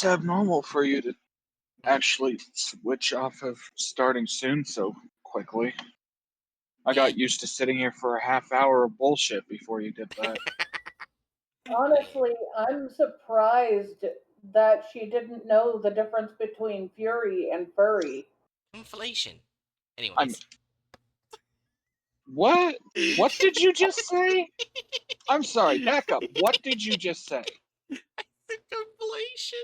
That's abnormal for you to actually switch off of starting soon so quickly. I got used to sitting here for a half hour of bullshit before you did that. Honestly, I'm surprised that she didn't know the difference between fury and furry. Inflation. I'm. Anyways. What? What did you just say? I'm sorry, back up. What did you just say? The inflation.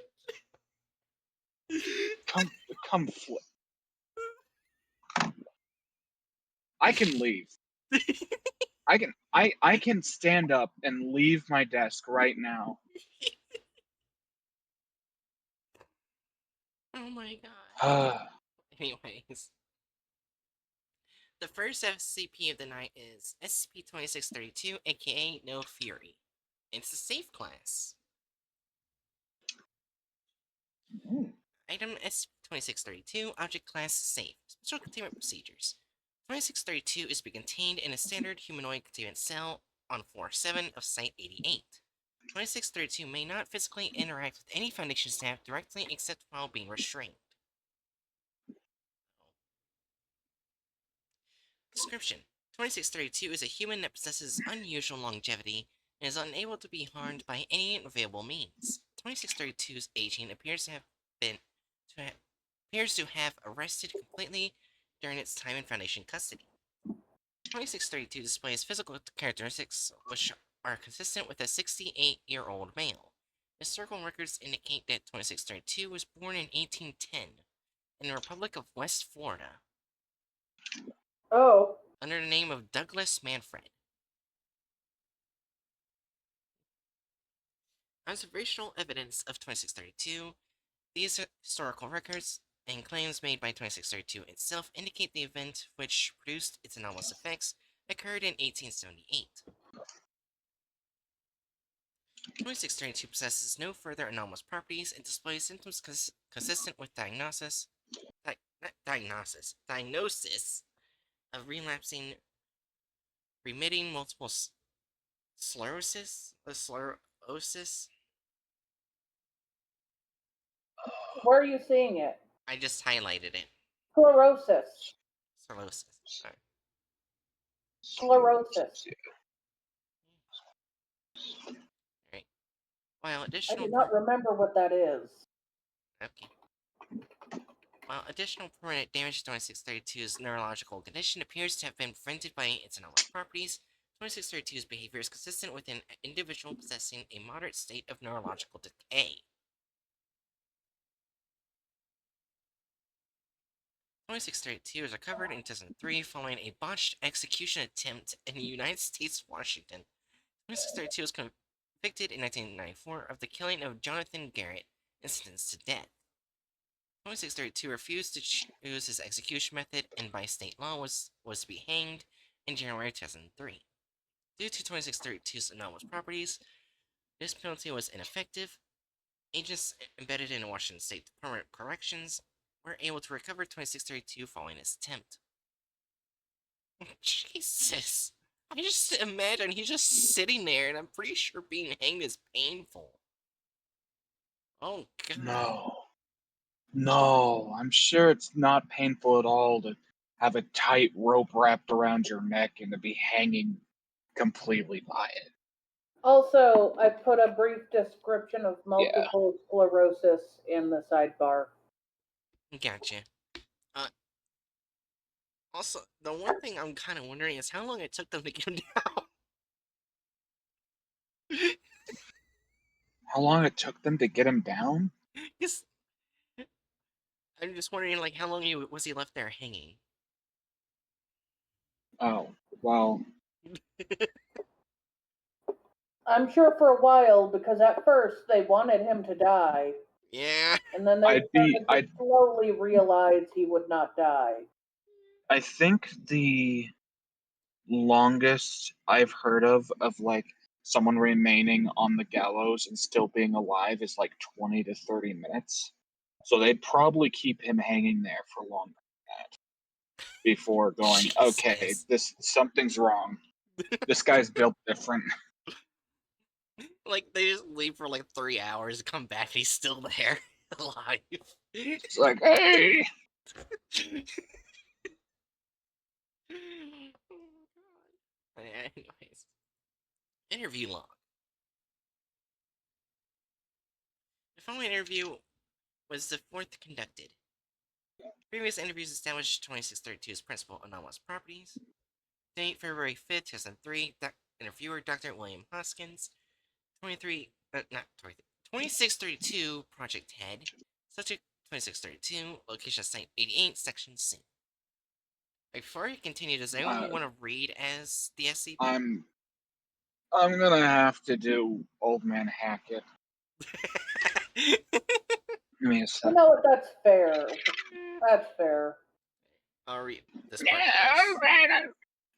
Come flip. I can leave. I can stand up and leave my desk right now. Oh my god. Anyways. The first SCP of the night is SCP-2632, aka No Fury. It's a safe class. Item SCP-2632, Object Class Safe. Special Containment Procedures. 2632 is to be contained in a standard humanoid containment cell on floor 7 of Site 88. 2632 may not physically interact with any Foundation staff directly except while being restrained. Description: 2632 is a human that possesses unusual longevity and is unable to be harmed by any available means. 2632's aging appears to have arrested completely during its time in Foundation custody. 2632 displays physical characteristics which are consistent with a 68-year-old male. Historical records indicate that 2632 was born in 1810 in the Republic of West Florida. Oh. Under the name of Douglas Manfred. Observational evidence of 2632. These historical records and claims made by 2632 itself indicate the event which produced its anomalous effects occurred in 1878. 2632 possesses no further anomalous properties and displays symptoms consistent with diagnosis of relapsing, remitting multiple sclerosis. Where are you seeing it? I just highlighted it. Sclerosis. Sclerosis. Sorry. Sclerosis. Alright. While I additional do not remember what that is. Okay. While additional permanent damage to 2632's neurological condition appears to have been prevented by its anomalous properties, 2632's behavior is consistent with an individual possessing a moderate state of neurological decay. 2632 was recovered in 2003 following a botched execution attempt in the United States, Washington. 2632 was convicted in 1994 of the killing of Jonathan Garrett and sentenced to death. 2632 refused to choose his execution method and by state law was to be hanged in January 2003. Due to 2632's anomalous properties, this penalty was ineffective. Agents embedded in Washington State Department of Corrections were able to recover 2632 following his attempt. Jesus. I just imagine he's just sitting there, and I'm pretty sure being hanged is painful. Oh, God. No, I'm sure it's not painful at all to have a tight rope wrapped around your neck and to be hanging completely by it. Also, I put a brief description of multiple sclerosis in the sidebar. Gotcha. Also, the one thing I'm kind of wondering is how long it took them to get him down. How long it took them to get him down? Yes. I'm just wondering, like, how long was he left there hanging? Oh, well. I'm sure for a while, because at first they wanted him to die. Yeah. And then they started to slowly realize he would not die. I think the longest I've heard of like someone remaining on the gallows and still being alive is like 20 to 30 minutes. So they'd probably keep him hanging there for longer than that before going, Jesus. okay, something's wrong. This guy's built different. Like, they just leave for like 3 hours, come back, and he's still there, alive. It's like, hey, Oh, God. Anyways, interview log. The following interview was the fourth conducted. Previous interviews established 2632's principal anomalous properties. Date February 5th, 2003. Interviewer Dr. William Hoskins. 2632 Project Head. Subject 2632. Location Site 88, Section C. Before we continue, does anyone want to read as the SCP? I'm gonna have to do Old Man Hackett. Give me a You second. know what? That's fair. That's fair. I'll read this Yeah, part first. alright,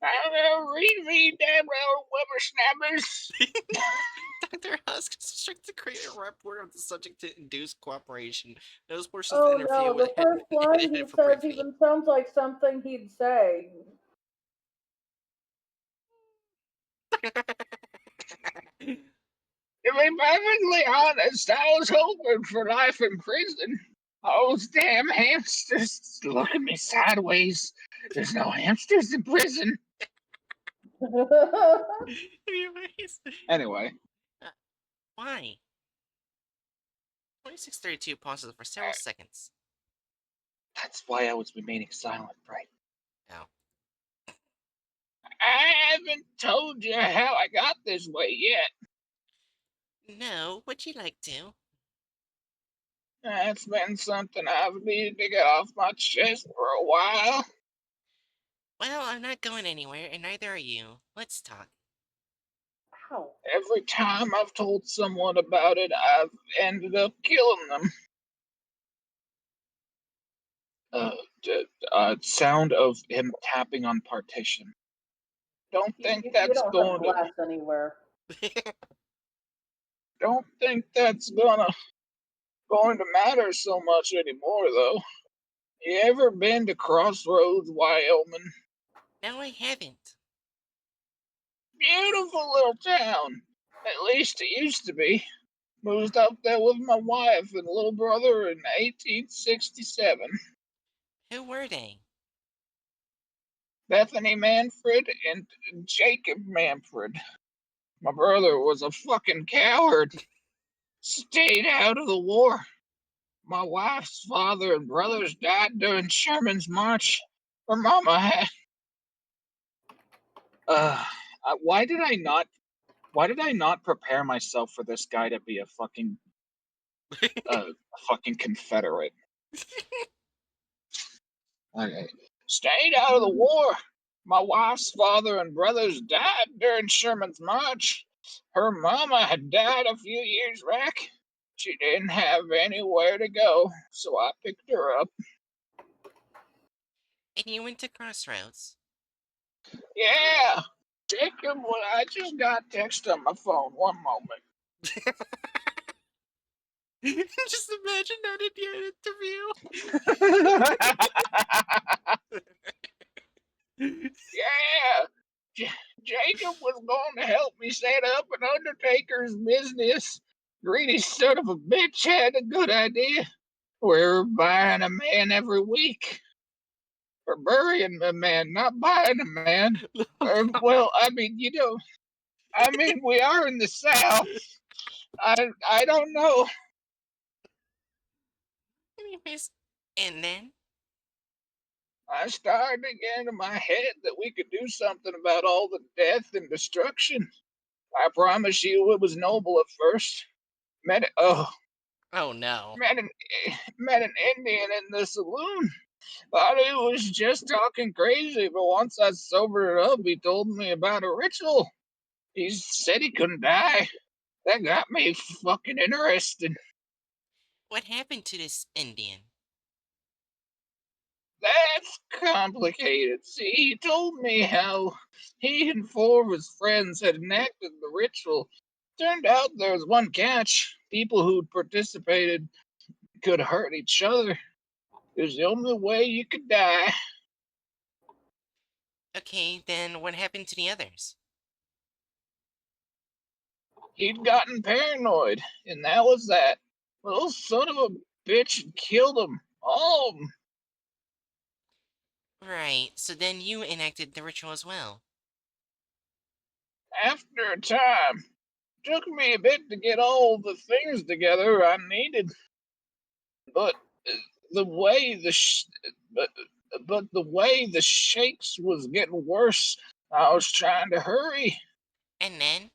I'm gonna read me damn well whippersnappers. Dr. Husk instructed to create a report of the subject to induce cooperation. Those portions of the Oh interview no, would the have first been line he edited for says briefing. even sounds like something he'd say. To be perfectly honest, I was hoping for life in prison. Those damn hamsters look at me sideways. There's no hamsters in prison. Anyways, Anyway, why? 2632 pauses for several seconds. that's why I was remaining silent, right? Oh. I haven't told you how I got this way yet. No, would you like to? That's been something I've needed to get off my chest for a while. Well, I'm not going anywhere, and neither are you. Let's talk. Ow. Every time I've told someone about it, I've ended up killing them. Sound of him tapping on partition. Don't think You that's don't have going to. glass anywhere. Don't think that's going to matter so much anymore, though. You ever been to Crossroads, Wyoming? No, I haven't. Beautiful little town. At least it used to be. Moved up there with my wife and little brother in 1867. Who were they? Bethany Manfred and Jacob Manfred. My brother was a fucking coward. Stayed out of the war. My wife's father and brothers died during Sherman's march. Her mama had. Uh, why did I not? Why did I not prepare myself for this guy to be a fucking Confederate? Okay. Stayed out of the war. My wife's father and brothers died during Sherman's march. Her mama had died a few years back. She didn't have anywhere to go, so I picked her up. And you went to Crossroads. Yeah, Jacob, well, I just got text on my phone. One moment. Just imagine that in your interview. Yeah, Jacob was going to help me set up an undertaker's business. Greedy son of a bitch had a good idea. We're buying a man every week. We're burying a man, not buying a man. Well, I mean, we are in the South. I don't know. Anyways, and then? I started to get into my head that we could do something about all the death and destruction. I promise you, it was noble at first. Oh no. Met an met an Indian in the saloon. Thought he was just talking crazy, but once I sobered up, he told me about a ritual. He said he couldn't die. That got me fucking interested. What happened to this Indian? That's complicated. See, he told me how he and four of his friends had enacted the ritual. Turned out there was one catch. People who'd participated could hurt each other. It was the only way you could die. Okay, then what happened to the others? He'd gotten paranoid, and that was that. Little son of a bitch had killed him. All of them. Right, so then you enacted the ritual as well. After a time, took me a bit to get all the things together I needed, but the way the but, but the way the shakes was getting worse, I was trying to hurry, And then?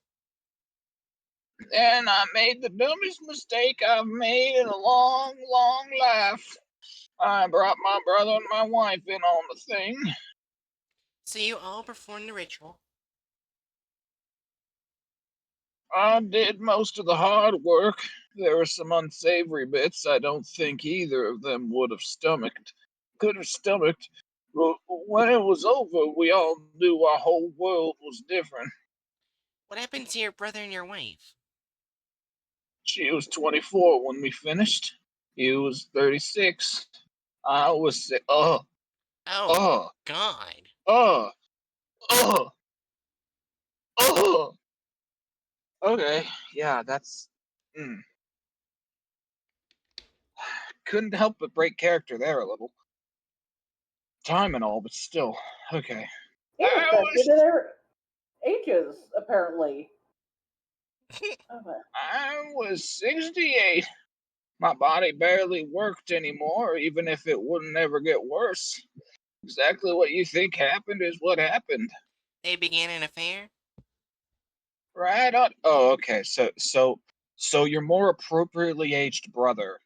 and I made the dumbest mistake I've made in a long, long life. I brought my brother and my wife in on the thing. So you all performed the ritual. I did most of the hard work. There were some unsavory bits I don't think either of them would have could have stomached. But when it was over, we all knew our whole world was different. What happened to your brother and your wife? She was 24 when we finished. He was 36. I was Oh, uh, God. uh, uh, uh. Okay, yeah, that's. Mm. Couldn't help but break character there a little. Time and all, but still. Okay. It I affected was their ages, apparently. Okay. I was 68. My body barely worked anymore, even if it wouldn't ever get worse. Exactly what you think happened is what happened. They began an affair? Right on. Oh, okay. So your more appropriately aged brother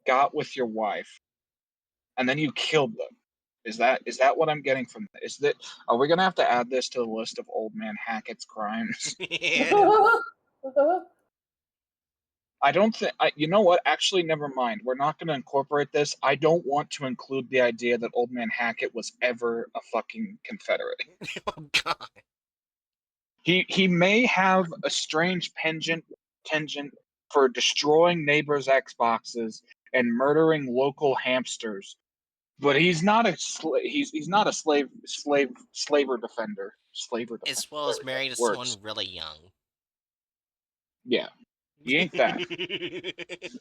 got with your wife, and then you killed them. Is that what I'm getting from this? Is that are we gonna have to add this to the list of old man Hackett's crimes? Yeah. I don't think. You know what? Actually, never mind. We're not going to incorporate this. I don't want to include the idea that Old Man Hackett was ever a fucking Confederate. Oh, God. He may have a strange tangent for destroying neighbors' Xboxes and murdering local hamsters, but he's not a he's not a slaver defender. Slaver defender. As well There as we go. married to Words. someone really young. Yeah, he ain't that.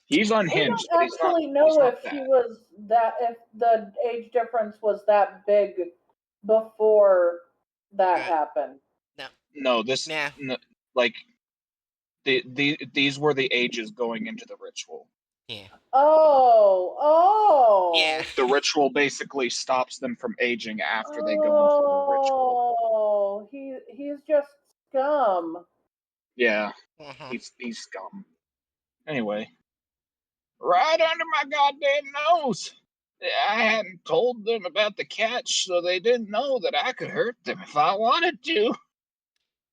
He's We unhinged, but don't actually He's know not if he that. was that, if the age difference was that big before that uh, happened. no. No, this Nah. like these were the ages going into the ritual. Yeah. Oh, Yeah. oh, The ritual basically stops them from aging after they go into the ritual. oh, he's just scum. Yeah, Uh-huh. he's scum. Anyway, right under my goddamn nose. I hadn't told them about the catch, so they didn't know that I could hurt them if I wanted to.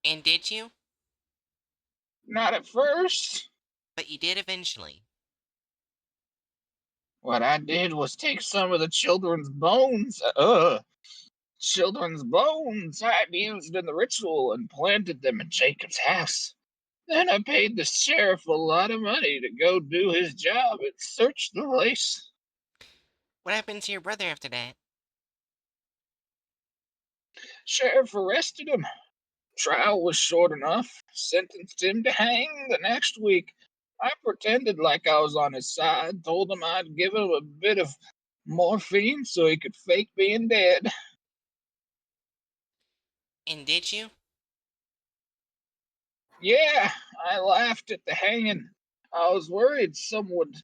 And did you? Not at first. But you did eventually. What I did was take some of the children's bones I'd used in the ritual and planted them in Jacob's house. Then I paid the sheriff a lot of money to go do his job and search the place. What happened to your brother after that? Sheriff arrested him. Trial was short enough, sentenced him to hang the next week. I pretended like I was on his side, told him I'd give him a bit of morphine so he could fake being dead. And did you? Yeah, I laughed at the hanging. I was worried some would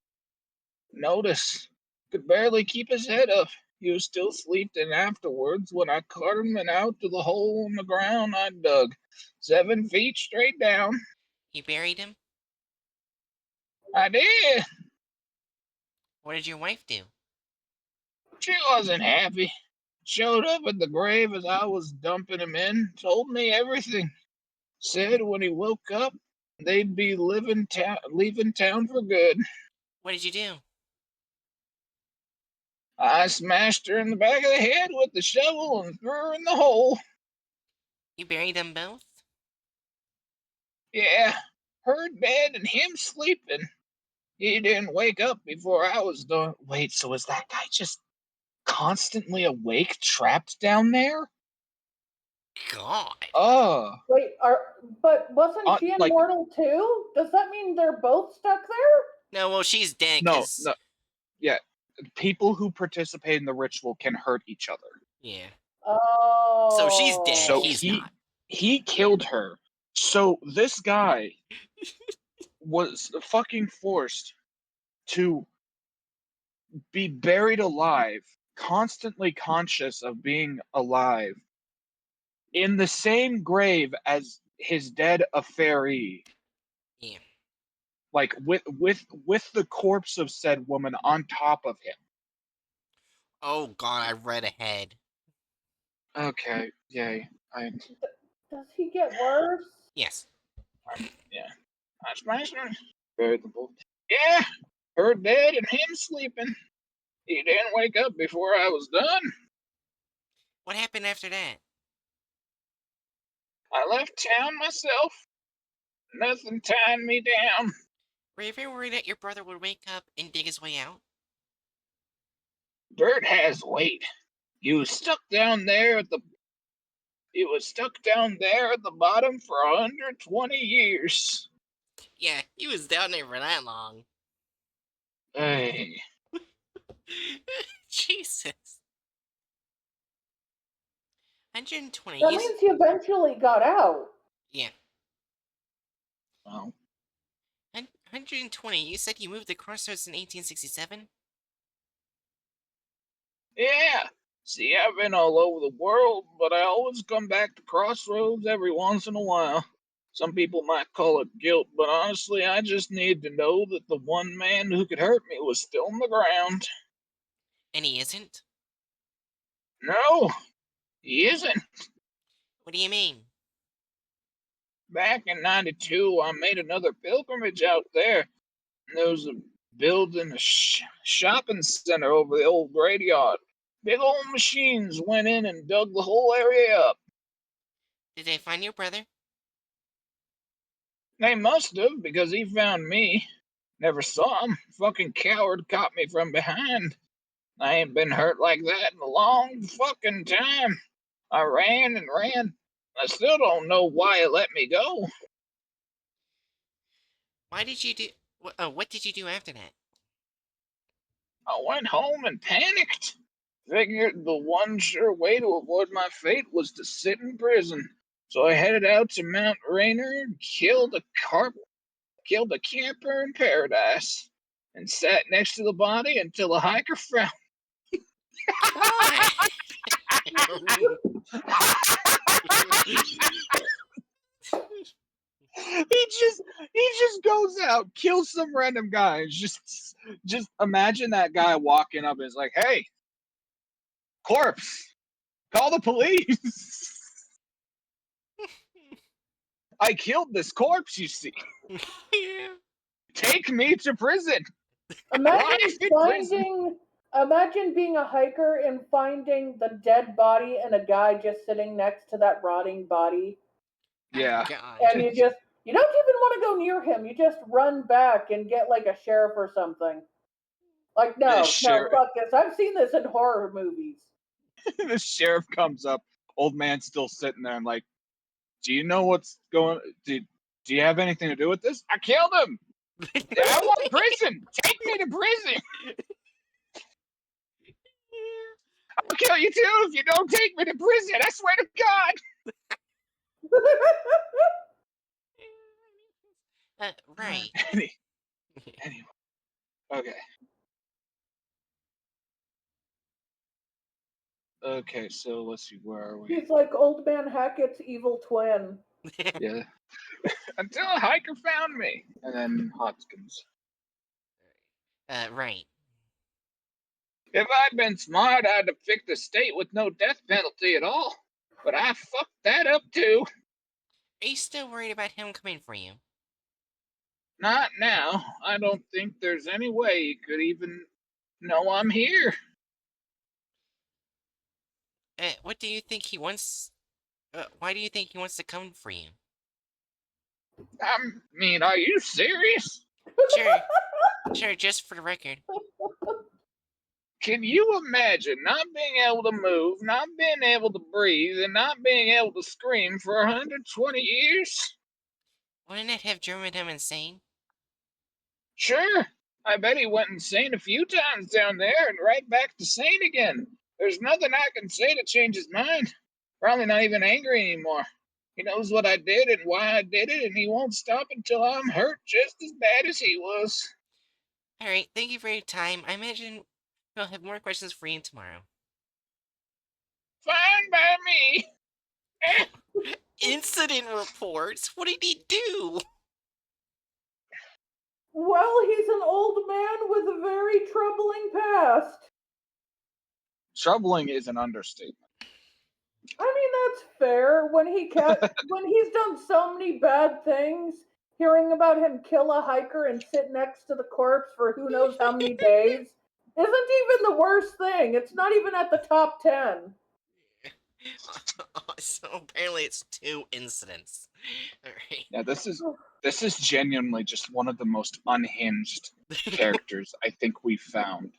notice. Could barely keep his head up. He was still sleeping afterwards when I carted him out to the hole in the ground I dug, 7 feet straight down. You buried him? I did. What did your wife do? She wasn't happy. Showed up at the grave as I was dumping him in, told me everything. Said when he woke up, they'd be leaving town for good. What did you do? I smashed her in the back of the head with the shovel and threw her in the hole. You buried them both? Yeah, her dead and him sleeping. He didn't wake up before I was done. Wait, so is that guy just constantly awake, trapped down there? God. Oh, Wait, but wasn't she like immortal too? Does that mean they're both stuck there? No, well, she's dead no, because. no, yeah. People who participate in the ritual can hurt each other. Yeah. So she's dead. So Oh. He's not. he killed her. So this guy was fucking forced to be buried alive, constantly conscious of being alive, in the same grave as his dead affairee. Yeah. Like with the corpse of said woman on top of him. Oh God, I read ahead. Okay, yay. Does he get worse? Yes. Yeah. That's veritable. Yeah, her dead and him sleeping. He didn't wake up before I was done. What happened after that? I left town myself. Nothing tying me down. Were you ever worried that your brother would wake up and dig his way out? Bert has weight. He was stuck down there at the bottom for 120 years. Yeah, he was down there for that long. Hey. Jesus. 120. That means he eventually got out. Yeah. Well, 120. You said you moved to Crossroads in 1867? yeah. See, I've been all over the world, but I always come back to Crossroads every once in a while. Some people might call it guilt, but honestly, I just need to know that the one man who could hurt me was still on the ground. And he isn't? No, he isn't. What do you mean? Back in '92, I made another pilgrimage out there. There was a building, a shopping center over the old graveyard. Big old machines went in and dug the whole area up. Did they find your brother? They must have, because he found me. Never saw him. Fucking coward caught me from behind. I ain't been hurt like that in a long fucking time. I ran and ran. I still don't know why it let me go. Why did you do... what did you do after that? I went home and panicked. Figured the one sure way to avoid my fate was to sit in prison. So I headed out to Mount Rainier and killed a camper in paradise, and sat next to the body until a hiker found. He just goes out, kills some random guy. Just imagine that guy walking up and is like, "Hey, corpse, call the police." I killed this corpse, you see. Yeah. Take me to prison. Imagine Life in prison. imagine being a hiker and finding the dead body and a guy just sitting next to that rotting body. Yeah. God. And you don't even want to go near him. You just run back and get like a sheriff or something. Like, The no, sheriff, fuck this. I've seen this in horror movies. the sheriff comes up. Old man still sitting there. I'm like, do you know what's going? Do you have anything to do with this? I killed him. I want prison. Take me to prison. I'll kill you too if you don't take me to prison. I swear to God. Right. Anyway, okay. Okay, so let's see, where are we? He's like Old Man Hackett's evil twin. Yeah. Until a hiker found me. And then Hodgkins. Right. If I'd been smart, I'd have picked a state with no death penalty at all. But I fucked that up too. Are you still worried about him coming for you? Not now. I don't think there's any way he could even know I'm here. What do you think he wants? Why do you think he wants to come for you? I mean, are you serious? Sure. Sure, just for the record. Can you imagine not being able to move, not being able to breathe, and not being able to scream for 120 years? Wouldn't it have driven him insane? Sure. I bet he went insane a few times down there and right back to sane again. There's nothing I can say to change his mind. Probably not even angry anymore. He knows what I did and why I did it, and he won't stop until I'm hurt just as bad as he was. Alright, thank you for your time. I imagine we'll have more questions for you tomorrow. Fine by me. Incident reports? What did he do? Well, he's an old man with a very troubling past. Troubling is an understatement. I mean, that's fair. When he's done so many bad things, hearing about him kill a hiker and sit next to the corpse for who knows how many days isn't even the worst thing. It's not even at the top 10. So apparently it's 2 incidents. Alright. Yeah, this is genuinely just one of the most unhinged characters I think we've found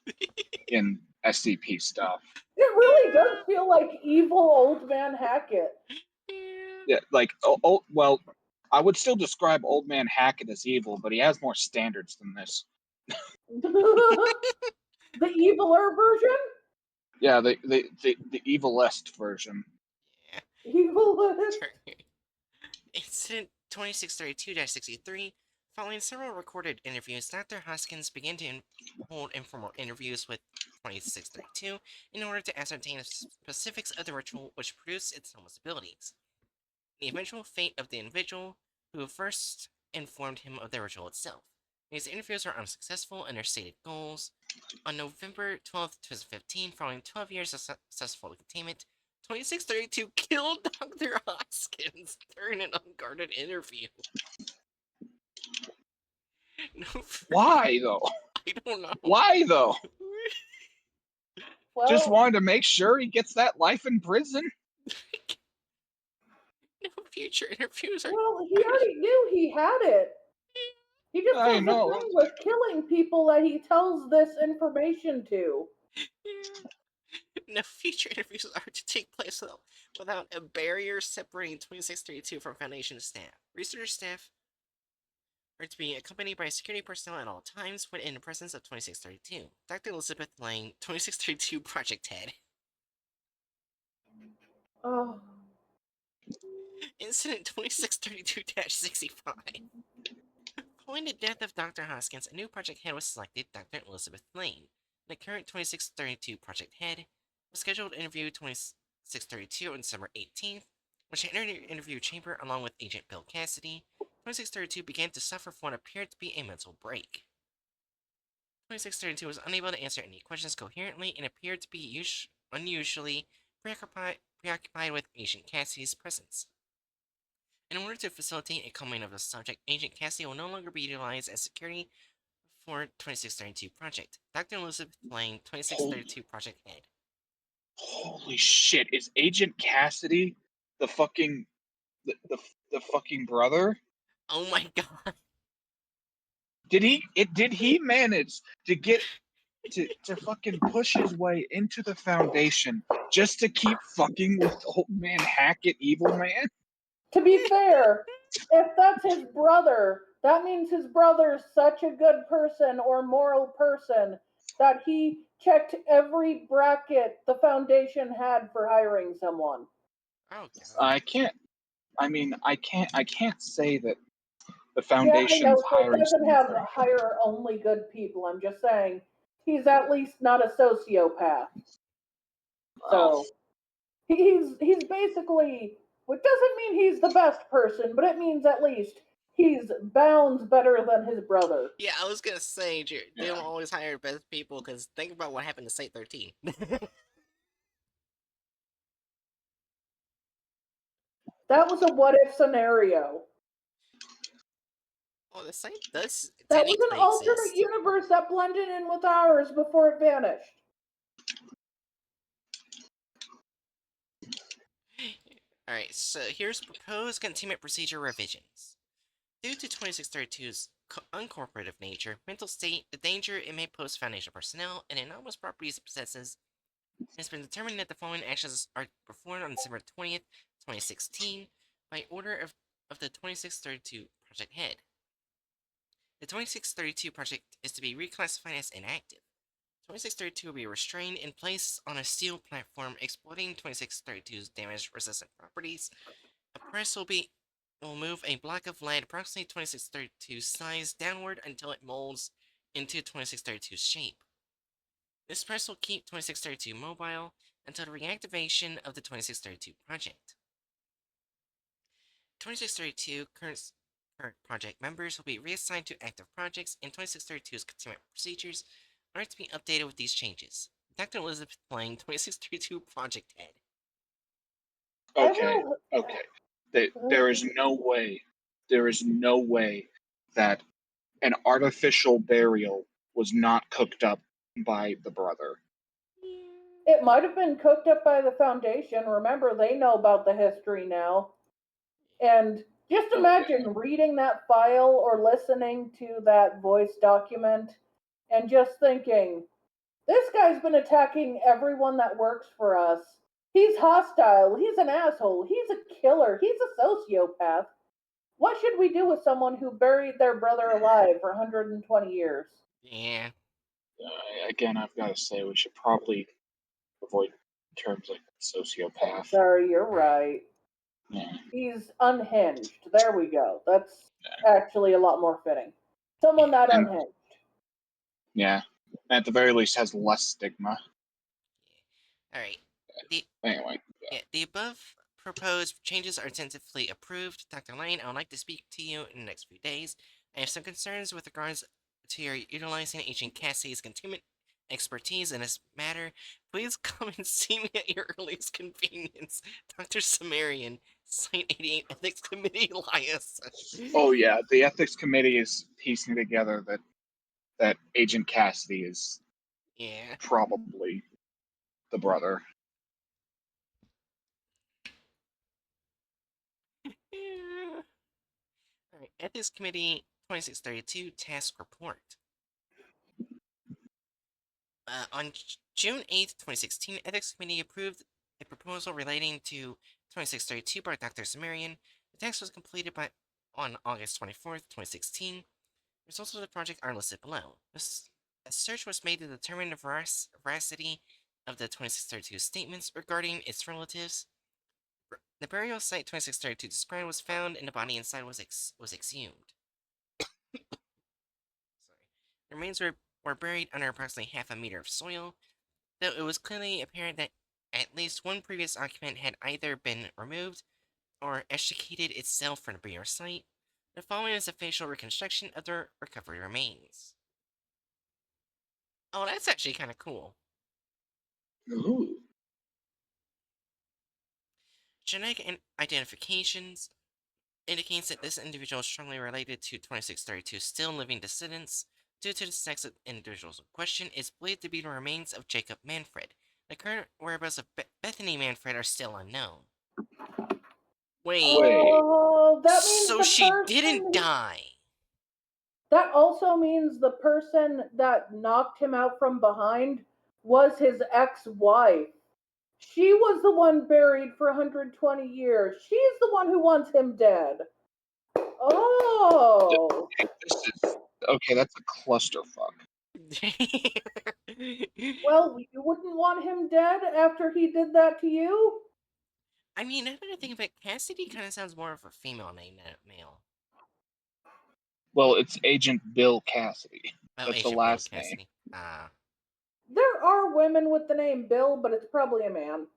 in SCP stuff. It really does feel like evil old man Hackett. Yeah, like well, I would still describe Old Man Hackett as evil, but he has more standards than this. The eviler version? Yeah, the evilest version. Evilest. Incident 2632-63. Following several recorded interviews, Dr. Hoskins began to hold informal interviews with 2632 in order to ascertain the specifics of the ritual which produced its almost abilities. The eventual fate of the individual who first informed him of the ritual itself. These interviews are unsuccessful in their stated goals. On November 12th, 2015, following 12 years of successful containment, 2632 killed Dr. Hoskins during an unguarded interview. No, Why though? I don't know. Why though? Well, Just wanted to make sure he gets that life in prison. No future interviews are. well, he already knew he had it. He just I has a know. thing with killing people that he tells this information to. No future interviews are to take place without a barrier separating 2632 from Foundation staff. Research staff are to be accompanied by security personnel at all times when in the presence of 2632. Dr. Elizabeth Lang, 2632 Project Head. Oh. Incident 2632-65. Following the death of Dr. Hoskins, a new project head was selected, Dr. Elizabeth Lane. The current 2632 project head was scheduled to interview 2632 on December 18th. When she entered the interview chamber along with Agent Bill Cassidy, 2632 began to suffer from what appeared to be a mental break. 2632 was unable to answer any questions coherently and appeared to be unusually preoccupied with Agent Cassidy's presence. In order to facilitate a calming of the subject, Agent Cassidy will no longer be utilized as security for 2632 project. Dr. Elizabeth Lang, 2632 project head. Holy shit! Is Agent Cassidy the fucking the fucking brother? Oh my god. Did he manage to get to fucking push his way into the Foundation just to keep fucking with Old Man Hackett, Evil Man? To be fair, if that's his brother, that means his brother's such a good person or moral person that he checked every bracket the Foundation had for hiring someone. Oh god. I can't. I mean, I can't say that the Yeah, I know. Foundation's So it hiring doesn't someone have for. hire only good people. I'm just saying he's at least not a sociopath. So he's basically, which doesn't mean he's the best person, but it means at least he's bounds better than his brother. Yeah, I was gonna say, they Yeah. don't always hire best people, because think about what happened to Site 13. That was a what if scenario. Well, the site does That was an technically alternate exist. universe that blended in with ours before it vanished. Alright, so here's proposed containment procedure revisions. Due to 2632's uncooperative nature, mental state, the danger it may pose Foundation personnel, and anomalous properties it possesses, it has been determined that the following actions are performed on December 20th, 2016, by order of the 2632 project head. The 2632 project is to be reclassified as inactive. 2632 will be restrained and placed on a steel platform exploiting 2632's damage-resistant properties. A press will move a block of lead approximately 2632 size downward until it molds into 2632's shape. This press will keep 2632 mobile until the reactivation of the 2632 project. 2632 current project members will be reassigned to active projects, and 2632's containment procedures are to be updated with these changes. Dr. Elizabeth playing 2632 Project Head. Okay, there is no way that an artificial burial was not cooked up by the brother. It might have been cooked up by the Foundation. Remember, they know about the history now. And just imagine reading that file or listening to that voice document and just thinking, this guy's been attacking everyone that works for us. He's hostile. He's an asshole. He's a killer. He's a sociopath. What should we do with someone who buried their brother alive for 120 years? Yeah. Again, I've got to say, we should probably avoid terms like sociopath. Sorry, you're right. Yeah. He's unhinged. There we go. That's actually a lot more fitting. Someone that unhinged. Yeah. At the very least, has less stigma. Alright. Anyway. The above proposed changes are tentatively approved. Dr. Lane, I would like to speak to you in the next few days. I have some concerns with regards to your utilizing Agent Cassie's containment expertise in this matter. Please come and see me at your earliest convenience. Dr. Sumerian, Site 88 Ethics Committee, Elias. Oh yeah, the ethics committee is piecing together that Agent Cassidy is probably the brother. Alright, Ethics Committee 2632 Task Report. On June 8th, 2016, Ethics Committee approved a proposal relating to 2632 by Dr. Sumerian. The task was completed on August 24th, 2016. Results of the project are listed below. A search was made to determine the veracity of the 2632 statements regarding its relatives. The burial site 2632 described was found, and the body inside was exhumed. Sorry. The remains were buried under approximately half a meter of soil, though it was clearly apparent that at least one previous occupant had either been removed or extricated itself from the burial site. The following is a facial reconstruction of the recovered remains. Oh, that's actually kind of cool. Ooh. Genetic identifications indicates that this individual is strongly related to 2632 still living descendants. Due to the sex of individuals in question, it's believed to be the remains of Jacob Manfred. The current whereabouts of Bethany Manfred are still unknown. Wait. Oh, that means So the she person didn't die. That also means the person that knocked him out from behind was his ex-wife. She was the one buried for 120 years. She's the one who wants him dead. Oh. Okay, that's a clusterfuck. Well, you wouldn't want him dead after he did that to you? I mean, now that I think of it, Cassidy kind of sounds more of a female name than a male. Well, it's Agent Bill Cassidy. Oh, That's Agent the last Bill name. Cassidy. There are women with the name Bill, but it's probably a man.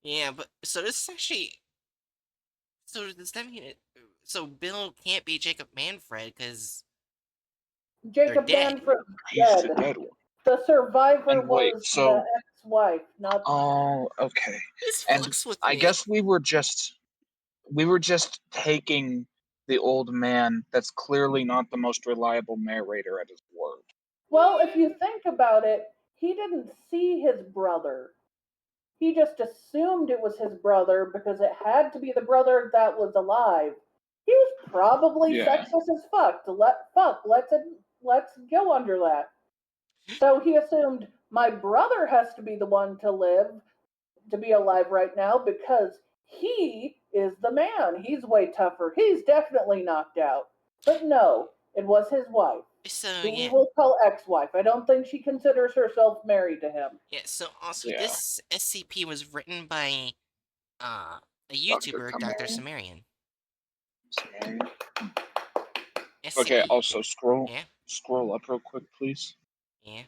Yeah, but so this is actually. So does that mean so Bill can't be Jacob Manfred because Jacob Manfred's He's the dead. dead one. The survivor And wait, was so the ex-wife, not. Oh, okay. this And fucks with I me. guess we were just taking the old man that's clearly not the most reliable narrator at his word. Well, if you think about it, he didn't see his brother. He just assumed it was his brother because it had to be the brother that was alive. He was Probably Yeah. sexist as fuck. Let's go under that. So he assumed my brother has to be the one to be alive right now because he is the man. He's way tougher. He's definitely knocked out. But no, it was his wife, So who we yeah, will call ex-wife. I don't think she considers herself married to him. yeah. So also, Yeah. this SCP was written by a Dr. YouTuber, Dr. Kamarian. Sumerian. Okay, SCP. also Yeah, scroll up real quick, please. yeah.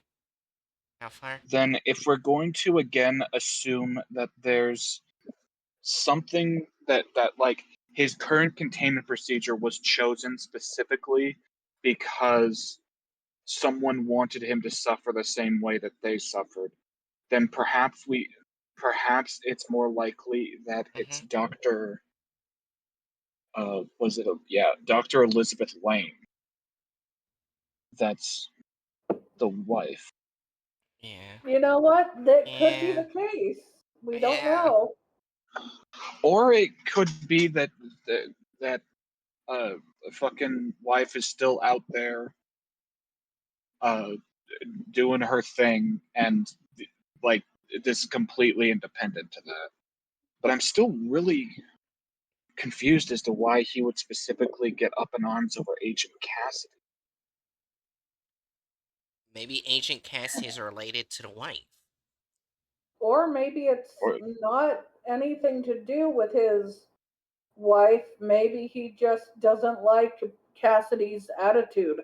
How far? Then if we're going to again assume that there's something that like his current containment procedure was chosen specifically because someone wanted him to suffer the same way that they suffered, then perhaps it's more likely that it's Mm-hmm. Dr. Elizabeth Lane that's the wife. Yeah. You know what? That could be Yeah. the case. We don't Yeah. know. Or it could be that uh fucking wife is still out there uh doing her thing, and like this is completely independent to that. But I'm still really confused as to why he would specifically get up in arms over Agent Cassidy. Maybe Agent Cassidy is related to the wife. Or maybe it's Or not anything to do with his wife. Maybe he just doesn't like Cassidy's attitude.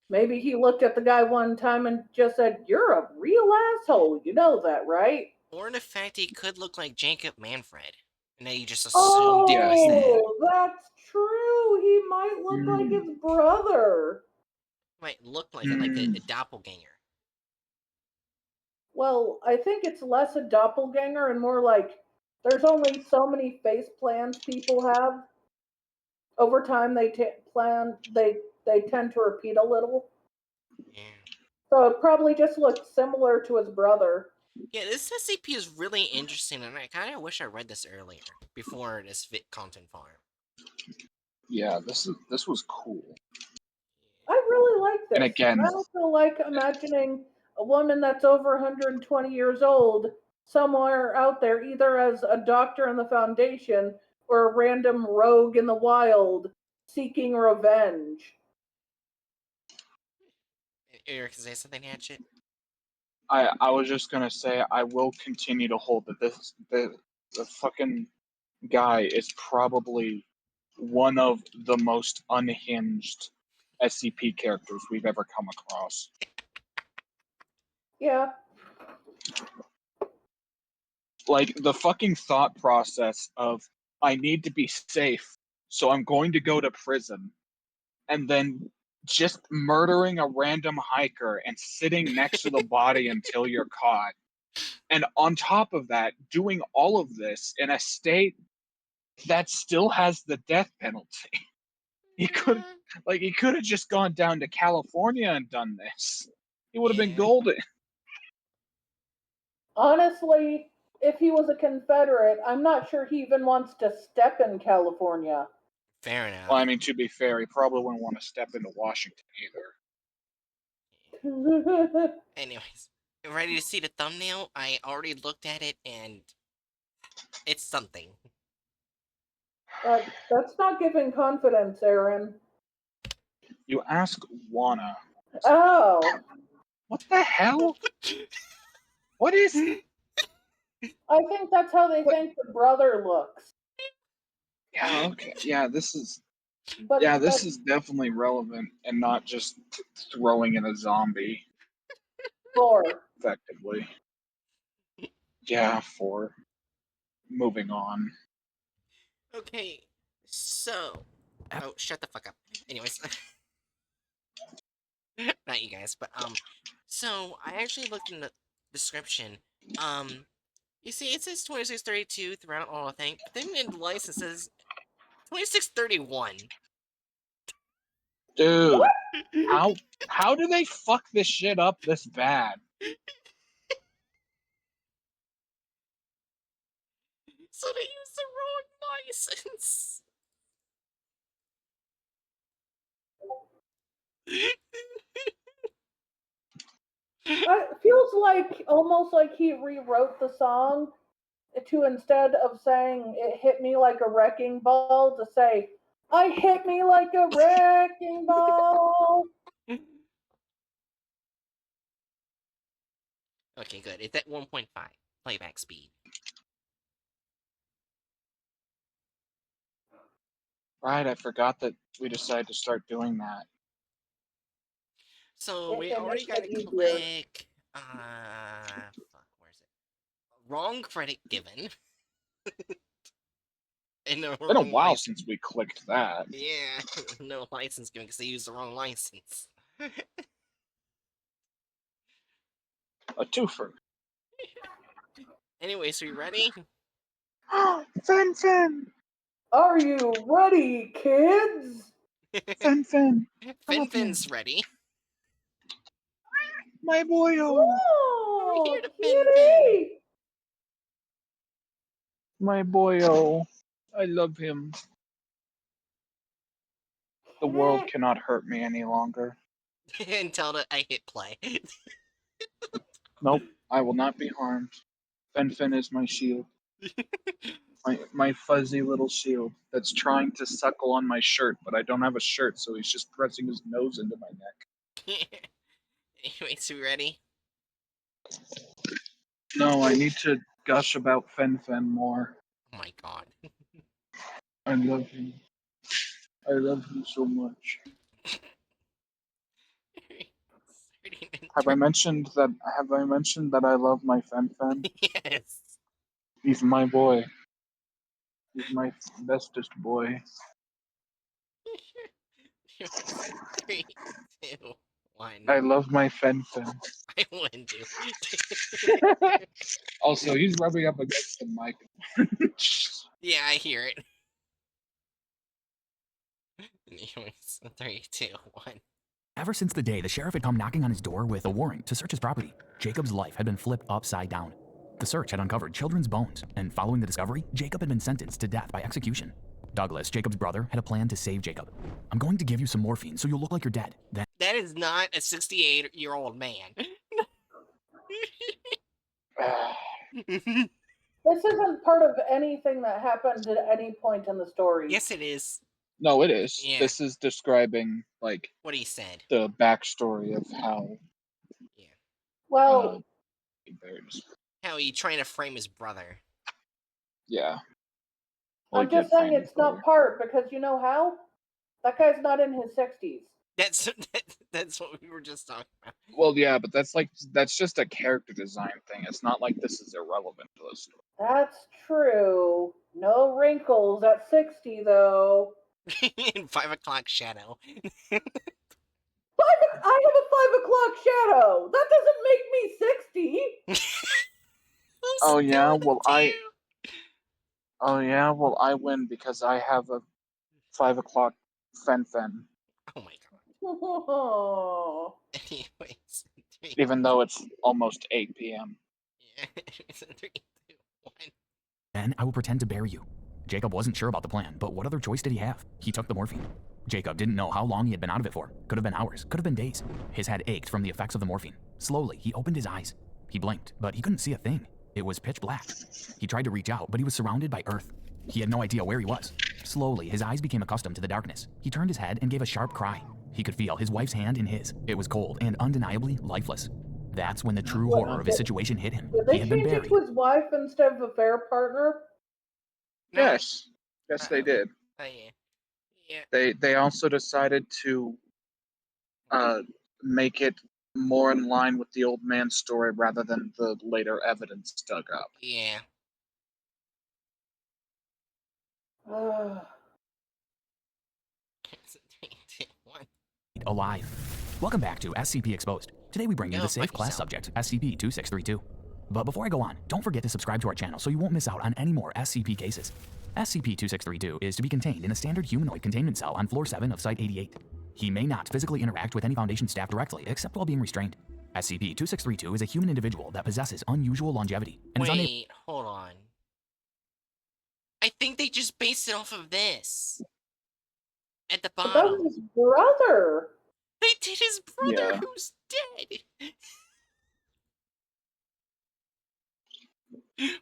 Maybe he looked at the guy one time and just said, "You're a real asshole. You know that, right?" Or the fact he could look like Jacob Manfred. And then you just assumed it yeah, was that. Oh, that's true. He might look like mm, his brother. Might look like it, like mm, a doppelganger. Well, I think it's less a doppelganger and more like there's only so many face plans people have. Over time, they tend to repeat a little. Yeah. So it probably just looked similar to his brother. Yeah, this SCP is really interesting, and I kind of wish I read this earlier, before this content farm. yeah, this was cool. I really like And this. again, I also like imagining a woman that's over 120 years old somewhere out there, either as a doctor in the Foundation or a random rogue in the wild seeking revenge. Eric, say something, Hatchet? I was just gonna say I will continue to hold that the fucking guy is probably one of the most unhinged SCP characters we've ever come across. Yeah, Like the fucking thought process of I need to be safe, so I'm going to go to prison, and then just murdering a random hiker and sitting next to the body until you're caught. And on top of that, doing all of this in a state that still has the death penalty. He could Yeah. he could have just gone down to California and done this. He would have been Yeah. golden. honestly, if he was a Confederate, I'm not sure he even wants to step in California. Fair Well, I enough. mean, to be fair, he probably wouldn't want to step into Washington either. Anyways, ready to see the thumbnail? I already looked at it, and it's something. That's not giving confidence, Aaron. You ask Juana, Oh, what the hell? What is I think that's how they what? think the brother looks. Yeah, okay, But this is definitely relevant and not just throwing in a zombie four. effectively. Yeah, for moving on. Okay, so. Oh, shut the fuck up. Anyways, not you guys, but so I actually looked in the description. Um, you see, it says 2632 throughout all the thing, but then in the license it says 2631. Dude, So how do they fuck this shit up this bad? they used the wrong license. It feels like almost like he rewrote the song to, instead of saying it hit me like a wrecking ball, to say I hit me like a wrecking ball. Okay, good. It's at 1.5 playback speed. Right, I forgot that we decided to start doing that. So we It already makes got it to easier. click. Fuck, where's it? Wrong credit given. And the Been a wrong while license. since we clicked that. Yeah, no license given because they used the wrong license. A twofer. Anyway, so you ready? Fen Fen! Are you ready, kids? Fen Fen! Come up here. Fin's ready. My boyo! We're here Oh, to Fin. kitty! My boyo. I love him. The world Kitty. cannot hurt me any longer. And tell it I hit play. Nope, I will not be harmed. Fen Fen is my shield. My fuzzy little shield that's trying to suckle on my shirt, but I don't have a shirt, so he's just pressing his nose into my neck. Anyway, so you ready? No, I need to gush about Fen Fen more. Oh my god. I love him. I love him so much. Have I mentioned that? Have I mentioned that I love my Fen Fen? Yes. He's my boy. He's my bestest boy. 3, 2, 1. I love my Fen Fen. I win too. Also, he's rubbing up against the mic. Yeah, I hear it. Anyways, 3, 2, 1. Ever since the day the sheriff had come knocking on his door with a warrant to search his property, Jacob's life had been flipped upside down. The search had uncovered children's bones, and following the discovery, Jacob had been sentenced to death by execution. Douglas, Jacob's brother, had a plan to save Jacob. I'm going to give you some morphine so you'll look like you're dead. Then That is not a 68-year-old man. This isn't part of anything that happened at any point in the story. Yes, it is. No, it is. Yeah. This is describing like What he said. the backstory of how. Yeah. Well, How he trying to frame his brother. Yeah. Well, I'm just saying it's not part, because you know how? That guy's not in his 60s. That's what we were just talking about. Well, yeah, but that's just a character design thing. It's not like this is irrelevant to the story. That's true. No wrinkles at 60, though. In 5 o'clock shadow. I have a 5 o'clock shadow. That doesn't make me 60. Oh yeah, well I win because I have a 5 o'clock Fen Fen, Oh my god. Oh. Anyways. 3, even though it's almost 8 p.m. yeah. 3, 2, 1. I will pretend to bury you. Jacob wasn't sure about the plan, but what other choice did he have? He took the morphine. Jacob didn't know how long he had been out of it for. Could have been hours, could have been days. His head ached from the effects of the morphine. Slowly, he opened his eyes. He blinked, but he couldn't see a thing. It was pitch black. He tried to reach out, but he was surrounded by earth. He had no idea where he was. Slowly, his eyes became accustomed to the darkness. He turned his head and gave a sharp cry. He could feel his wife's hand in his. It was cold and undeniably lifeless. That's when the true horror of his situation hit him. Did He they had been change it buried. to his wife instead of a fair partner? No. Yes, they did. Oh yeah. Yeah. They also decided to make it more in line with the old man's story rather than the later evidence dug up. Yeah. Ugh. 3, 2, 1. Alive. Welcome back to SCP Exposed. Today we bring you Go the safe fuck class yourself. subject, SCP-2632. But before I go on, don't forget to subscribe to our channel so you won't miss out on any more SCP cases. SCP-2632 is to be contained in a standard humanoid containment cell on floor 7 of Site 88. He may not physically interact with any Foundation staff directly, except while being restrained. SCP-2632 is a human individual that possesses unusual longevity and is unable. Wait, hold on. I think they just based it off of this. At the But that bottom. was his brother. They did his brother, Yeah. who's dead.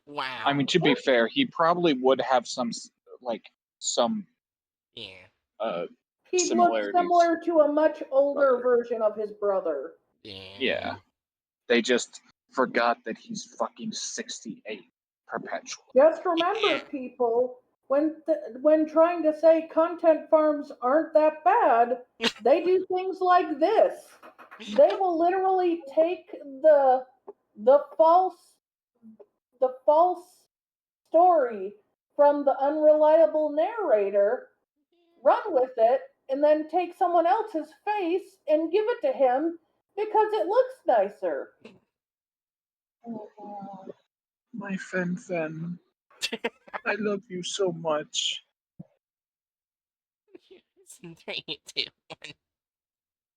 Wow. I mean, to be fair, he probably would have some Yeah. He'd look similarities. similar to a much older Brother. version of his brother. Yeah. They just forgot that he's fucking 68 perpetually. Just remember, Yeah. people, when trying to say content farms aren't that bad, they do things like this. They will literally take the false story from the unreliable narrator, run with it, and then take someone else's face and give it to him because it looks nicer. Oh, my Fen. I love you so much. It's 3, 2, 1.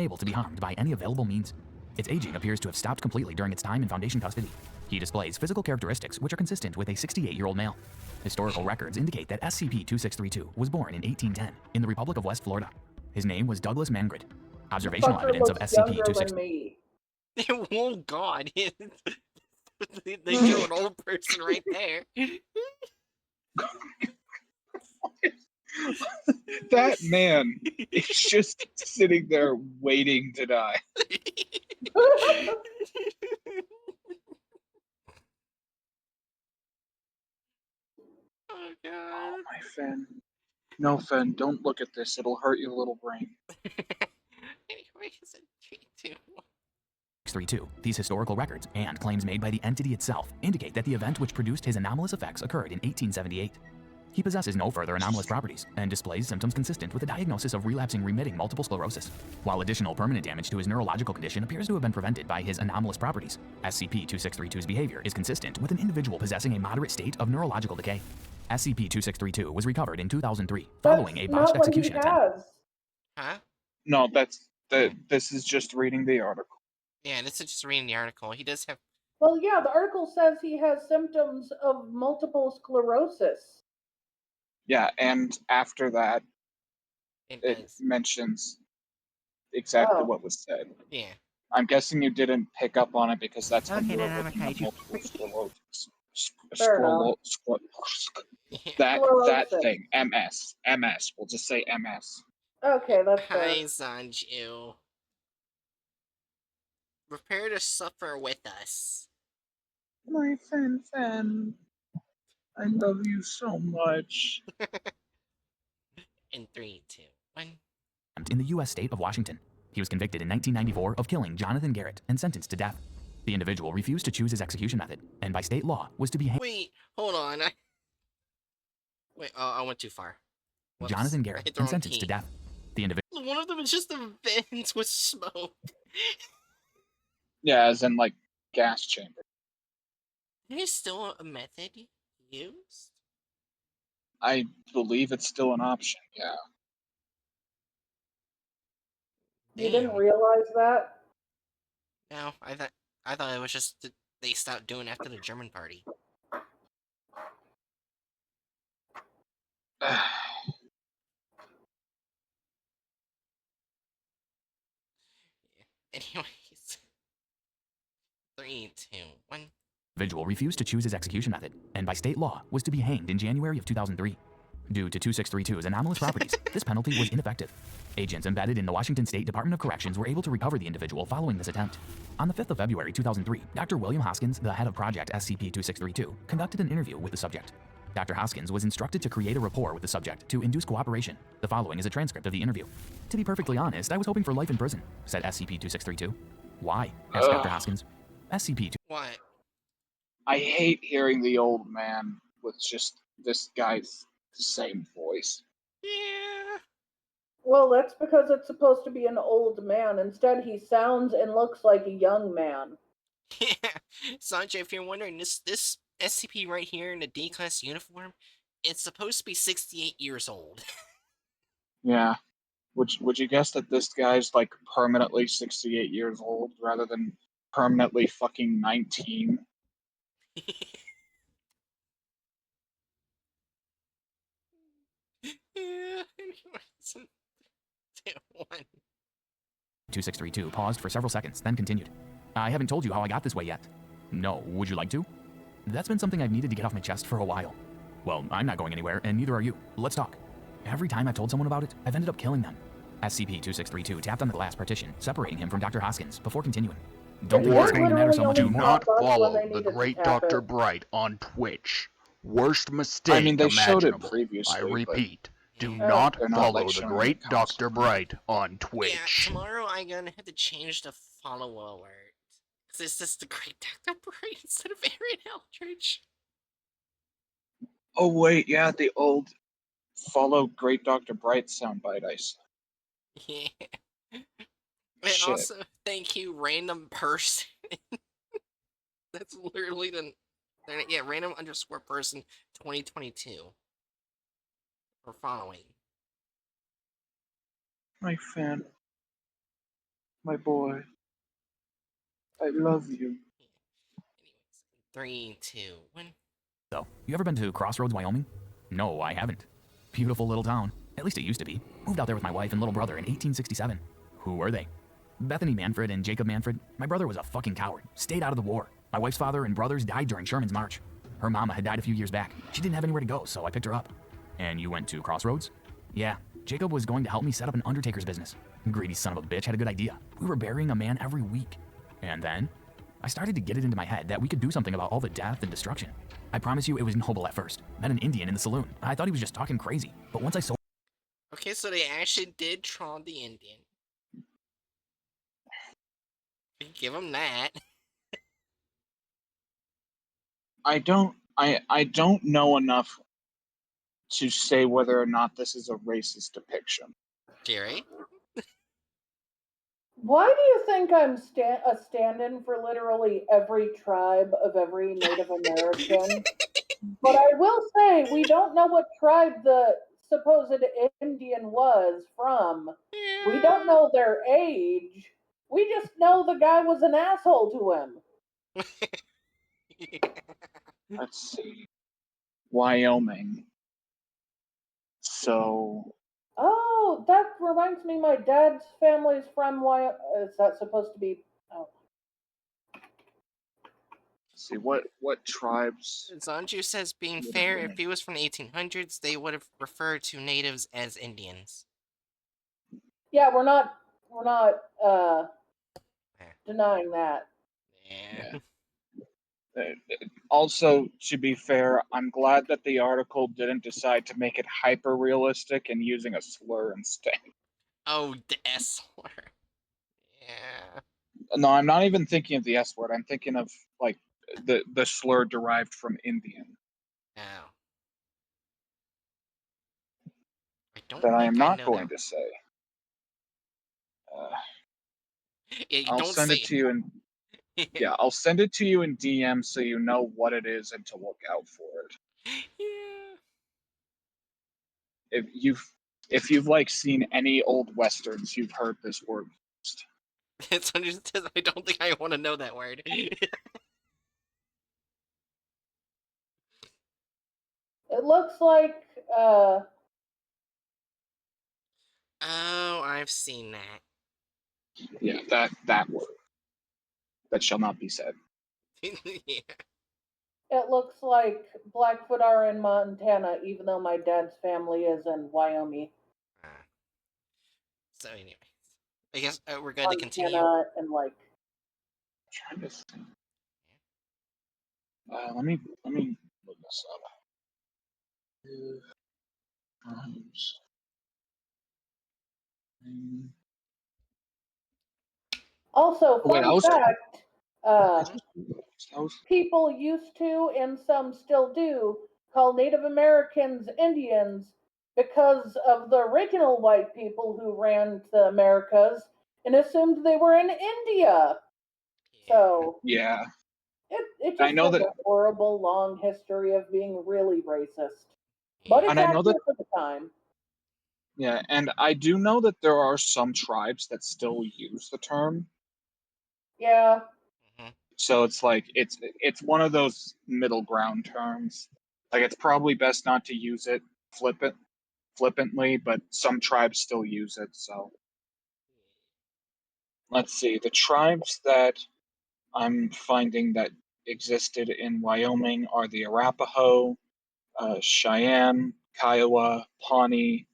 Able to be harmed by any available means. Its aging appears to have stopped completely during its time in Foundation custody. He displays physical characteristics which are consistent with a 68-year-old male. Historical records indicate that SCP-2632 was born in 1810 in the Republic of West Florida. His name was Douglas Mangrid. Observational Fucker evidence of looks younger than SCP-2632 me. Oh god. They show an old person right there. That man is just sitting there waiting to die. Oh god. Oh, my Fen. No, Fen, don't look at this. It'll hurt your little brain. Anyway, it's a 3, 2, 1. 632. These historical records and claims made by the entity itself indicate that the event which produced his anomalous effects occurred in 1878. He possesses no further anomalous properties and displays symptoms consistent with a diagnosis of relapsing remitting multiple sclerosis. While additional permanent damage to his neurological condition appears to have been prevented by his anomalous properties, SCP-2632's behavior is consistent with an individual possessing a moderate state of neurological decay. SCP-2632 was recovered in 2003 following a That's botched not what he execution attempt. has. Huh? No, this is just reading the article. Yeah, this is just reading the article. He does have. Well, yeah, the article says he has symptoms of multiple sclerosis. Yeah, and after that, It it does. mentions exactly Oh. what was said. Yeah. I'm guessing you didn't pick up on it because that's when Okay, you were then I'm a looking at kaiju. multiple sclerosis. Fair enough. Yeah. That Sclerosis. thing, MS. We'll just say MS. Okay, that's fair. Hi, Sanju. Prepare to suffer with us. My Fen, I love you so much. In 3, 2, 1. In the U.S. state of Washington. He was convicted in 1994 of killing Jonathan Garrett and sentenced to death. The individual refused to choose his execution method, and by state law was to be hanged. Wait, hold on. Wait, I went too far. Whoops. Jonathan I Garrett hit the and wrong sentenced key. to death. The individual One of them is just a vent with smoke. Yeah, as in like gas chamber. There's still a method used? I believe it's still an option. Yeah. You didn't Damn. realize that? No, I thought it was just that they stopped doing after the German party. Anyways. 3, 2, 1. individual refused to choose his execution method, and by state law was to be hanged in January of 2003. Due to 2632's anomalous properties, this penalty was ineffective. Agents embedded in the Washington State Department of Corrections were able to recover the individual following this attempt. On the 5th of February 2003, Dr. William Hoskins, the head of Project SCP-2632, conducted an interview with the subject. Dr. Hoskins was instructed to create a rapport with the subject to induce cooperation. The following is a transcript of the interview. To be perfectly honest, I was hoping for life in prison, said SCP-2632. Why? Asked Dr. Hoskins. SCP-2. What? I hate hearing the old man with just this guy's same voice. Yeah. Well, that's because it's supposed to be an old man. Instead, he sounds and looks like a young man. Yeah. Sanjay, if you're wondering, this SCP right here in the D-class uniform, it's supposed to be 68 years old. Yeah. Would you guess that this guy's like permanently 68 years old rather than permanently fucking 19? Yeah. Anyways. 2, 1. 2632 paused for several seconds, then continued. I haven't told you how I got this way yet. No, would you like to? That's been something I've needed to get off my chest for a while. Well, I'm not going anywhere, and neither are you. Let's talk. Every time I've told someone about it, I've ended up killing them. SCP-2632 tapped on the glass partition, separating him from Dr. Hoskins, before continuing. Don't think it's going to matter so much Do anymore. not follow the great Dr. Bright on Twitch. Worst mistake I mean, they showed it imaginable. previously. I repeat, do Yeah. not They're not, follow like, the showing great it Dr. constantly. Bright on Yeah, Twitch. tomorrow I'm gonna have to change the follow alert. Because it's just the great Dr. Bright instead of Aaron Eldridge. Oh wait, yeah, the old follow Great Dr. Bright soundbite I saw. Yeah. And Shit. also, thank you, random person. That's literally yeah, random underscore person 2022. For following. My fan. My boy. I love you. Anyways, 3, 2, 1. So, you ever been to Crossroads, Wyoming? No, I haven't. Beautiful little town. At least it used to be. Moved out there with my wife and little brother in 1867. Who were they? Bethany Manfred and Jacob Manfred. My brother was a fucking coward. Stayed out of the war. My wife's father and brothers died during Sherman's March. Her mama had died a few years back. She didn't have anywhere to go, so I picked her up. And you went to Crossroads? Yeah. Jacob was going to help me set up an undertaker's business. Greedy son of a bitch had a good idea. We were burying a man every week. And then I started to get it into my head that we could do something about all the death and destruction. I promise you it was noble at first. Met an Indian in the saloon. I thought he was just talking crazy. But once I saw... Okay, so they actually did troll the Indian. Give them that. I don't know enough to say whether or not this is a racist depiction. Jerry? Why do you think I'm a stand-in for literally every tribe of every Native American? But I will say, we don't know what tribe the supposed Indian was from. We don't know their age. We just know the guy was an asshole to him. Let's see. Wyoming. So, Oh, that reminds me, my dad's family's from Wyoming. Is that supposed to be? Oh. let's see what tribes. Zanju says, being fair, if he was from the 1800s, they would have referred to natives as Indians. Yeah, we're not denying that. Yeah. Also, to be fair, I'm glad that the article didn't decide to make it hyper realistic and using a slur instead. Oh, the S word. Yeah. No, I'm not even thinking of the S word. I'm thinking of like the slur derived from Indian Oh. I don't that I think am I not know going that. to say. Yeah, you I'll don't send say it to you in yeah, I'll send it to you in DM so you know what it is and to look out for it. Yeah. If you've like seen any old westerns, you've heard this word used. It's understood. I don't think I want to know that word. It looks like Oh, I've seen that. Yeah, that word. That shall not be said. Yeah. it looks like Blackfoot are in Montana, even though my dad's family is in Wyoming. So anyway, I guess we're going to continue. Montana and like. I'm trying to think. Let me look this up. Also, Wait, fun fact, people used to, and some still do, call Native Americans Indians because of the original white people who ran the Americas and assumed they were in India. So yeah, it I just know has that, a horrible long history of being really racist. But it's and I know that, accurate for the time. yeah, and I do know that there are some tribes that still use the term. Yeah. So it's like it's one of those middle ground terms. Like it's probably best not to use it flippantly, but some tribes still use it. So let's see, the tribes that I'm finding that existed in Wyoming are the Arapaho, Cheyenne, Kiowa, Pawnee.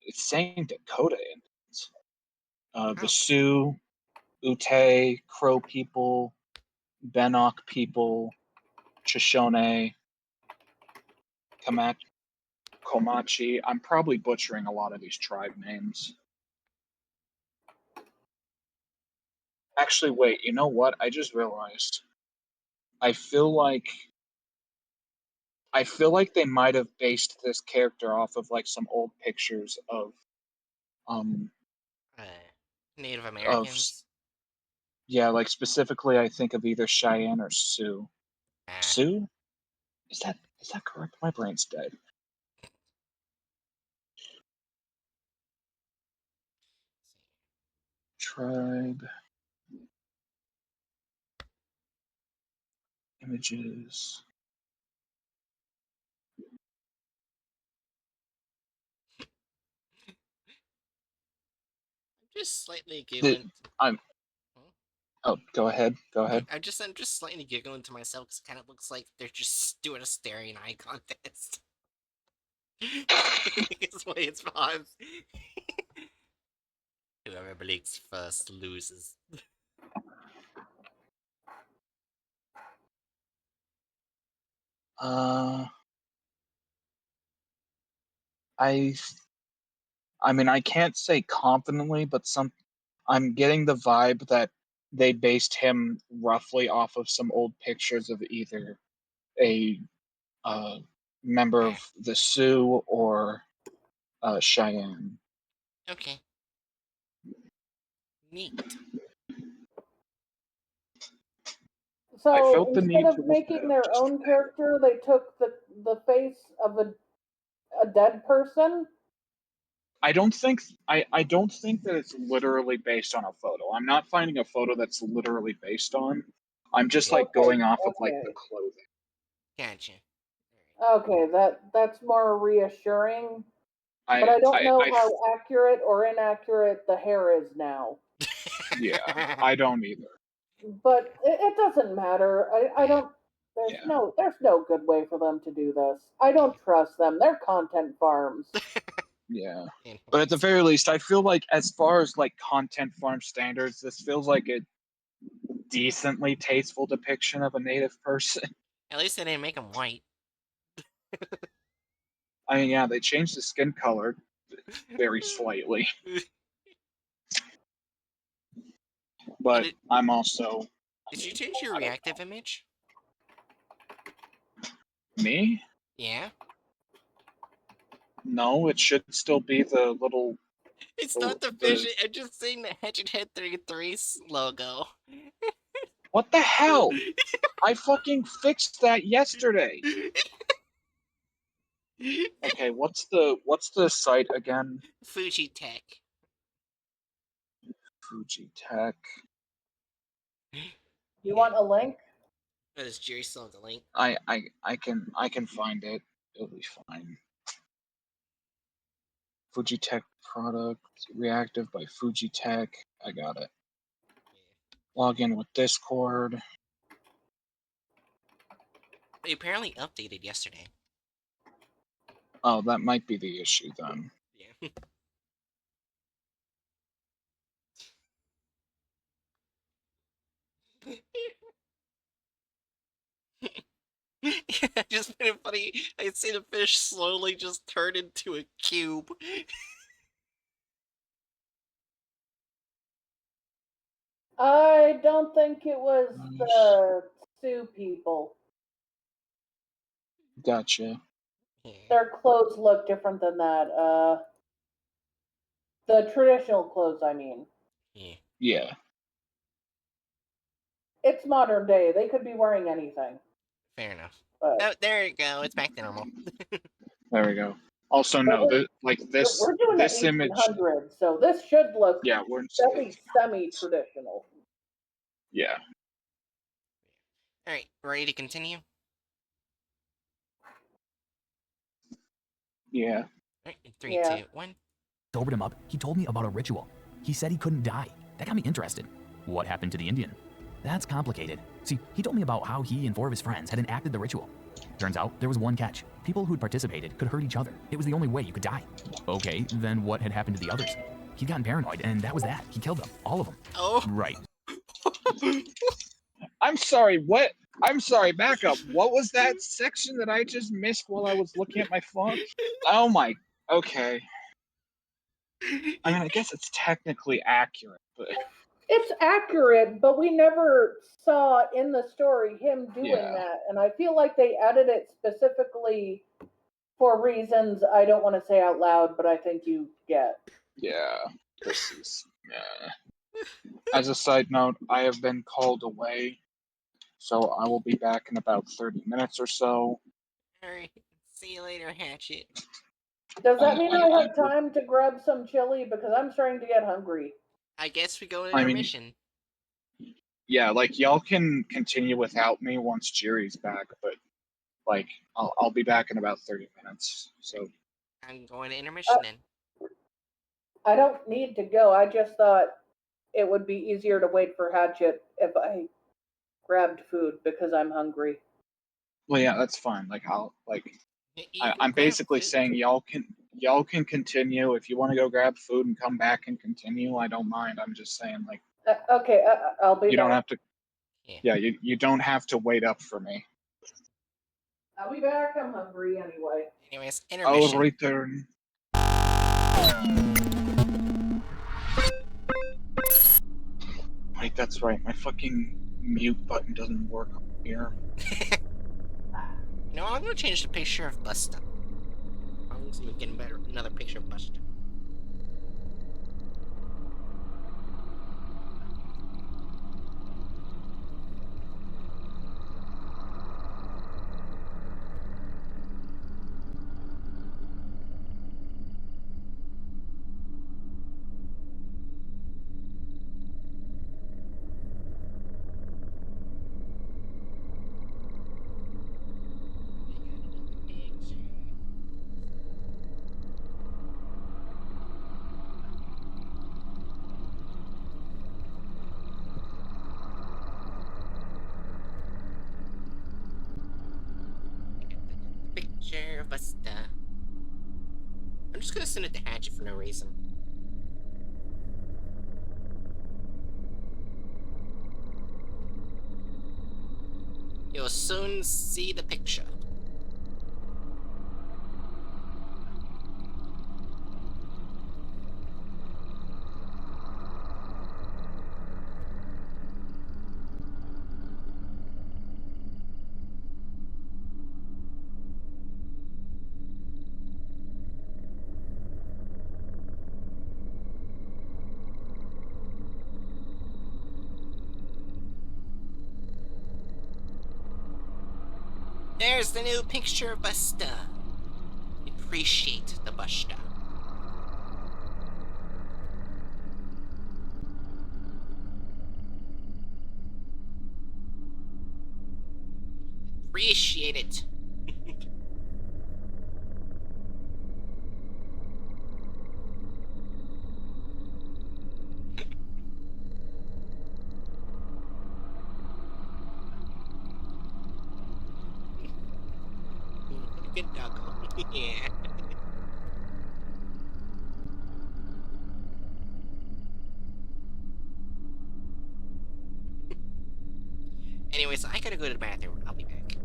It's saying Dakota Indians. The Oh. Sioux, Ute, Crow people, Bannock people, Shoshone, Comanche. I'm probably butchering a lot of these tribe names. Actually, wait, you know what? I just realized. I feel like they might have based this character off of like some old pictures um Uh, Native of Americans. yeah, like specifically I think of either Cheyenne or Sioux. Ah. Sioux? Is that correct? My brain's dead. Tribe images. I'm just slightly The, giggling. I'm Hmm? oh, go ahead. Go ahead. I'm just slightly giggling to myself because it kind of looks like they're just doing a staring eye contest. It's way it's fun. Whoever blinks first loses. Uh I I mean I can't say confidently, but I'm getting the vibe that they based him roughly off of some old pictures of either a uh, member Ah, of the Sioux or Cheyenne. okay. Neat. I So felt the instead need to of look that making up their just own character, they took the face of a dead person. I don't think that it's literally based on a photo. I'm not finding a photo that's literally based on. I'm just Okay. like Okay, going off of like the okay, clothing. Gotcha. okay. That's more reassuring. But I I don't I know I how accurate or inaccurate the hair is now. yeah, I don't either. But it doesn't matter. I Yeah. don't. There's Yeah. no good way for them to do this. I don't trust them. They're content farms. Yeah. But at the Anyways, very least, I feel like as far as like content farm standards, this feels like a decently tasteful depiction of a native person. at least they didn't make them white. I mean, yeah, they changed the skin color very slightly, Oh, but I'm also did you change your I don't reactive image? know. Me? Yeah. No, it should still be the little It's not the fish. the I'm just saying the Hatchet Head 33 logo. what the hell? I fucking fixed that yesterday. Okay, what's the site again? Fuji Tech. Fuji Tech. You Yeah. want a link? That is Jerry still the link. I can find it. It'll be fine. Fuji Tech product reactive by Fuji Tech. I got it. Yeah. Log in with Discord. They apparently updated yesterday. Oh, that might be the issue then. Yeah. I just find it funny. I see the fish slowly just turn into a cube. I don't think it was the Sioux people. Gotcha. Yeah. Their clothes look different than that. The traditional clothes, I mean. Yeah. Yeah. It's modern day. They could be wearing anything. Fair enough. But Oh, there you go. It's back to normal. There we go. Also, but no, this we're doing the this image. 1800s, so this should look Yeah, we're in semi traditional. yeah. All right, ready to continue? All Yeah. right, in three, Yeah. two, one. Sobered him up, he told me about a ritual. He said he couldn't die. That got me interested. What happened to the Indian? That's complicated. See, he told me about how he and 4 of his friends had enacted the ritual. Turns out there was one catch. People who'd participated could hurt each other. It was the only way you could die. Okay, then what had happened to the others? He'd gotten paranoid, and that was that. He killed them. All of them. Oh. Right. I'm sorry, what? I'm sorry, back up. What was that section that I just missed while I was looking at my phone? Oh my, okay. I mean, I guess it's technically accurate, but It's accurate, but we never saw in the story him doing Yeah. that. And I feel like they added it specifically for reasons I don't want to say out loud, but I think you get. yeah, this is. As a side note, I have been called away, so I will be back in about 30 minutes or so. Alright. See you later, Hatchet. Does that mean I have time to grab some chili? Because I'm starting to get hungry. I guess we go to I mean- intermission. Yeah, like y'all can continue without me once Jerry's back, but like I'll be back in about 30 minutes. So I'm going to intermission then. I don't need to go. I just thought it would be easier to wait for Hatchet if I grabbed food because I'm hungry. well, yeah, that's fine. Like I'll like You I'm can grab basically food. saying y'all can continue if you want to go grab food and come back and continue. I don't mind. I'm just saying like Okay, I'll be you back. don't have to. Yeah. Yeah, you don't have to wait up for me. I'll be back. I'm hungry anyway. Anyways, I'll intermission. return. Wait, that's right. My fucking mute button doesn't work up here. You know, I'm gonna change the picture of Busta. I'm gonna get another picture of Busta. Picture of Busta. I'm just gonna send it to Hatchet for no reason. You'll soon see the picture. There's the new picture of Busta. Appreciate the Busta. Appreciate it. Good doggo. Yeah. Anyways, I gotta go to the bathroom. I'll be back.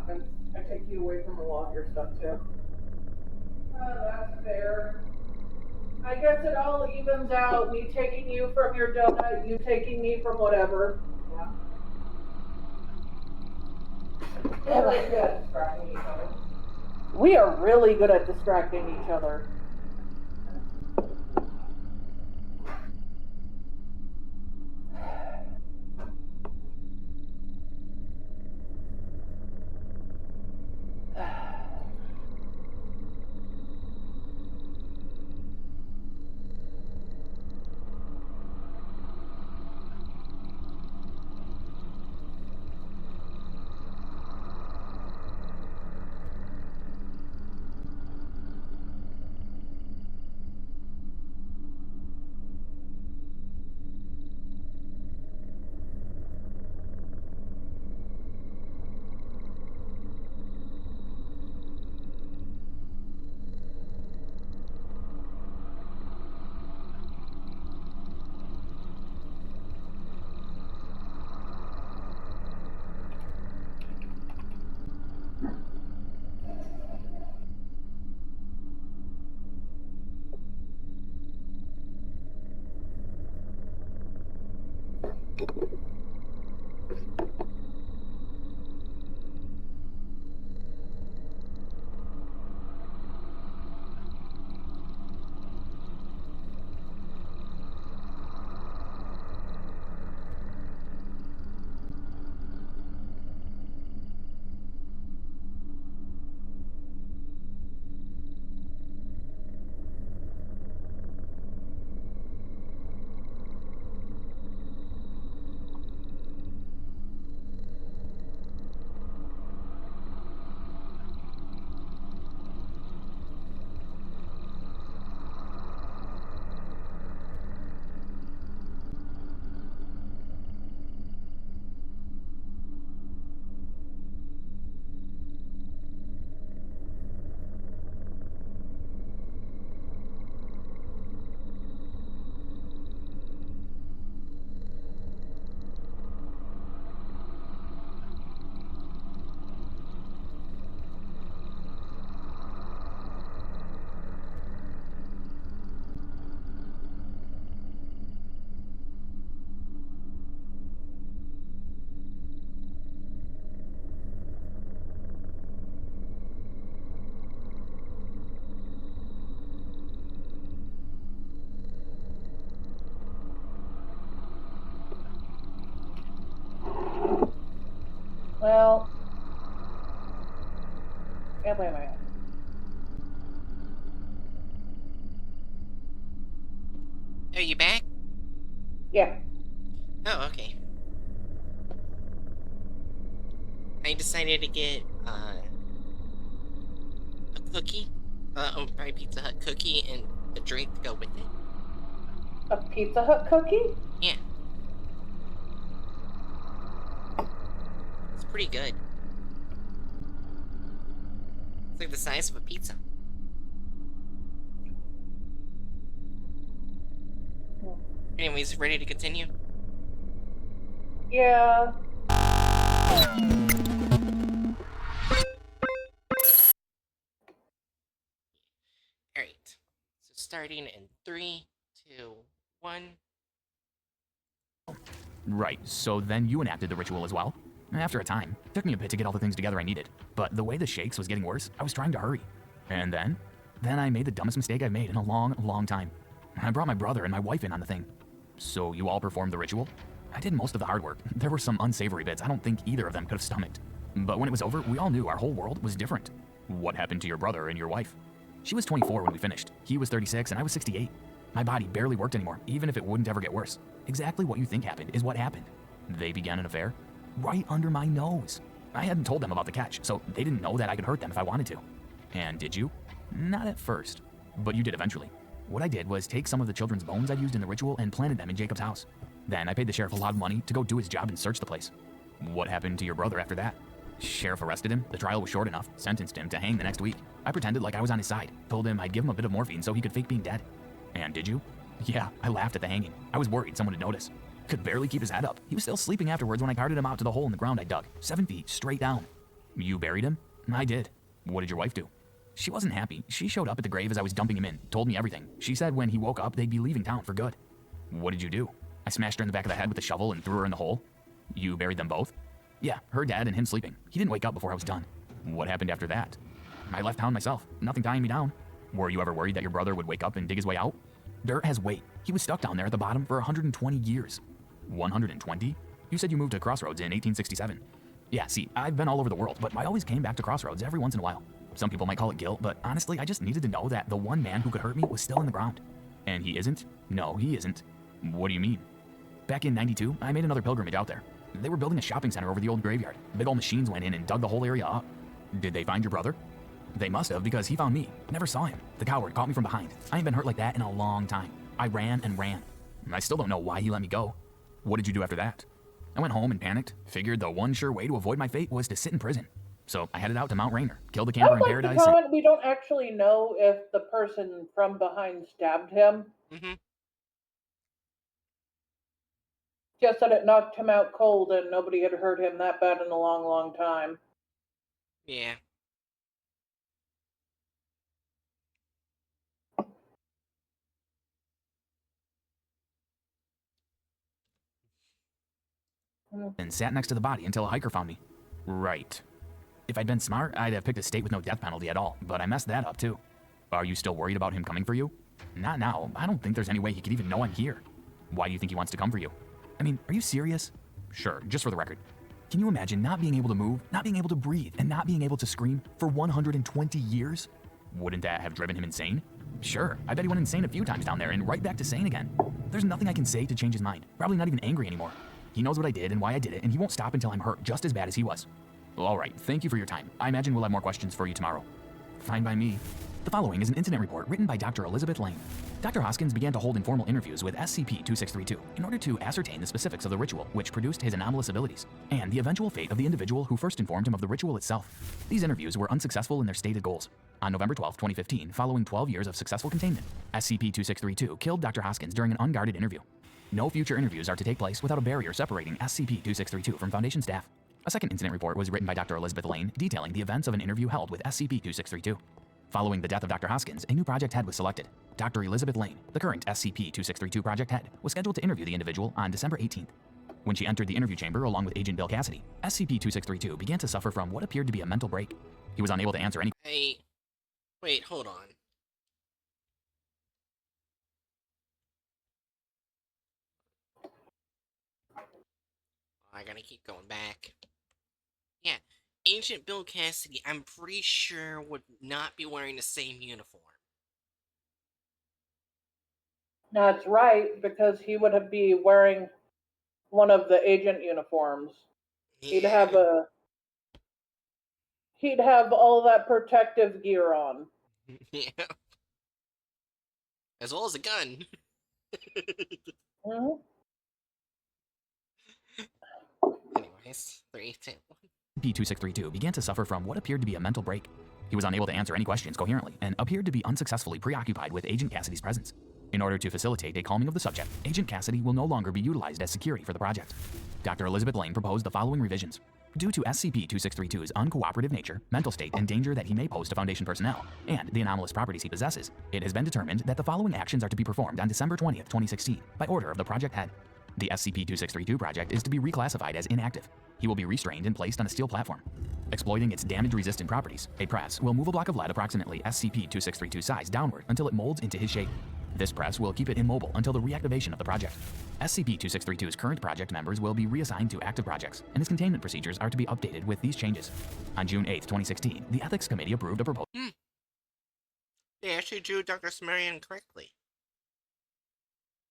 happens. I take you away from a lot of your stuff too. That's fair. I guess it all evens out. Me taking you from your donut, you taking me from whatever. Yeah. We're really good at distracting each other. We are really good at distracting each other. Well, yeah, wait a minute. Are you back? Yeah. Oh, okay. I decided to get a cookie, probably Pizza Hut cookie and a drink to go with it. A Pizza Hut cookie? Yeah. It's pretty good. It's like the size of a pizza. Anyways, ready to continue? Yeah. Alright. So starting in 3, 2, 1. Right, so then you enacted the ritual as well? After a time, it took me a bit to get all the things together I needed, but the way the shakes was getting worse, I was trying to hurry. And then I made the dumbest mistake I've made in a long, long time. I brought my brother and my wife in on the thing. So you all performed the ritual? I did most of the hard work. There were some unsavory bits I don't think either of them could have stomached. But when it was over, we all knew our whole world was different. What happened to your brother and your wife? She was 24 when we finished. He was 36 and I was 68. My body barely worked anymore, even if it wouldn't ever get worse. Exactly what you think happened is what happened. They began an affair right under my nose. I hadn't told them about the catch, so they didn't know that I could hurt them if I wanted to. And did you? Not at first, but you did eventually. What I did was take some of the children's bones I'd used in the ritual and planted them in Jacob's house. Then I paid the sheriff a lot of money to go do his job and search the place. What happened to your brother after that? Sheriff arrested him, the trial was short enough, sentenced him to hang the next week. I pretended like I was on his side, told him I'd give him a bit of morphine so he could fake being dead. And did you? Yeah, I laughed at the hanging. I was worried someone would notice. Could barely keep his head up. He was still sleeping afterwards when I carted him out to the hole in the ground I dug, 7 feet straight down. You buried him? I did. What did your wife do? She wasn't happy. She showed up at the grave as I was dumping him in, told me everything. She said when he woke up, they'd be leaving town for good. What did you do? I smashed her in the back of the head with a shovel and threw her in the hole. You buried them both? Yeah, her dad and him sleeping. He didn't wake up before I was done. What happened after that? I left town myself, nothing tying me down. Were you ever worried that your brother would wake up and dig his way out? Dirt has weight. He was stuck down there at the bottom for 120 years. 120? You said you moved to Crossroads in 1867. Yeah, see, I've been all over the world, but I always came back to Crossroads every once in a while. Some people might call it guilt, but honestly, I just needed to know that the one man who could hurt me was still in the ground. And he isn't? No, he isn't. What do you mean? Back in '92, I made another pilgrimage out there. They were building a shopping center over the old graveyard. Big old machines went in and dug the whole area up. Did they find your brother? They must have, because he found me. Never saw him. The coward caught me from behind. I ain't been hurt like that in a long time. I ran and ran. I still don't know why he let me go. What did you do after that? I went home and panicked. Figured the one sure way to avoid my fate was to sit in prison. So I headed out to Mount Rainier, killed the camper in paradise. We don't actually know if the person from behind stabbed him. Mm-hmm. Just that it knocked him out cold and nobody had hurt him that bad in a long, long time. Yeah. And sat next to the body until a hiker found me. Right. If I'd been smart, I'd have picked a state with no death penalty at all, but I messed that up too. Are you still worried about him coming for you? Not now. I don't think there's any way he could even know I'm here. Why do you think he wants to come for you? I mean, are you serious? Sure, just for the record. Can you imagine not being able to move, not being able to breathe, and not being able to scream for 120 years? Wouldn't that have driven him insane? Sure, I bet he went insane a few times down there and right back to sane again. There's nothing I can say to change his mind. Probably not even angry anymore. He knows what I did and why I did it, and he won't stop until I'm hurt just as bad as he was. Well, all right, thank you for your time. I imagine we'll have more questions for you tomorrow. Fine by me. The following is an incident report written by Dr. Elizabeth Lane. Dr. Hoskins began to hold informal interviews with SCP-2632 in order to ascertain the specifics of the ritual which produced his anomalous abilities, and the eventual fate of the individual who first informed him of the ritual itself. These interviews were unsuccessful in their stated goals. On November 12, 2015, following 12 years of successful containment, SCP-2632 killed Dr. Hoskins during an unguarded interview. No future interviews are to take place without a barrier separating SCP-2632 from Foundation staff. A second incident report was written by Dr. Elizabeth Lane detailing the events of an interview held with SCP-2632. Following the death of Dr. Hoskins, a new project head was selected. Dr. Elizabeth Lane, the current SCP-2632 project head, was scheduled to interview the individual on December 18th. When she entered the interview chamber along with Agent Bill Cassidy, SCP-2632 began to suffer from what appeared to be a mental break. He was unable to answer any— Hey, wait, hold on. I gotta keep going back. Yeah, Agent Bill Cassidy, I'm pretty sure, would not be wearing the same uniform. That's right, because he would be wearing one of the agent uniforms. Yeah. He'd have all that protective gear on. Yeah. As well as a gun. Mm-hmm. Anyways, 3, 2, 1. SCP-2632 began to suffer from what appeared to be a mental break. He was unable to answer any questions coherently and appeared to be unsuccessfully preoccupied with Agent Cassidy's presence. In order to facilitate a calming of the subject, Agent Cassidy will no longer be utilized as security for the project. Dr. Elizabeth Lane proposed the following revisions. Due to SCP-2632's uncooperative nature, mental state, and danger that he may pose to Foundation personnel, and the anomalous properties he possesses, it has been determined that the following actions are to be performed on December 20th, 2016, by order of the project head. The SCP-2632 project is to be reclassified as inactive. He will be restrained and placed on a steel platform. Exploiting its damage-resistant properties, a press will move a block of lead approximately SCP-2632 size downward until it molds into his shape. This press will keep it immobile until the reactivation of the project. SCP-2632's current project members will be reassigned to active projects, and his containment procedures are to be updated with these changes. On June 8th, 2016, the Ethics Committee approved a proposal. They actually drew Dr. Sumerian correctly.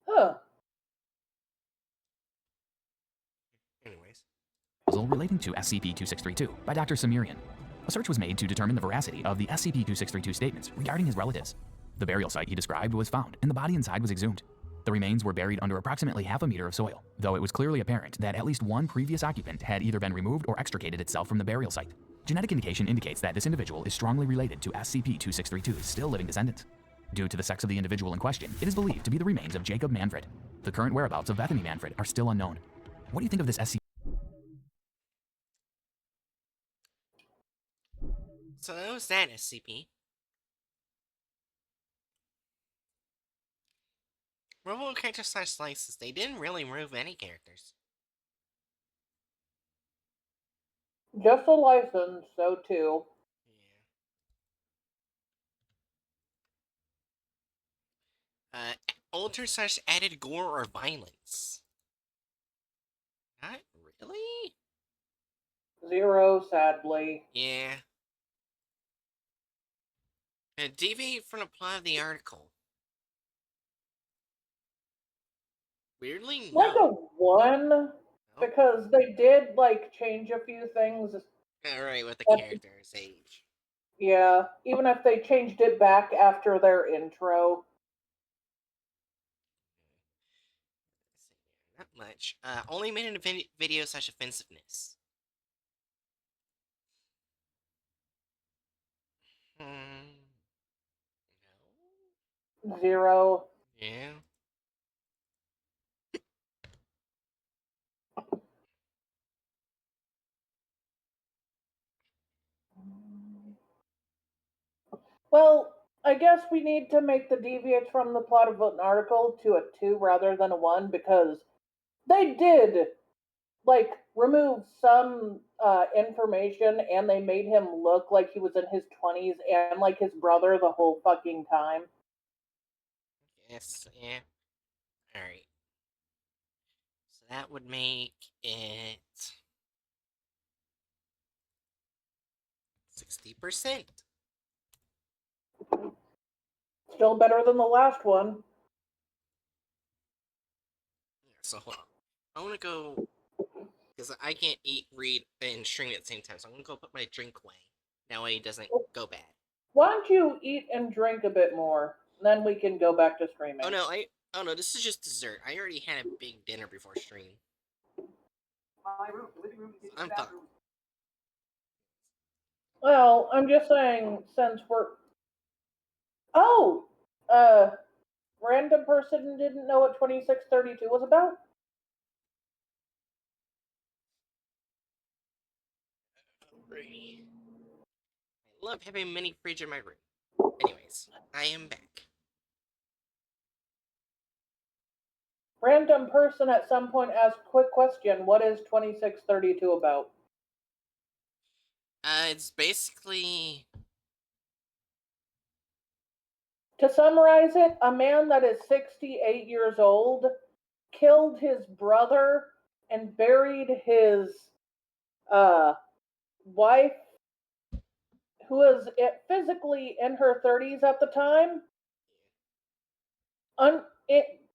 Huh. Anyways. Relating to SCP-2632 by Dr. Sumerian. A search was made to determine the veracity of the SCP-2632 statements regarding his relatives. The burial site he described was found, and the body inside was exhumed. The remains were buried under approximately half a meter of soil, though it was clearly apparent that at least one previous occupant had either been removed or extricated itself from the burial site. Genetic indication indicates that this individual is strongly related to SCP-2632's still living descendants. Due to the sex of the individual in question, it is believed to be the remains of Jacob Manfred. The current whereabouts of Bethany Manfred are still unknown. What do you think of this SCP? So that was that, SCP. Removal character / slices. They didn't really remove any characters. Just a license, so too. Yeah. Alter / added gore or violence. Not really? 0, sadly. Yeah. Deviate from the plot of the article. Weirdly, Like a no. 1, No? because they did, like, change a few things. Alright, with the But- character's age. Yeah, even if they changed it back after their intro. Not much. Only made in a video / offensiveness. No? 0. Yeah. Well, I guess we need to make the deviates from the plot of an article to a 2 rather than a 1, because they did, like, remove some information, and they made him look like he was in his 20s and like his brother the whole fucking time. Yes, yeah. Alright. So that would make it 60%. Still better than the last one. So hold on. I want to go, because I can't eat, read, and stream at the same time. So I'm gonna go put my drink away. That way it doesn't go bad. Why don't you eat and drink a bit more? Then we can go back to streaming. Oh no, this is just dessert. I already had a big dinner before stream. My room, living room, kitchen, I'm fine. bathroom. Well, I'm just saying, since we're... Oh! Random person didn't know what 2632 was about? Alrighty. I love having a mini fridge in my room. Anyways, I am back. Random person at some point asked, quick question, what is 2632 about? It's basically... To summarize it, a man that is 68 years old killed his brother and buried his wife, who was physically in her 30s at the time,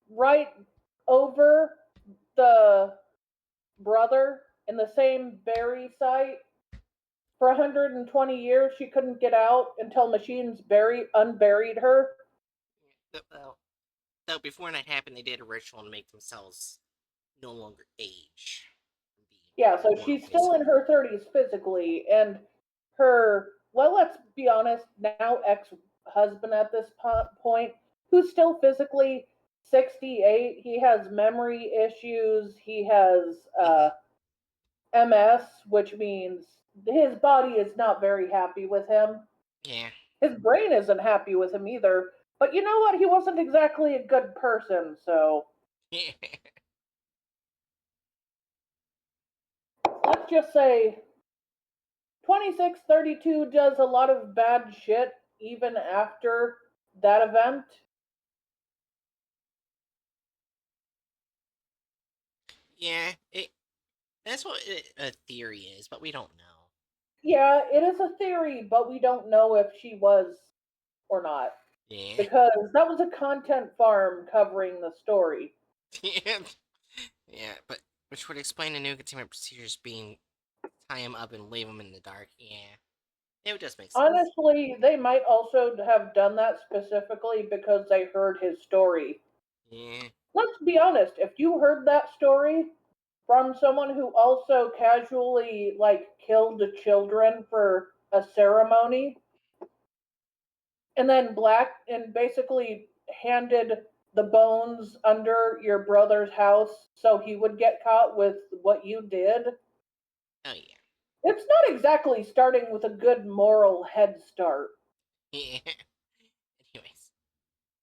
right over the brother in the same bury site. For 120 years, she couldn't get out until machines unburied her. Well, though before that happened, they did a ritual to make themselves no longer age. Yeah, so she's still in her 30s physically, and her, well, let's be honest, now ex-husband at this point, who's still physically 68, he has memory issues, he has MS, which means his body is not very happy with him. Yeah. His brain isn't happy with him either, but you know what? He wasn't exactly a good person, so... Let's just say 2632 does a lot of bad shit even after that event. Yeah, that's what a theory is, but we don't know. Yeah, it is a theory, but we don't know if she was or not. Yeah. Because that was a content farm covering the story. Yeah, but which would explain the new containment procedures being tie him up and leave him in the dark. Yeah. It does make sense. Honestly, they might also have done that specifically because they heard his story. Yeah. Let's be honest, if you heard that story from someone who also casually, like, killed the children for a ceremony, and then basically handed the bones under your brother's house so he would get caught with what you did. Oh, yeah. It's not exactly starting with a good moral head start. Yeah. Anyways,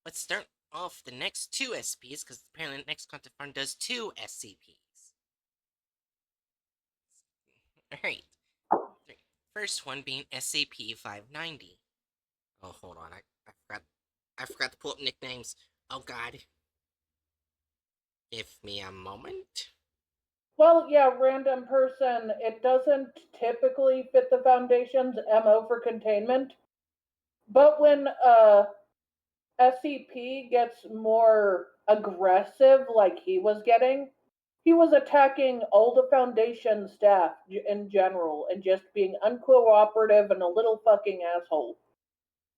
let's start off the next two SCPs, because apparently the next content farm does two SCPs. Alright. First one being SCP-590. Oh, hold on, I forgot to pull up nicknames. Oh god. Give me a moment. Well, yeah, random person, it doesn't typically fit the Foundation's MO for containment. But when SCP gets more aggressive, like he was getting, he was attacking all the Foundation staff in general and just being uncooperative and a little fucking asshole.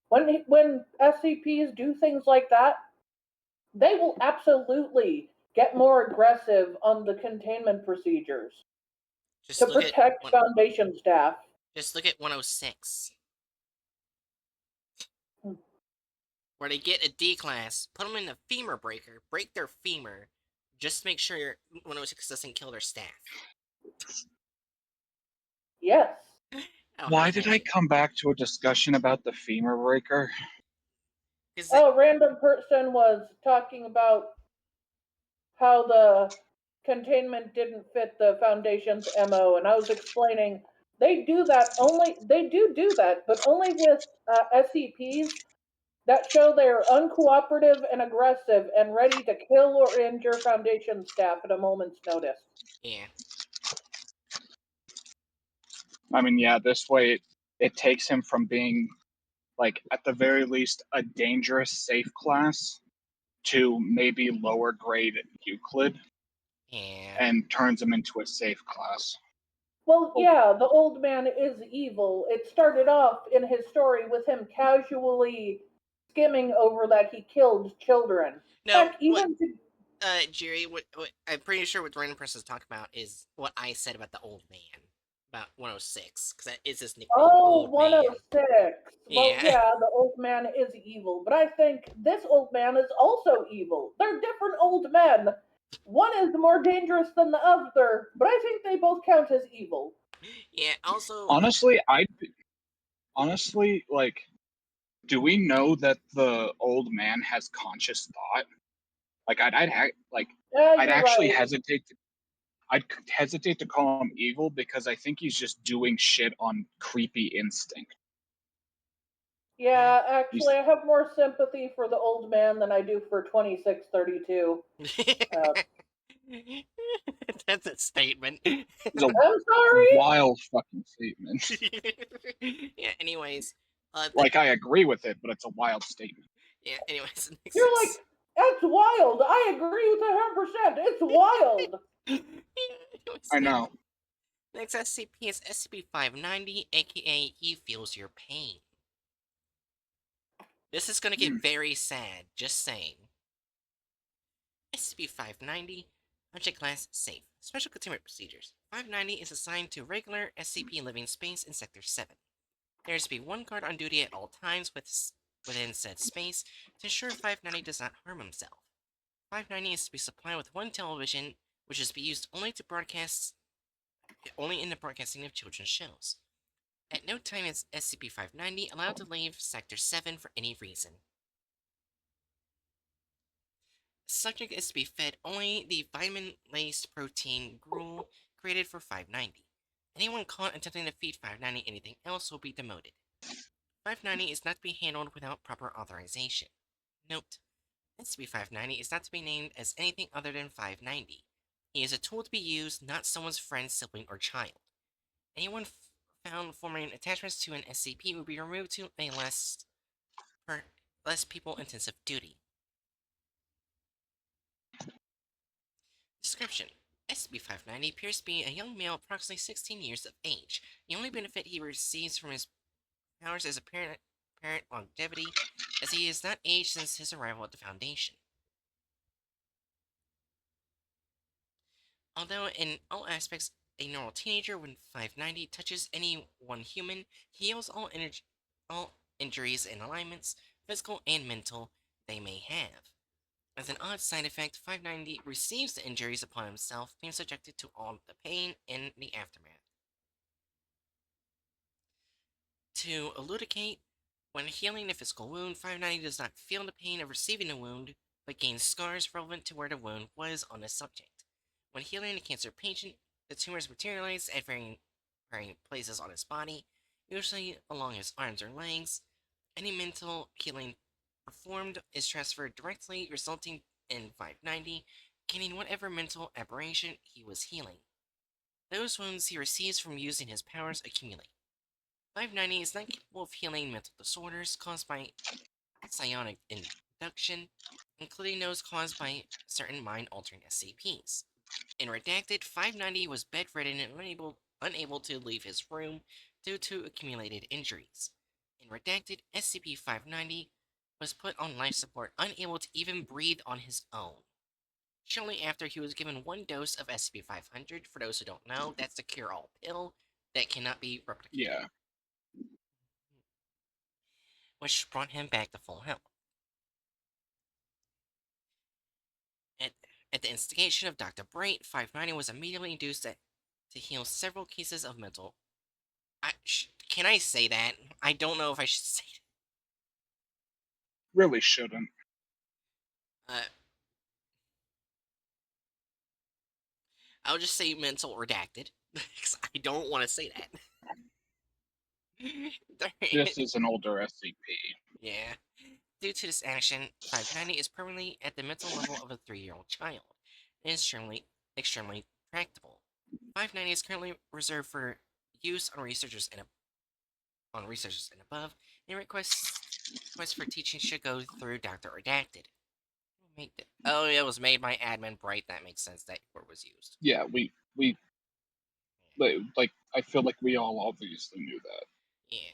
When SCPs do things like that, they will absolutely get more aggressive on the containment procedures Just to look at protect one. Foundation staff. Just look at 106, Hmm. where they get a D class, put them in a femur breaker, break their femur, just to make sure 106 doesn't kill their staff. Yes. How Why did I high-handed. come back to a discussion about the femur breaker? Oh, random person was talking about how the containment didn't fit the Foundation's MO, and I was explaining they do that, but only with SCPs that show they're uncooperative and aggressive and ready to kill or injure Foundation staff at a moment's notice. Yeah. I mean, yeah, this way it takes him from being, like, at the very least, a dangerous safe class to maybe lower grade Euclid Yeah. and turns him into a safe class. Well, yeah, the old man is evil. It started off in his story with him casually skimming over that he killed children. No, Heck, what, even to Jerry, what I'm pretty sure what random person is talking about is what I said about the old man. About 106, because that is his nickname, oh, Old Man. 106. Well, Yeah. yeah, the old man is evil, but I think this old man is also evil. They're different old men. One is more dangerous than the other, but I think they both count as evil. Yeah, also, Honestly, like, do we know that the old man has conscious thought? Like, Yeah, I'd you're actually right. I'd hesitate to call him evil because I think he's just doing shit on creepy instinct. Yeah, He's actually, I have more sympathy for the old man than I do for 2632. That's a statement. a I'm sorry? wild fucking statement. Yeah, anyways. Like, I agree with it, but it's a wild statement. Yeah, anyways. You're like, that's wild. I agree with 100%. It's wild. Anyways, I know. next SCP is SCP-590, aka He Feels Your Pain. This is gonna get very sad, just saying. SCP-590, Object Class Safe. Special Containment Procedures. 590 is assigned to regular SCP living space in Sector 7. There is to be one guard on duty at all times within said space to ensure 590 does not harm himself. 590 is to be supplied with one television, which is to be used only in the broadcasting of children's shows. At no time is SCP-590 allowed to leave Sector 7 for any reason. Subject is to be fed only the vitamin-laced protein gruel created for 590. Anyone caught attempting to feed 590 anything else will be demoted. 590 is not to be handled without proper authorization. Note: SCP-590 is not to be named as anything other than 590. He is a tool to be used, not someone's friend, sibling, or child. Anyone found forming attachments to an SCP will be removed to a less people-intensive duty. Description: SCP-590 appears to be a young male approximately 16 years of age. The only benefit he receives from his powers is apparent longevity, as he has not aged since his arrival at the Foundation. Although in all aspects a normal teenager, when 590 touches any one human, he heals all injuries and alignments, physical and mental, they may have. As an odd side effect, 590 receives the injuries upon himself, being subjected to all the pain in the aftermath. To elucidate, when healing a physical wound, 590 does not feel the pain of receiving a wound, but gains scars relevant to where the wound was on the subject. When healing a cancer patient, the tumors materialize at varying places on his body, usually along his arms or legs. Any mental healing performed is transferred directly, resulting in 590 gaining whatever mental aberration he was healing. Those wounds he receives from using his powers accumulate. 590 is not capable of healing mental disorders caused by psionic induction, including those caused by certain mind-altering SCPs. In Redacted, 590 was bedridden and unable to leave his room due to accumulated injuries. In Redacted, SCP-590 was put on life support, unable to even breathe on his own. Shortly after, he was given one dose of SCP-500. For those who don't know, that's the cure-all pill that cannot be replicated. Yeah. Which brought him back to full health. At the instigation of Dr. Bright, 590 was immediately induced to heal several cases of mental. Can I say that? I don't know if I should say Really shouldn't. that. I'll just say mental redacted, because I don't want to say that. This is an older SCP. Yeah. Due to this action, 590 is permanently at the mental level of a 3-year-old child, and is extremely tractable. 590 is currently reserved for use on researchers and above, and requests for teaching should go through Dr. Redacted. Oh, it was made by Admin Bright. That makes sense that word was used. Yeah, we like. I feel like we all obviously knew that. Yeah.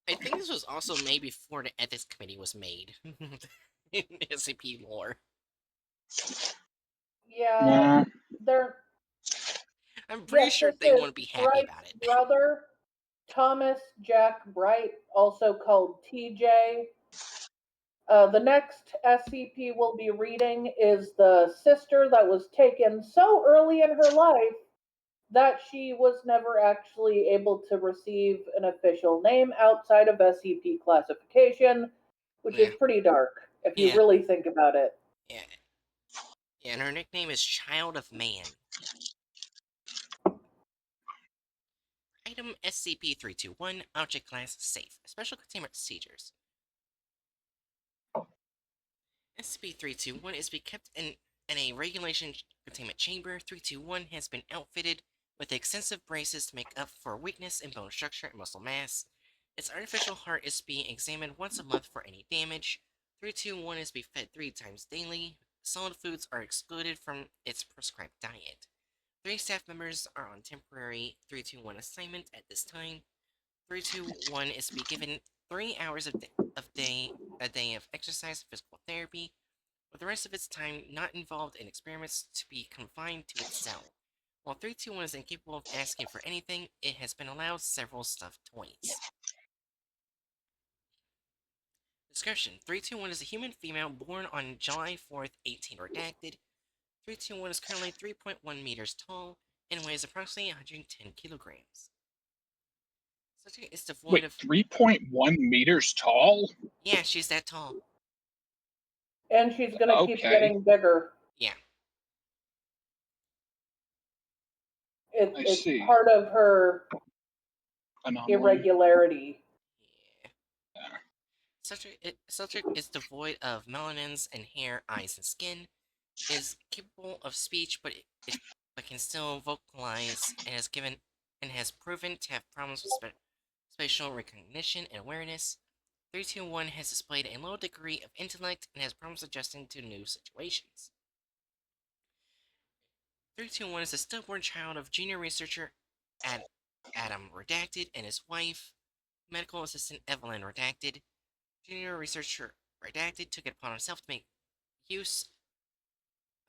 I think this was also made before the ethics committee was made in SCP lore. Yeah, they're. I'm pretty sure this they is wouldn't be happy Bright's about it. brother, Thomas Jack Bright, also called TJ. The next SCP we'll be reading is the sister that was taken so early in her life that she was never actually able to receive an official name outside of SCP classification, which Yeah. is pretty dark if you Yeah. really think about it. Yeah. And her nickname is Child of Man. Item SCP-321, Object Class Safe. Special Containment Procedures. SCP-321 is to be kept in a regulation containment chamber. 321 has been outfitted with extensive braces to make up for weakness in bone structure and muscle mass. Its artificial heart is being examined once a month for any damage. 321 is to be fed 3 times daily. Solid foods are excluded from its prescribed diet. 3 staff members are on temporary 321 assignment at this time. 321 is to be given 3 hours a day of exercise and physical therapy, with the rest of its time not involved in experiments to be confined to its cell. While 321 is incapable of asking for anything, it has been allowed several stuffed toys. Description: 321 is a human female born on July 4th, 18 redacted. 321 is currently 3.1 meters tall and weighs approximately 110 kilograms. Subject is devoid Wait, of... 3.1 meters tall? Yeah, she's that tall. And she's gonna keep getting bigger. Yeah. It's see. part of her Anomaly. irregularity. Yeah. Subject is devoid of melanins in hair, eyes, and skin. Is capable of speech, but can still vocalize, and has proven to have problems with spatial recognition and awareness. 321 has displayed a low degree of intellect and has problems adjusting to new situations. 321 is a stillborn child of junior researcher Adam Redacted and his wife, medical assistant Evelyn Redacted. Junior researcher Redacted took it upon himself to make use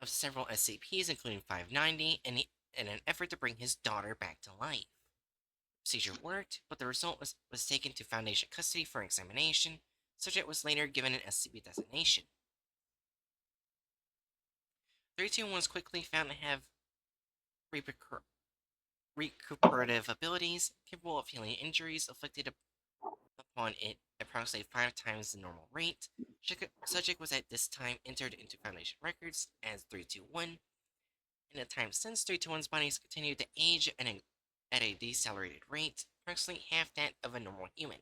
of several SCPs, including 590, in an effort to bring his daughter back to life. The procedure worked, but the result was taken to Foundation custody for examination. Subject was later given an SCP designation. 321 was quickly found to have recuperative abilities, capable of healing injuries upon it approximately 5 times the normal rate. Subject was at this time entered into Foundation records as 321. In the time since, 321's body has continued to age at a decelerated rate, approximately half that of a normal human.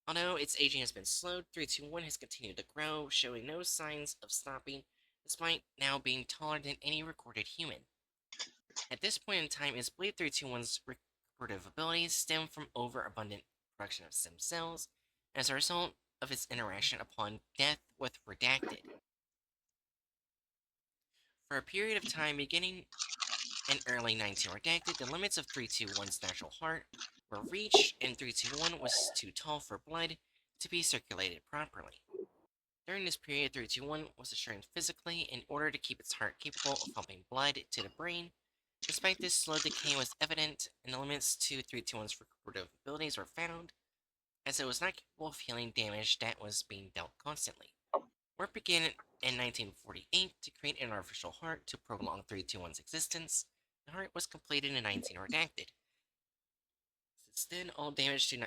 Although its aging has been slowed, 321 has continued to grow, showing no signs of stopping, despite now being taller than any recorded human. At this point in time, it is believed 321's recuperative abilities stem from overabundant production of stem cells as a result of its interaction upon death with Redacted. For a period of time beginning in early 19 Redacted, the limits of 321's natural heart were reached, and 321 was too tall for blood to be circulated properly. During this period, 321 was strained physically in order to keep its heart capable of pumping blood to the brain. Despite this, slow decay was evident, and the limits to 321's recuperative abilities were found, as it was not capable of healing damage that was being dealt constantly. Work began in 1948 to create an artificial heart to prolong 321's existence. The heart was completed in 19 Redacted. Since then, all damage to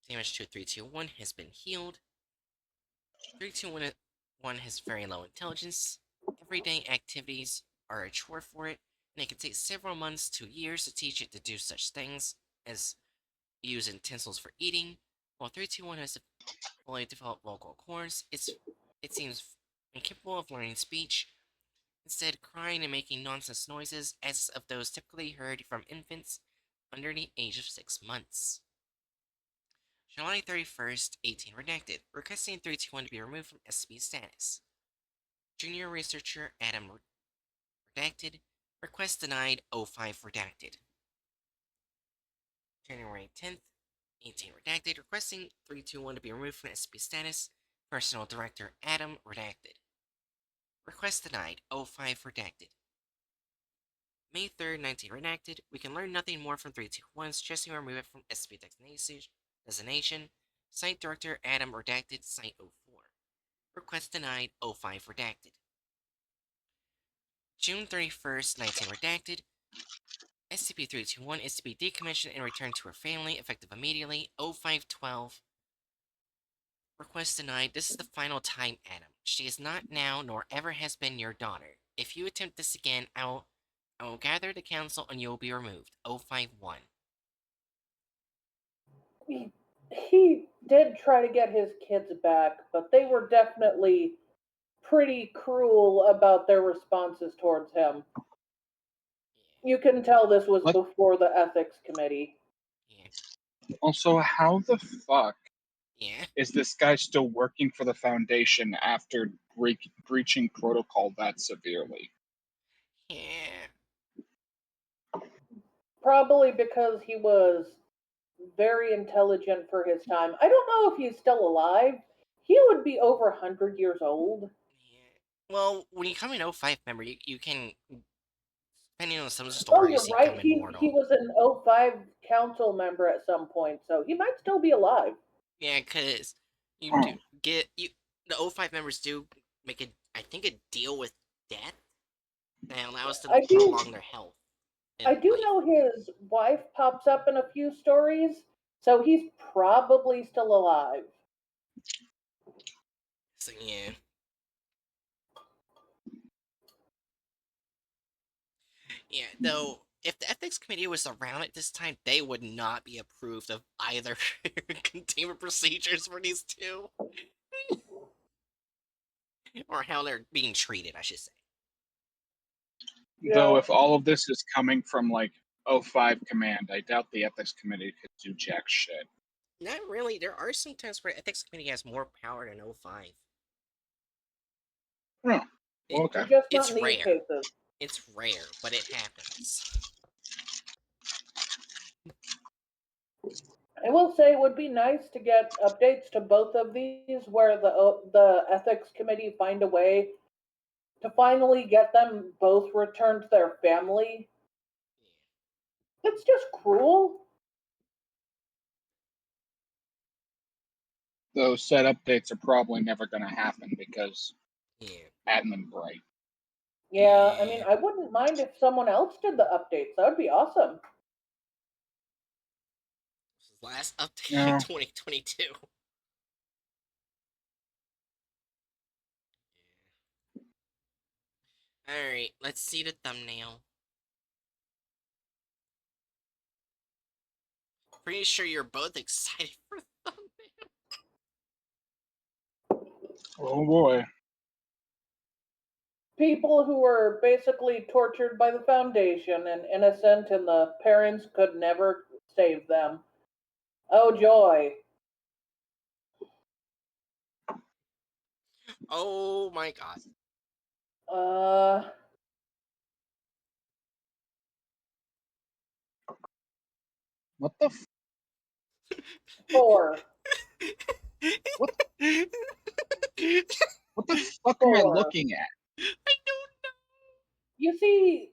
321 has been healed. 321 has very low intelligence. Everyday activities are a chore for it, and it can take several months to years to teach it to do such things as use utensils for eating. While 321 has a fully developed vocal cords, it seems incapable of learning speech, instead crying and making nonsense noises as of those typically heard from infants under the age of 6 months. July 31st, 18 Redacted, requesting 321 to be removed from SCP status. Junior researcher Adam Redacted, request denied 05 Redacted. January 10th, 18 Redacted, requesting 321 to be removed from SCP status. Personal Director Adam Redacted. Request denied 05 Redacted. May 3rd, 19 Redacted, we can learn nothing more from 321, suggesting we remove it from SCP designation. Site Director Adam Redacted, Site 04. Request denied 05 Redacted. June 31st, 19 Redacted, SCP-321 is to be decommissioned and returned to her family, effective immediately. 0512. Request denied. This is the final time, Adam. She is not now, nor ever has been your daughter. If you attempt this again, I will gather the council and you will be removed. 051. He did try to get his kids back, but they were definitely pretty cruel about their responses towards him. You can tell this was before the ethics committee. Yeah. Also, how the fuck Yeah. is this guy still working for the Foundation after breaching protocol that severely? Yeah. Probably because he was very intelligent for his time. I don't know if he's still alive. He would be over 100 years old. Yeah. Well, when you come in 05 member, you can, depending on some Oh, stories, you're you right. come He immortal. was an 05 council member at some point, so he might still be alive. Yeah, because you Oh. do get the 05 members do make I think a deal with death that allows them to prolong their health. I do know his wife pops up in a few stories, so he's probably still alive. So yeah. Yeah, though, if the ethics committee was around at this time, they would not be approved of either containment procedures for these two. Or how they're being treated, I should say. Though if all of this is coming from like 05 command, I doubt the ethics committee could do jack shit. Not really. There are some times where ethics committee has more power than 05. Oh, okay. Just It's not in these rare. cases. It's rare, but it happens. I will say it would be nice to get updates to both of these where the ethics committee find a way to finally get them both returned to their family. It's just cruel. Those set updates are probably never going to happen because admin bright. Yeah, I mean, I wouldn't mind if someone else did the updates. That would be awesome. This was last updated Yeah. in 2022. Alright, let's see the thumbnail. Pretty sure you're both excited for the thumbnail. Oh boy. People who were basically tortured by the Foundation and innocent, and the parents could never save them. Oh joy. Oh my god. What the? Four. What? What the fuck am I Four. looking at? I don't know. You see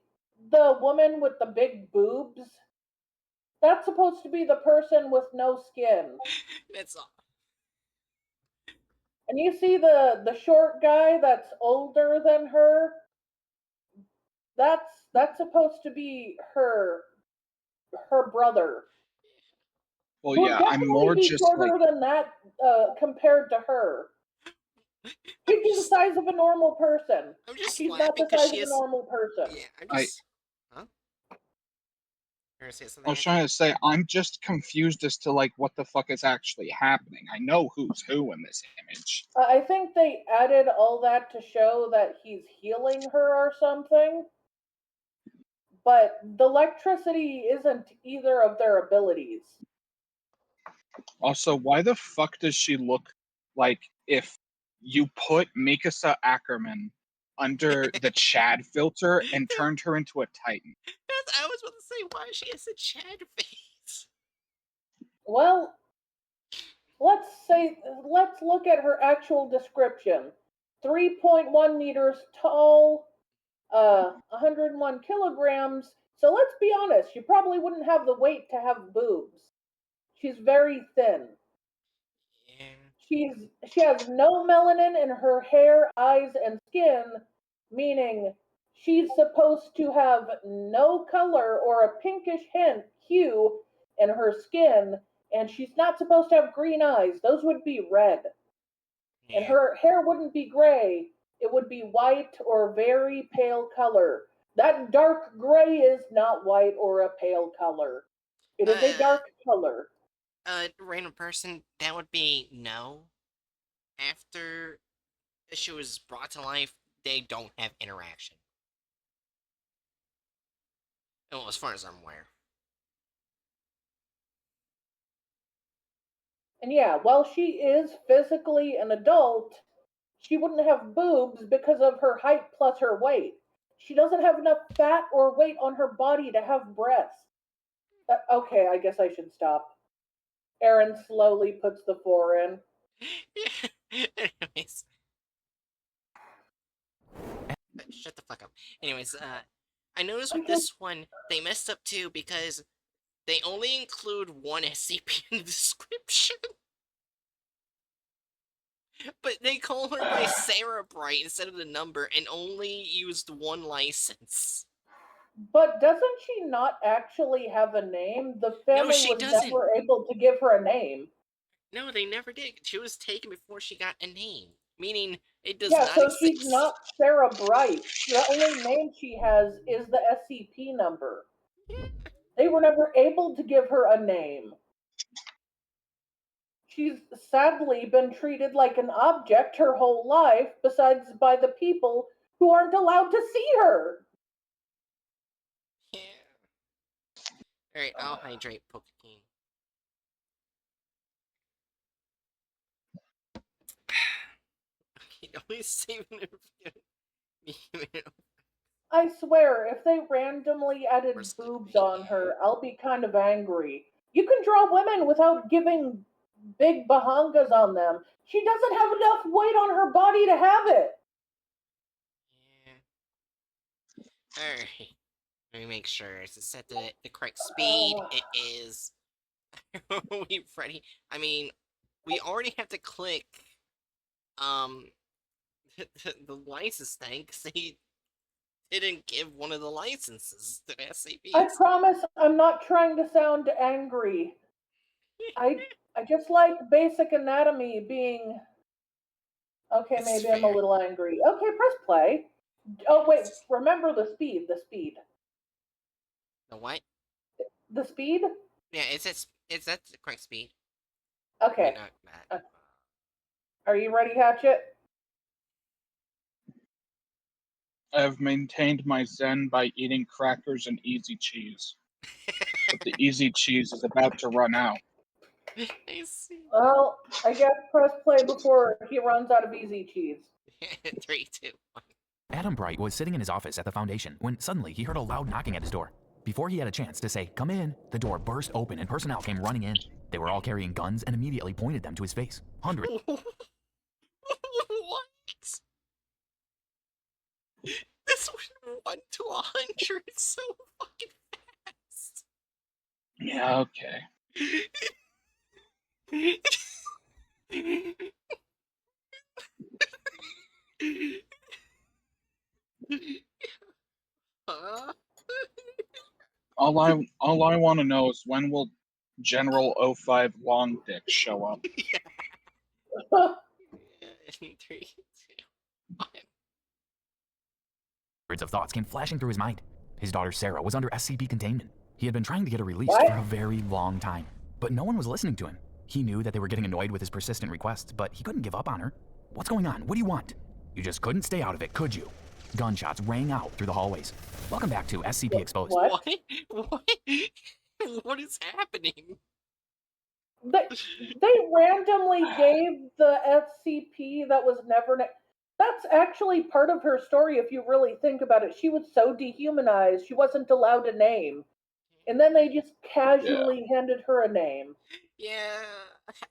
the woman with the big boobs? That's supposed to be the person with no skin. That's all. And you see the short guy that's older than her? That's supposed to be her brother. Well, Who would yeah, I'm definitely more be just shorter like, than that compared to her. He'd be the size of a normal person. I'm just She's not laughing the because size she of a is. normal person. Yeah, I'm I just. Huh? You're gonna say I something? was trying to say, I'm just confused as to like what the fuck is actually happening. I know who's who in this image. I think they added all that to show that he's healing her or something. But the electricity isn't either of their abilities. Also, why the fuck does she look like if you put Mikasa Ackerman under the Chad filter and turned her into a Titan? I was about to say, why she has a Chad face? Well, let's look at her actual description. 3.1 meters tall, 101 kilograms. So let's be honest, she probably wouldn't have the weight to have boobs. She's very thin. Yeah. She has no melanin in her hair, eyes, and skin, meaning she's supposed to have no color or a pinkish hue in her skin, and she's not supposed to have green eyes. Those would be red. And Yeah. her hair wouldn't be gray. It would be white or very pale color. That dark gray is not white or a pale color. It is a dark color. Random person, that would be no. After she was brought to life, they don't have interaction. Well, as far as I'm aware. And yeah, while she is physically an adult, she wouldn't have boobs because of her height plus her weight. She doesn't have enough fat or weight on her body to have breasts. Okay, I guess I should stop. Aaron slowly puts the 4 in. Anyways. Shut the fuck up. Anyways, I noticed with this one, they messed up too because they only include one SCP in the description. But they call her by Sarah Bright instead of the number and only used one license. But doesn't she not actually have a name? The family she was doesn't. never able to give her a name. No, they never did. She was taken before she got a name. Meaning, it does Yeah, not so exist. she's not Sarah Bright. The only name she has is the SCP number. They were never able to give her a name. She's sadly been treated like an object her whole life, besides by the people who aren't allowed to see her. Yeah. Alright, I'll hydrate Pokeking. Okay, only saving it. I swear, if they randomly added Where's the boobs green? on her, I'll be kind of angry. You can draw women without giving big bahangas on them. She doesn't have enough weight on her body to have it. Yeah. Alright. Let me make sure. Is it set to the correct speed? It is. We ready? I mean, we already have to click the license thing because they didn't give one of the licenses to the SCPs. I promise I'm not trying to sound angry. I just like basic anatomy being okay. It's Maybe I'm a fair. little angry. Okay, press play. Oh wait, remember the speed. The speed. The what? The speed. Yeah, it's at the correct speed. Okay. Wait, not that. Are you ready, Hatchet? I have maintained my zen by eating crackers and easy cheese. But the easy cheese is about to run out. I see. Well, I guess press play before he runs out of easy cheese. 3, 2, 1. Adam Bright was sitting in his office at the Foundation when suddenly he heard a loud knocking at his door. Before he had a chance to say, "Come in," the door burst open and personnel came running in. They were all carrying guns and immediately pointed them to his face. Hundreds. What? This went 1 to 100 so fucking fast. Yeah, okay. Huh? All I want to know is when will General 05 Long Dick show up? 3, 2, 1. Of thoughts came flashing through his mind. His daughter Sarah was under SCP containment. He had been trying to get her released What? for a very long time, but no one was listening to him. He knew that they were getting annoyed with his persistent requests, but he couldn't give up on her. "What's going on? What do you want?" "You just couldn't stay out of it, could you?" Gunshots rang out through the hallways. Welcome back to SCP Exposed. What? What? What is happening? They randomly gave the SCP that was never. That's actually part of her story if you really think about it. She was so dehumanized, she wasn't allowed a name. And then they just casually handed her a name. Yeah,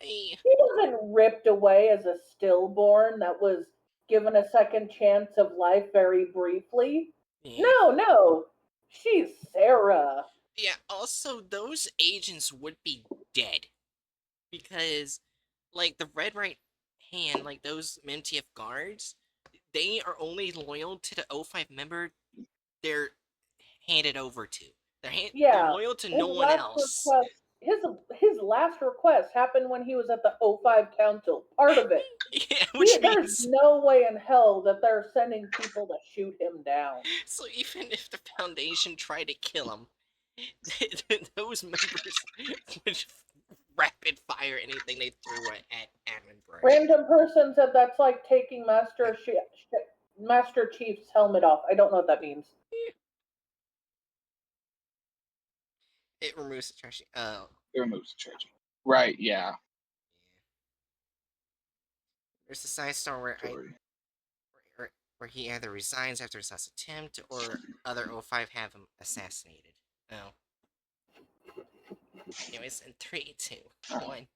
She wasn't ripped away as a stillborn that was given a second chance of life very briefly. yeah. No. She's Sarah. Yeah, also, those agents would be dead. Because, like, the Red Right Hand, like, those MTF guards, they are only loyal to the 05 member they're handed over to. They're Yeah. loyal to no one else. His last request happened when he was at the 05 Council. Part of it. Yeah, which There's means... no way in hell that they're sending people to shoot him down. So even if the Foundation tried to kill him, those members would rapid fire anything they threw at Admin Bright. Random person said that's like taking Master Chief's helmet off. I don't know what that means. It removes the trash. Oh. It removes the charging. Right, yeah. There's a side story where he either resigns after his last attempt, or other 05 have him assassinated. Oh. Anyways, in 3, 2, 1. Alright.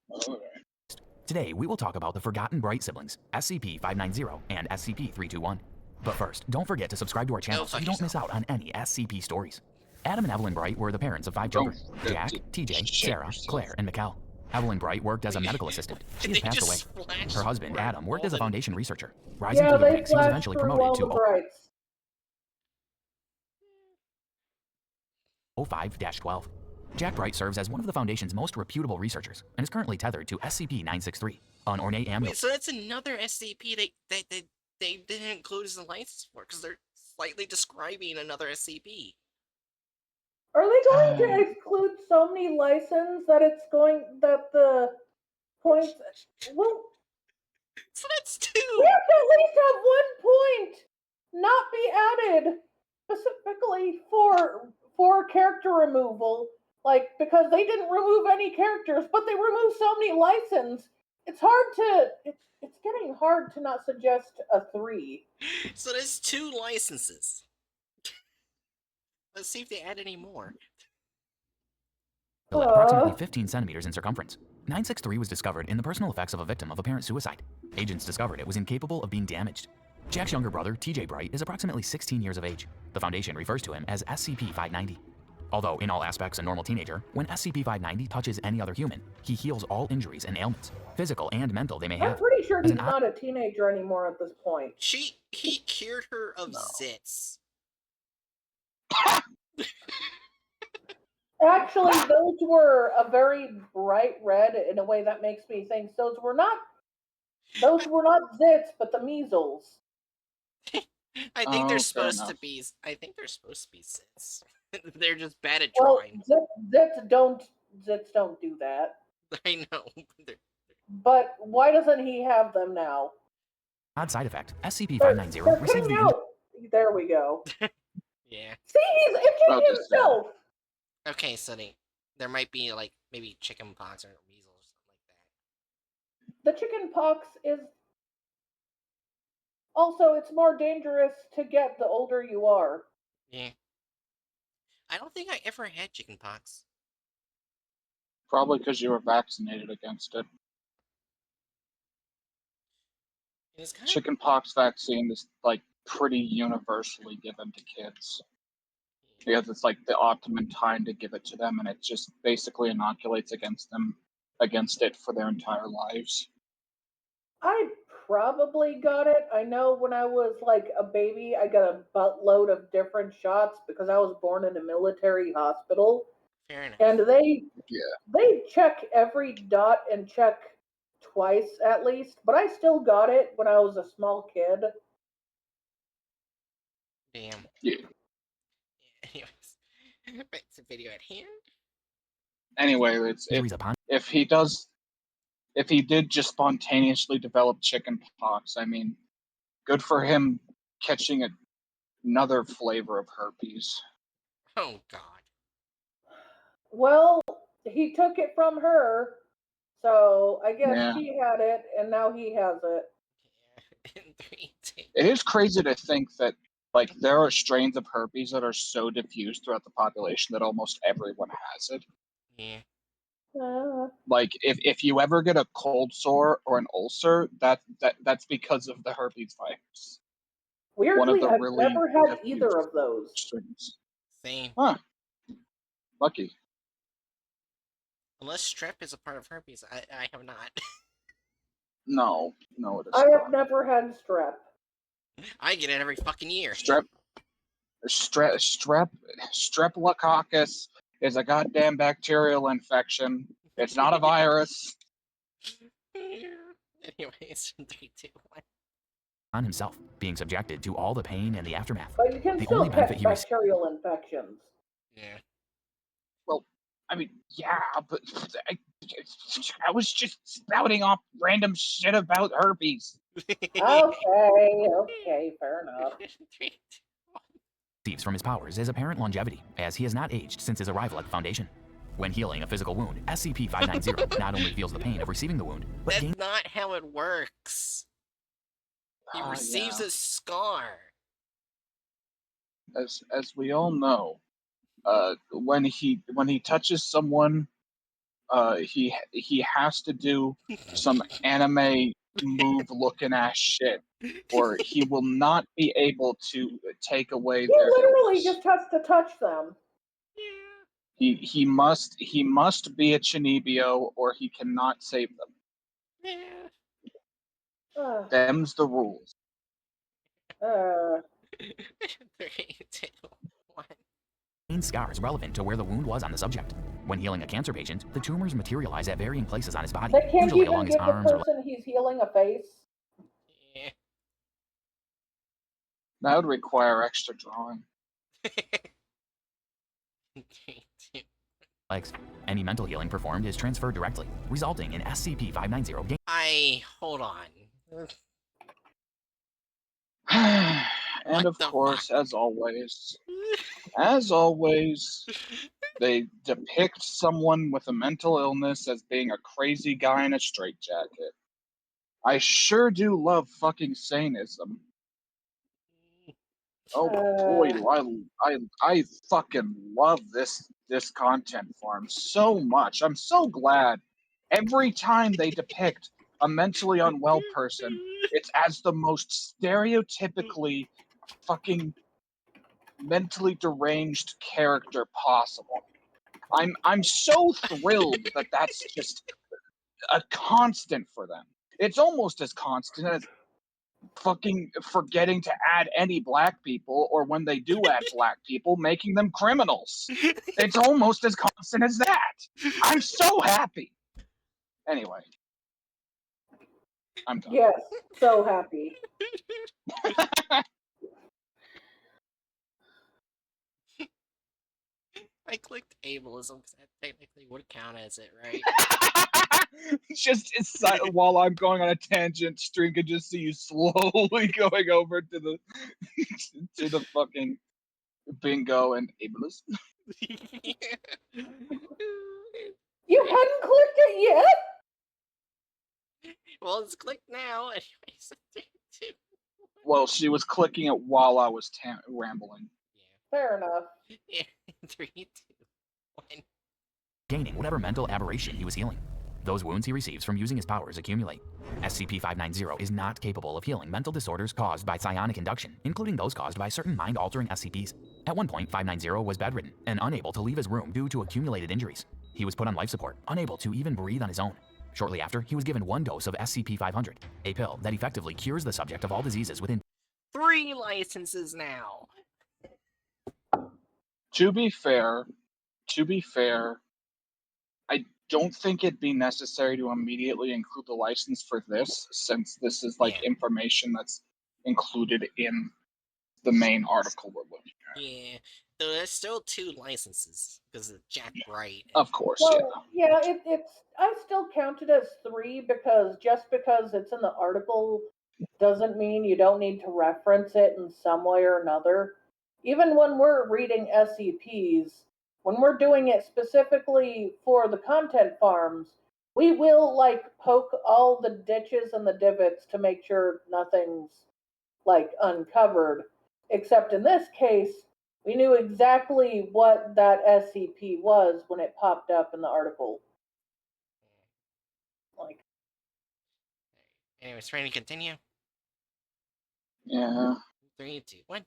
Today, we will talk about the Forgotten Bright siblings, SCP-590 and SCP-321. But first, don't forget to subscribe to our channel so you don't miss out on any SCP stories. Adam and Evelyn Bright were the parents of 5 children: Jack, TJ, Sarah, Claire, and Mikkel. Evelyn Bright worked as a medical assistant. She has passed away. Her husband, Adam, worked as a Foundation researcher. Rising through the ranks, he was eventually promoted to Brights. 05-12. Jack Bright serves as one of the Foundation's most reputable researchers and is currently tethered to SCP-963, an ornate amulet. Wait, so that's another SCP they didn't include as a license for, because they're slightly describing another SCP. Are they going to exclude so many licenses that the points? Well, So that's 2! we have to at least have 1 point not be added specifically for character removal. Like, because they didn't remove any characters, but they removed so many licenses. It's getting hard to not suggest a 3. So there's 2 licenses. Let's see if they add any more. Approximately 15 centimeters in circumference. 963 was discovered in the personal effects of a victim of apparent suicide. Agents discovered it was incapable of being damaged. Jack's younger brother, TJ Bright, is approximately 16 years of age. The Foundation refers to him as SCP-590. Although in all aspects a normal teenager, when SCP-590 touches any other human, he heals all injuries and ailments, physical and mental they may have. I'm pretty sure he's not a teenager anymore at this point. He cured her of zits. Actually, those were a very bright red in a way that makes me think those were not zits, but the measles. I think they're Oh, fair supposed to enough. be. I think they're supposed to be zits. They're just bad at Well, drawing. zits don't do that. I know. But why doesn't he have them now? Odd side effect. They're SCP-590 receives coming the... out. There we go. Yeah. See, he's itching About to say. himself. Okay, so there might be like maybe chicken pox or measles or something like that. The chicken pox is also, it's more dangerous to get the older you are. Yeah. I don't think I ever had chicken pox. Probably because you were vaccinated against it. It's kind Chickenpox vaccine is like pretty universally given to kids because it's like the optimum time to give it to them, and it just basically inoculates against it for their entire lives. I probably got it. I know when I was like a baby, I got a buttload of different shots because I was born in a military hospital, fair enough. and they Yeah. check every dot and check twice at least. But I still got it when I was a small kid. Damn. Yeah. Anyways, back to video at hand. Anyway, it's Injuries upon... if he did just spontaneously develop chickenpox, I mean, good for him catching another flavor of herpes. Oh God. Well, he took it from her, so I guess Yeah. she had it, and now he has it. Yeah. In 3, 2. It is crazy to think that like there are strains of herpes that are so diffused throughout the population that almost everyone has it. Yeah. Like if you ever get a cold sore or an ulcer, that's because of the herpes virus. One of Weirdly, the I've really never had diffused either of those. strains. Same. Huh. Lucky. Unless strep is a part of herpes, I have not. No, it is I have not. never had strep. I get it every fucking year. Streptococcus is a goddamn bacterial infection. It's not a virus. Anyways, 3, 2, 1. on himself, being subjected to all the pain and the aftermath. But you can The still only benefit catch he received... bacterial infections. Yeah. Well, I mean, yeah, but I was just spouting off random shit about herpes. Okay, fair enough. 3, 2, 1. receives from his powers is apparent longevity, as he has not aged since his arrival at the Foundation. When healing a physical wound, SCP-590 not only feels the pain of receiving the wound, but That's not how it works. He receives Yeah. a scar. As we all know, when he touches someone, he has to do some anime move looking ass shit, or he will not be able to take away He their literally illness. just has to touch them. Yeah. He must be a Chinibio, or he cannot save them. Yeah. Them's the rules. 3, 2, 1. scars relevant to where the wound was on the subject. When healing a cancer patient, the tumors materialize at varying places on his body, They can't usually even along his give the arms or person he's healing a face. Yeah. That would require extra drawing. 3, 2. legs. Any mental healing performed is transferred directly, resulting in SCP-590 Hold on. And What of the course, fuck? as always, they depict someone with a mental illness as being a crazy guy in a straitjacket. I sure do love fucking sanism. Oh boy, I fucking love this content farm so much. I'm so glad every time they depict a mentally unwell person, it's as the most stereotypically fucking mentally deranged character possible. I'm so thrilled that that's just a constant for them. It's almost as constant as fucking forgetting to add any black people, or when they do add black people, making them criminals. It's almost as constant as that. I'm so happy. Anyway, I'm done. Yes, so happy. I clicked ableism because that technically would count as it, right? It's while I'm going on a tangent, stream can just see you slowly going over to the to the fucking bingo and ableist. You hadn't clicked it yet? Well, it's clicked now. Anyways, 3, 2, Well, she was clicking it while I was rambling. Fair enough. yeah, 3, 2, 1. Gaining whatever mental aberration he was healing. Those wounds he receives from using his powers accumulate. SCP-590 is not capable of healing mental disorders caused by psionic induction, including those caused by certain mind-altering SCPs. At one point, 590 was bedridden and unable to leave his room due to accumulated injuries. He was put on life support, unable to even breathe on his own. Shortly after, he was given 1 dose of SCP-500, a pill that effectively cures the subject of all diseases within 3 licenses now. To be fair, I don't think it'd be necessary to immediately include the license for this, since this is like information that's included in the main article we're looking at. Yeah, though there's still 2 licenses because of Jack Bright. Of course, Well, yeah, it's. I still count it as 3 because just because it's in the article doesn't mean you don't need to reference it in some way or another. Even when we're reading SCPs, when we're doing it specifically for the content farms, we will like poke all the ditches and the divots to make sure nothing's like uncovered. Except in this case, we knew exactly what that SCP was when it popped up in the article. Like, Anyways, trying to continue. Yeah. 3, 2, 1.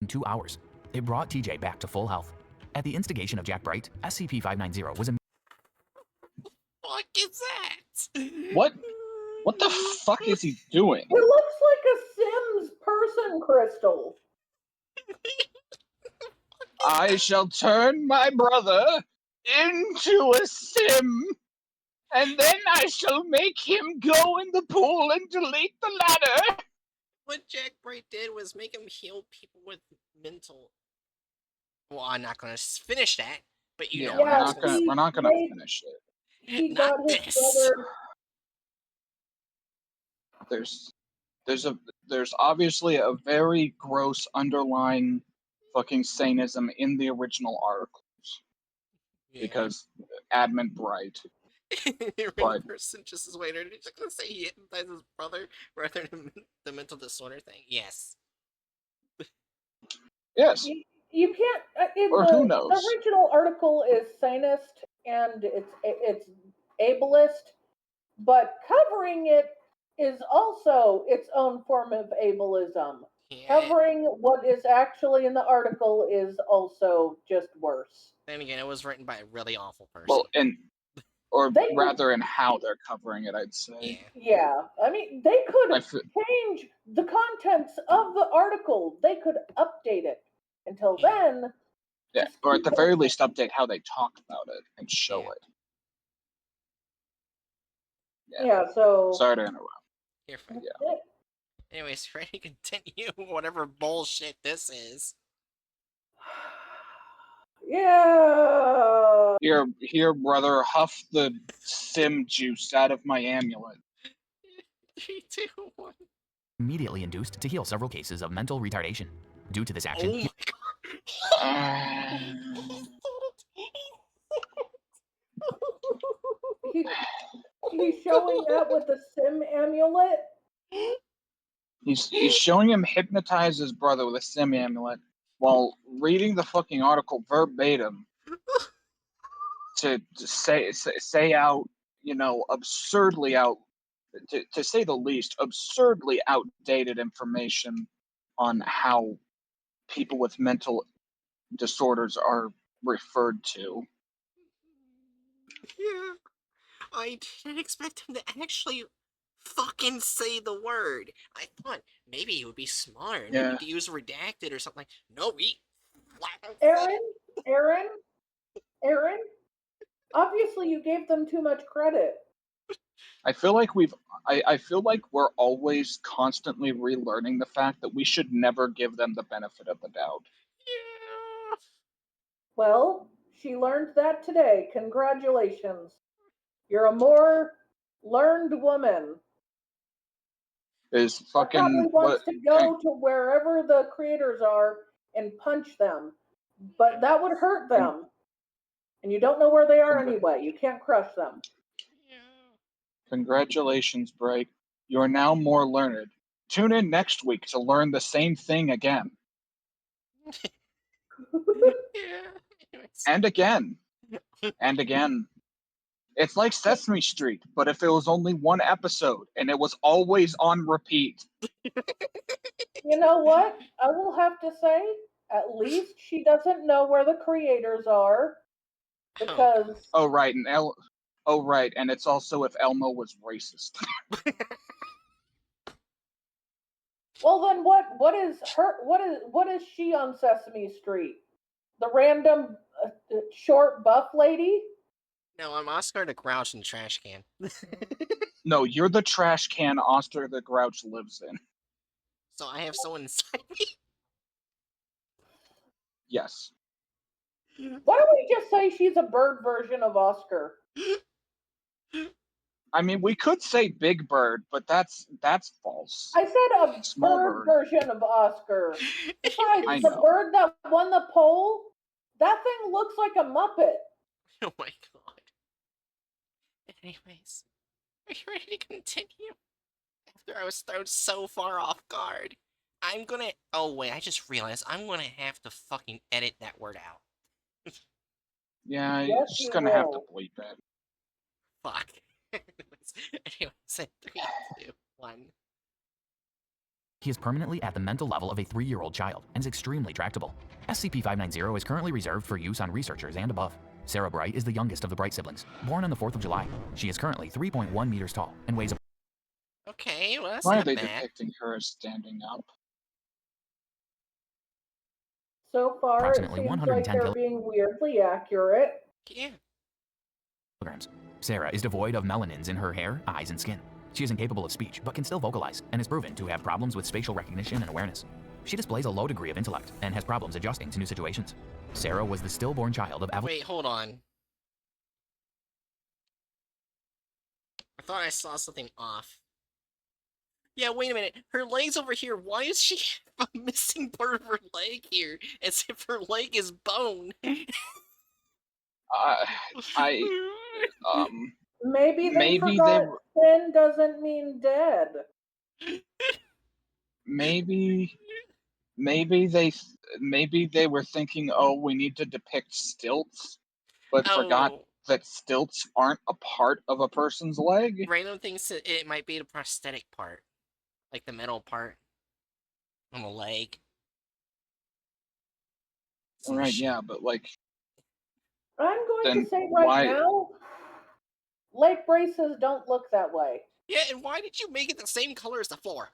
in 2 hours. It brought TJ back to full health. At the instigation of Jack Bright, SCP-590 was What is that? What the fuck is he doing? it looks like a Sims person crystal. I shall turn my brother into a sim, and then I shall make him go in the pool and delete the ladder. What Jack Bright did was make him heal people with mental. Well, I'm not gonna finish that, but you know we're what I'm not saying. gonna we're not gonna finish it. He Not got his this. brother. There's obviously a very gross underlying fucking sanism in the original articles because admin Bright. Random person just is waiting. He's just gonna say he hypnotized his brother rather than the mental disorder thing. Yes. Yes. You can't. Or who knows? The original article is sanist and it's ableist, but covering it is also its own form of ableism. Yeah. Covering what is actually in the article is also just worse. Then again, it was written by a really awful person. Well, rather in how they're covering it, I'd say. Yeah. I mean, they could change the contents of the article. They could update it. Until then. Yeah, or at the very least, update how they talk about it and show it. Yeah, so. Sorry to interrupt. You're fine. Yeah. Anyways, ready to continue whatever bullshit this is. Yeah. Here, brother, huff the sim juice out of my amulet. 3, 2, 1. Immediately induced to heal several cases of mental retardation. Due to this action, oh my God. He's showing up with the sim amulet. He's showing him hypnotize his brother with a sim amulet while reading the fucking article verbatim to say out, absurdly out, to say the least, absurdly outdated information on how people with mental disorders are referred to. Yeah, I didn't expect him to actually fucking say the word. I thought maybe he would be smart and Yeah. maybe use redacted or something. No, he flat out said Aaron, it. Aaron. Obviously, you gave them too much credit. I feel like I feel like we're always constantly relearning the fact that we should never give them the benefit of the doubt. Yeah. Well, she learned that today. Congratulations. You're a more learned woman. Is That probably fucking wants what? to go to wherever the creators are and punch them. But that would hurt them. And you don't know where they are anyway. You can't crush them. Yeah. Congratulations, Bright. You are now more learned. Tune in next week to learn the same thing again. Yeah. Anyways. And again. And again. It's like Sesame Street, but if it was only one episode and it was always on repeat. You know what? I will have to say, at least she doesn't know where the creators are. Because Oh right, and it's also if Elmo was racist. well, then what is she on Sesame Street? The random short buff lady? No, I'm Oscar the Grouch in the trash can. No, you're the trash can Oscar the Grouch lives in. So I have someone inside me? Yes. Why don't we just say she's a bird version of Oscar? I mean, we could say Big Bird, but that's false. I said a Small bird bird. version of Oscar. Besides, I the know. bird that won the poll, that thing looks like a Muppet. Oh my god. Anyways, are you ready to continue? After I was thrown so far off guard, I'm gonna. Oh wait, I just realized I'm gonna have to fucking edit that word out. Yeah, Yes, you're just you gonna have to will. bleep it. Fuck. Anyways, 3, 2, 1. He is permanently at the mental level of a 3-year-old child and is extremely tractable. SCP-590 is currently reserved for use on researchers and above. Sarah Bright is the youngest of the Bright siblings, born on the 4th of July. She is currently 3.1 meters tall and weighs Okay, well that's Why are not they bad. depicting her as standing up? So far, it approximately seems 110 like they're being weirdly accurate. Yeah. kilograms. Sarah is devoid of melanins in her hair, eyes, and skin. She is incapable of speech, but can still vocalize, and is proven to have problems with spatial recognition and awareness. She displays a low degree of intellect, and has problems adjusting to new situations. Sarah was the stillborn child of Wait, hold on. I thought I saw something off. Yeah, wait a minute. Her leg's over here. Why is she have a missing part of her leg here? As if her leg is bone. Maybe they Maybe forgot thin doesn't mean dead. maybe they were thinking, oh, we need to depict stilts, but forgot Oh, that stilts aren't a part of a person's leg. random thinks that it might be the prosthetic part. Like the metal part. On the leg. Some Right, shit. yeah, but like, I'm going then to say right why? now, leg braces don't look that way. Yeah, and why did you make it the same color as the floor?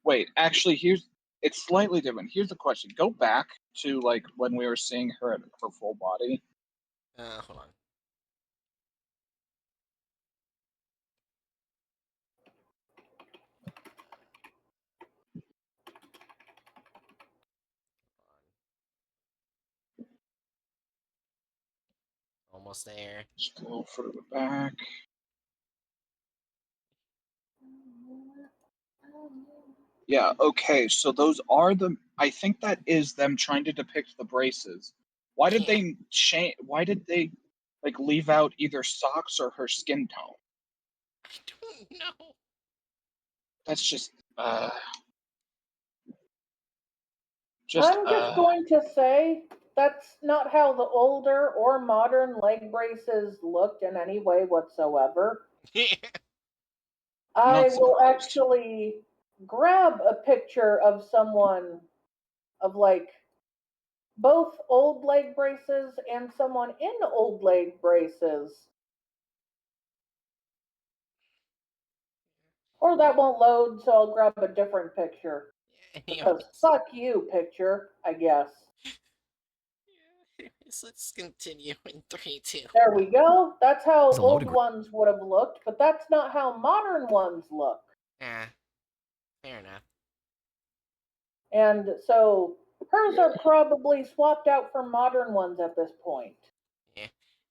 Wait, actually, it's slightly different. Here's the question: go back to like when we were seeing her at her full body. Hold on. Almost there. Just a little further back. Yeah, okay, so those are the. I think that is them trying to depict the braces. Why did Yeah. they change? Why did they like leave out either socks or her skin tone? I don't know. That's just I'm just going to say that's not how the older or modern leg braces looked in any way whatsoever. I not will surprised. actually grab a picture of someone of like both old leg braces and someone in old leg braces. Or that won't load, so I'll grab a different picture. Because Anyways. fuck you, picture, I guess. Anyways, let's continue in 3, 2. There we go. That's how It's a old loaded group. ones would have looked, but that's not how modern ones look. Yeah, fair enough. And so hers are probably swapped out for modern ones at this point. Yeah.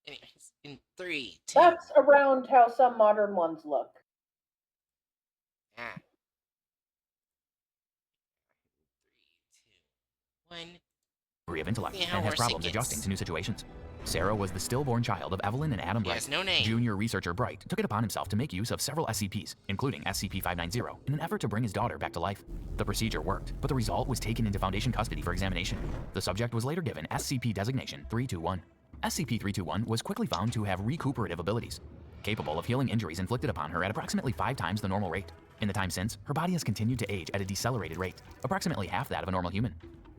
Anyways, in 3, 2. That's around how some modern ones look. Ah. 3, 2, 1. Degree of intellect See how and has worse it problems gets. adjusting to new situations. Sarah was the stillborn child of Evelyn and Adam He Bright. has no name. Junior researcher Bright took it upon himself to make use of several SCPs, including SCP-590, in an effort to bring his daughter back to life. The procedure worked, but the result was taken into Foundation custody for examination. The subject was later given SCP designation 321. SCP-321 was quickly found to have recuperative abilities, capable of healing injuries inflicted upon her at approximately 5 times the normal rate. In the time since, her body has continued to age at a decelerated rate, approximately half that of a normal human.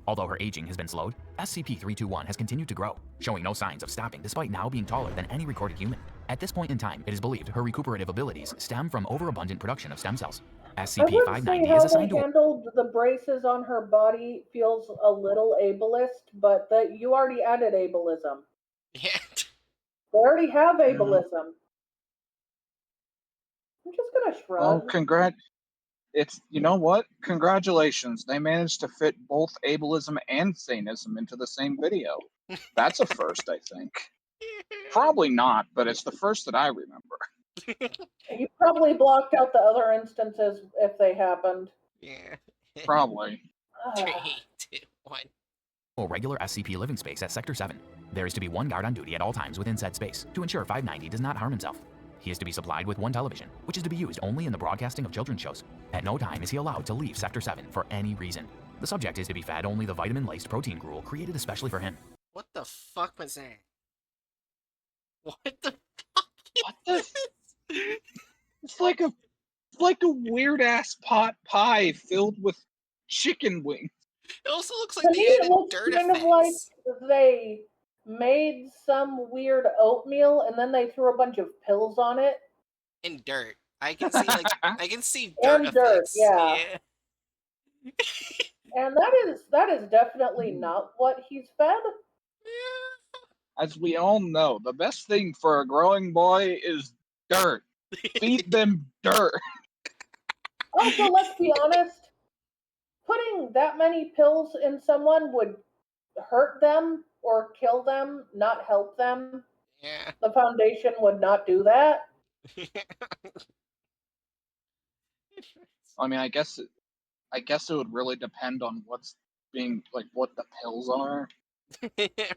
Although her aging has been slowed, SCP-321 has continued to grow, showing no signs of stopping despite now being taller than any recorded human. At this point in time, it is believed her recuperative abilities stem from overabundant production of stem cells. I would say SCP-590 how is they assigned to handled the braces on her body feels a little ableist, but that you already added ableism. Yeah. They already have Yeah. ableism. I'm just gonna Well, shrug. It's, you know what? Congratulations. They managed to fit both ableism and sanism into the same video. That's a first, I think. Probably not, but it's the first that I remember. You probably blocked out the other instances if they happened. Yeah. Probably. 3, 2, 1. a regular SCP living space at Sector 7. There is to be one guard on duty at all times within said space to ensure 590 does not harm himself. He is to be supplied with one television, which is to be used only in the broadcasting of children's shows. At no time is he allowed to leave Sector 7 for any reason. The subject is to be fed only the vitamin-laced protein gruel created especially for him. What the fuck was that? What the fuck? What the? It's like a weird ass pot pie filled with chicken wings. It also looks like To they me, it added looks dirt kind of like effects. they made some weird oatmeal and then they threw a bunch of pills on it. And dirt. I can see dirt And dirt, effects. yeah. Yeah. And that is definitely not what he's fed. As we all know, the best thing for a growing boy is dirt. Feed them dirt. Also, let's be honest, putting that many pills in someone would hurt them or kill them, not help them. Yeah. The Foundation would not do that. I mean, I guess it would really depend on what's being like what the pills are.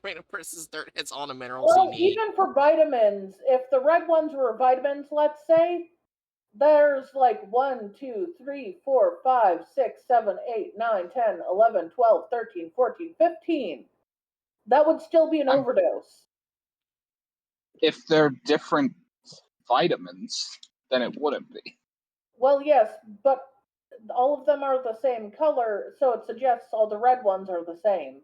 When a person's dirt hits all the minerals Well, you need. even for vitamins, if the red ones were vitamins, let's say, there's like 1, 2, 3, 4, 5, 6, 7, 8, 9, 10, 11, 12, 13, 14, 15. That would still be an overdose. If they're different vitamins, then it wouldn't be. Well, yes, but all of them are the same color, so it suggests all the red ones are the same.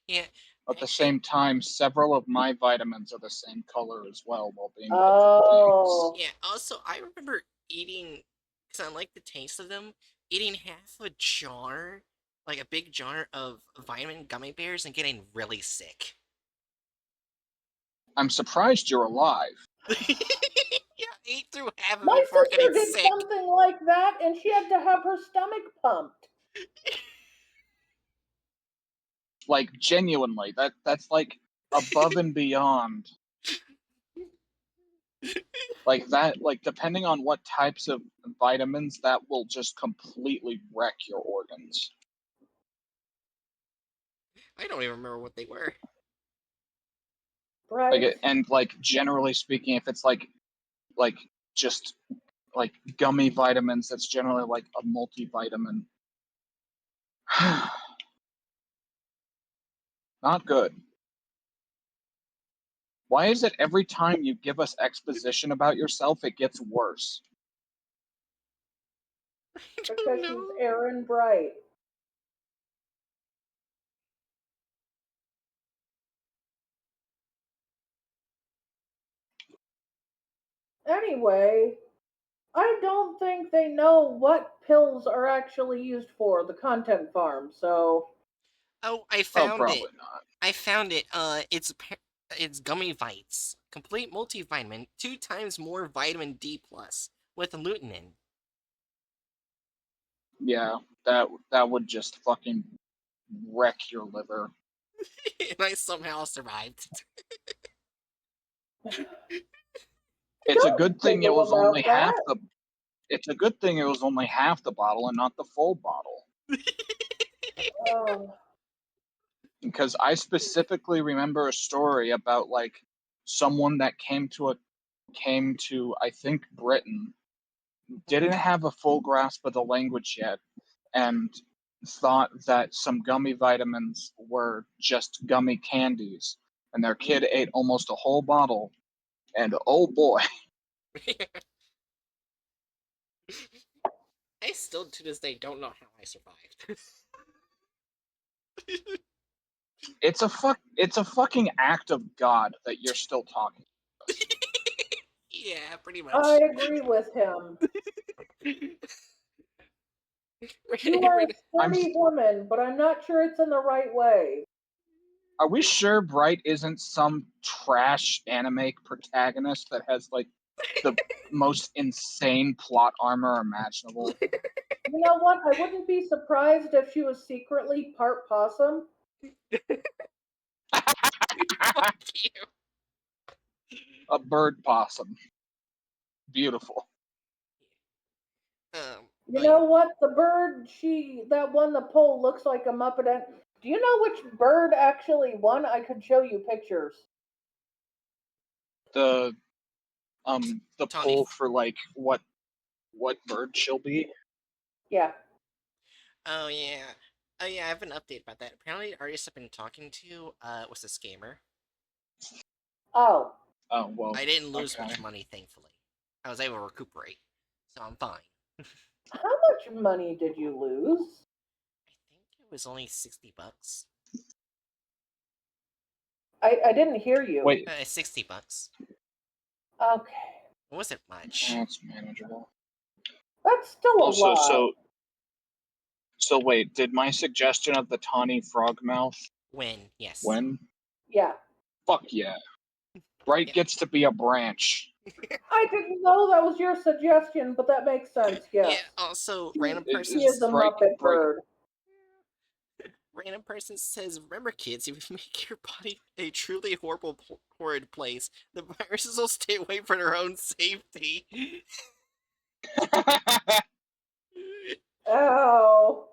Yeah. At the same time, several of my vitamins are the same color as well while being different Oh. things. Yeah, also, I remember eating, because I like the taste of them, eating half a jar, like a big jar of vitamin gummy bears and getting really sick. I'm surprised you're alive. Yeah, I ate through half of My it before sister getting did sick. something like that, and she had to have her stomach pumped. Like genuinely, that's like above and beyond. Like that, like depending on what types of vitamins, that will just completely wreck your organs. I don't even remember what they were. Right. And like generally speaking, if it's like just like gummy vitamins, that's generally like a multivitamin. Not good. Why is it every time you give us exposition about yourself, it gets worse? I Because don't she's know. Aaron Bright. Anyway, I don't think they know what pills are actually used for, the content farm, so. Oh, I Oh, found probably it. not. I found it. It's gummy vites, complete multivitamin, 2 times more vitamin D plus with lutein. Yeah, that would just fucking wreck your liver. And I somehow survived. It's a Don't good thing it giggle was only about half that. the. It's a good thing it was only half the bottle and not the full bottle. Oh, Because I specifically remember a story about like someone that came to I think Britain, didn't have a full grasp of the language yet, and thought that some gummy vitamins were just gummy candies, and their kid ate almost a whole bottle, and oh boy. I still to this day don't know how I survived. It's a fucking act of God that you're still talking. Yeah, pretty I much. agree with him. You are a I'm sturdy woman, but I'm not sure it's in the right way. Are we sure Bright isn't some trash anime protagonist that has like the most insane plot armor imaginable? You know what? I wouldn't be surprised if she was secretly part possum. Fuck you. A bird possum. Beautiful. You Oh know yeah. what? The bird that won the poll looks like a Muppet. Do you know which bird actually won? I could show you pictures. The the Tawny. poll for like what bird she'll be. Yeah. Oh yeah. Oh yeah, I have an update about that. Apparently the artist I've been talking to was a scammer. Oh. Oh well. I didn't lose Okay. much money, thankfully. I was able to recuperate. So I'm fine. How much money did you lose? I think it was only $60. I didn't hear you. Wait, $60. Okay. It wasn't much. that's manageable. That's still a Also, lot. so wait, did my suggestion of the tawny frogmouth Yes. win? Yeah. Fuck yeah. Bright Yeah. gets to be a branch. I didn't know that was your suggestion, but that makes sense. Yes. Yeah, also, He, random he person. is a Muppet bird. Random person says, remember kids, if you make your body a truly horrible, horrid place, the viruses will stay away for their own safety. Oh.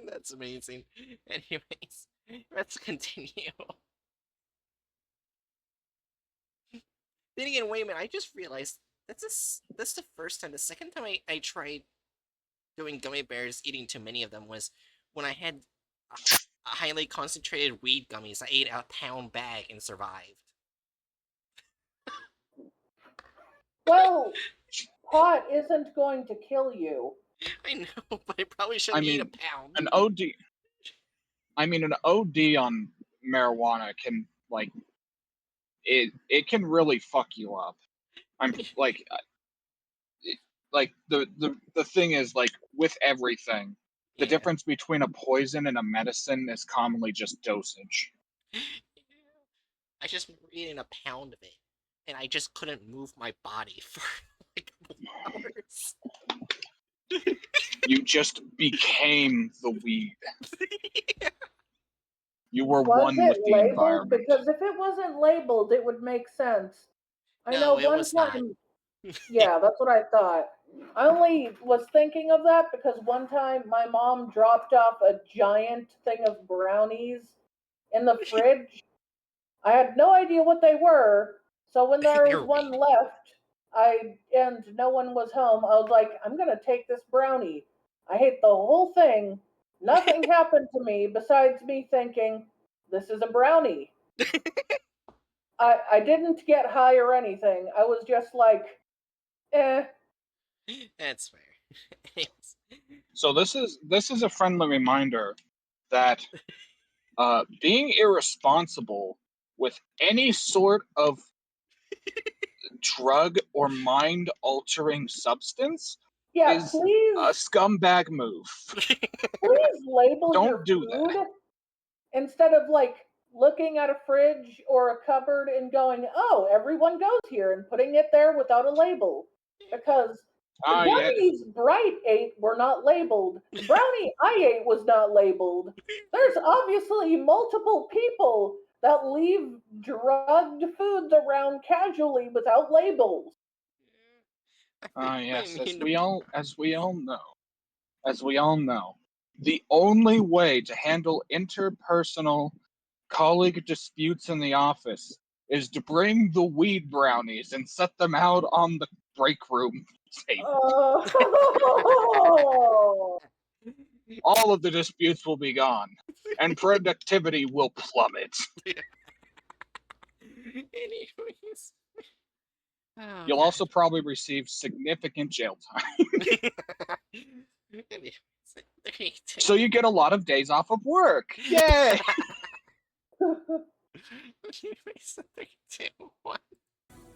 That's amazing. Anyways, let's continue. Then again, wait a minute, I just realized that's the first time. The second time I tried doing gummy bears, eating too many of them, was when I had highly concentrated weed gummies. I ate a pound bag and survived. Well, pot isn't going to kill you. I know, but I probably I shouldn't eat a mean, pound. an OD. I mean, an OD on marijuana can like it can really fuck you up. I'm like the thing is like with everything, the Yeah. difference between a poison and a medicine is commonly just dosage. I just remember eating a pound of it, and I just couldn't move my body for like a couple hours. You just became the weed. Yeah. You were Was one with it the labeled? environment. Because if it wasn't labeled, it would make sense. I know No, it one was not. time. Yeah, that's what I thought. I only was thinking of that because one time my mom dropped off a giant thing of brownies in the fridge. I had no idea what they were, so when there They was were one weed. left, and no one was home, I was like, I'm gonna take this brownie. I ate the whole thing. Nothing happened to me besides me thinking, this is a brownie. I didn't get high or anything. I was just like, eh. That's fair. Anyways. So this is a friendly reminder that being irresponsible with any sort of drug or mind-altering substance Yeah, is a please, scumbag move. please label Don't your do food that. instead of like looking at a fridge or a cupboard and going, "Oh, everyone goes here," and putting it there without a label. Because the Yeah. gummies Bright ate were not labeled. Brownie I ate was not labeled. There's obviously multiple people that leave drugged foods around casually without labels. Yes, as we all know, the only way to handle interpersonal colleague disputes in the office is to bring the weed brownies and set them out on the break room table. Oh. All of the disputes will be gone, and productivity will plummet. Anyways. Oh, You'll God. also probably receive significant jail time. Anyways, 32. So you get a lot of days off of work. Yay! Anyways, 32. What?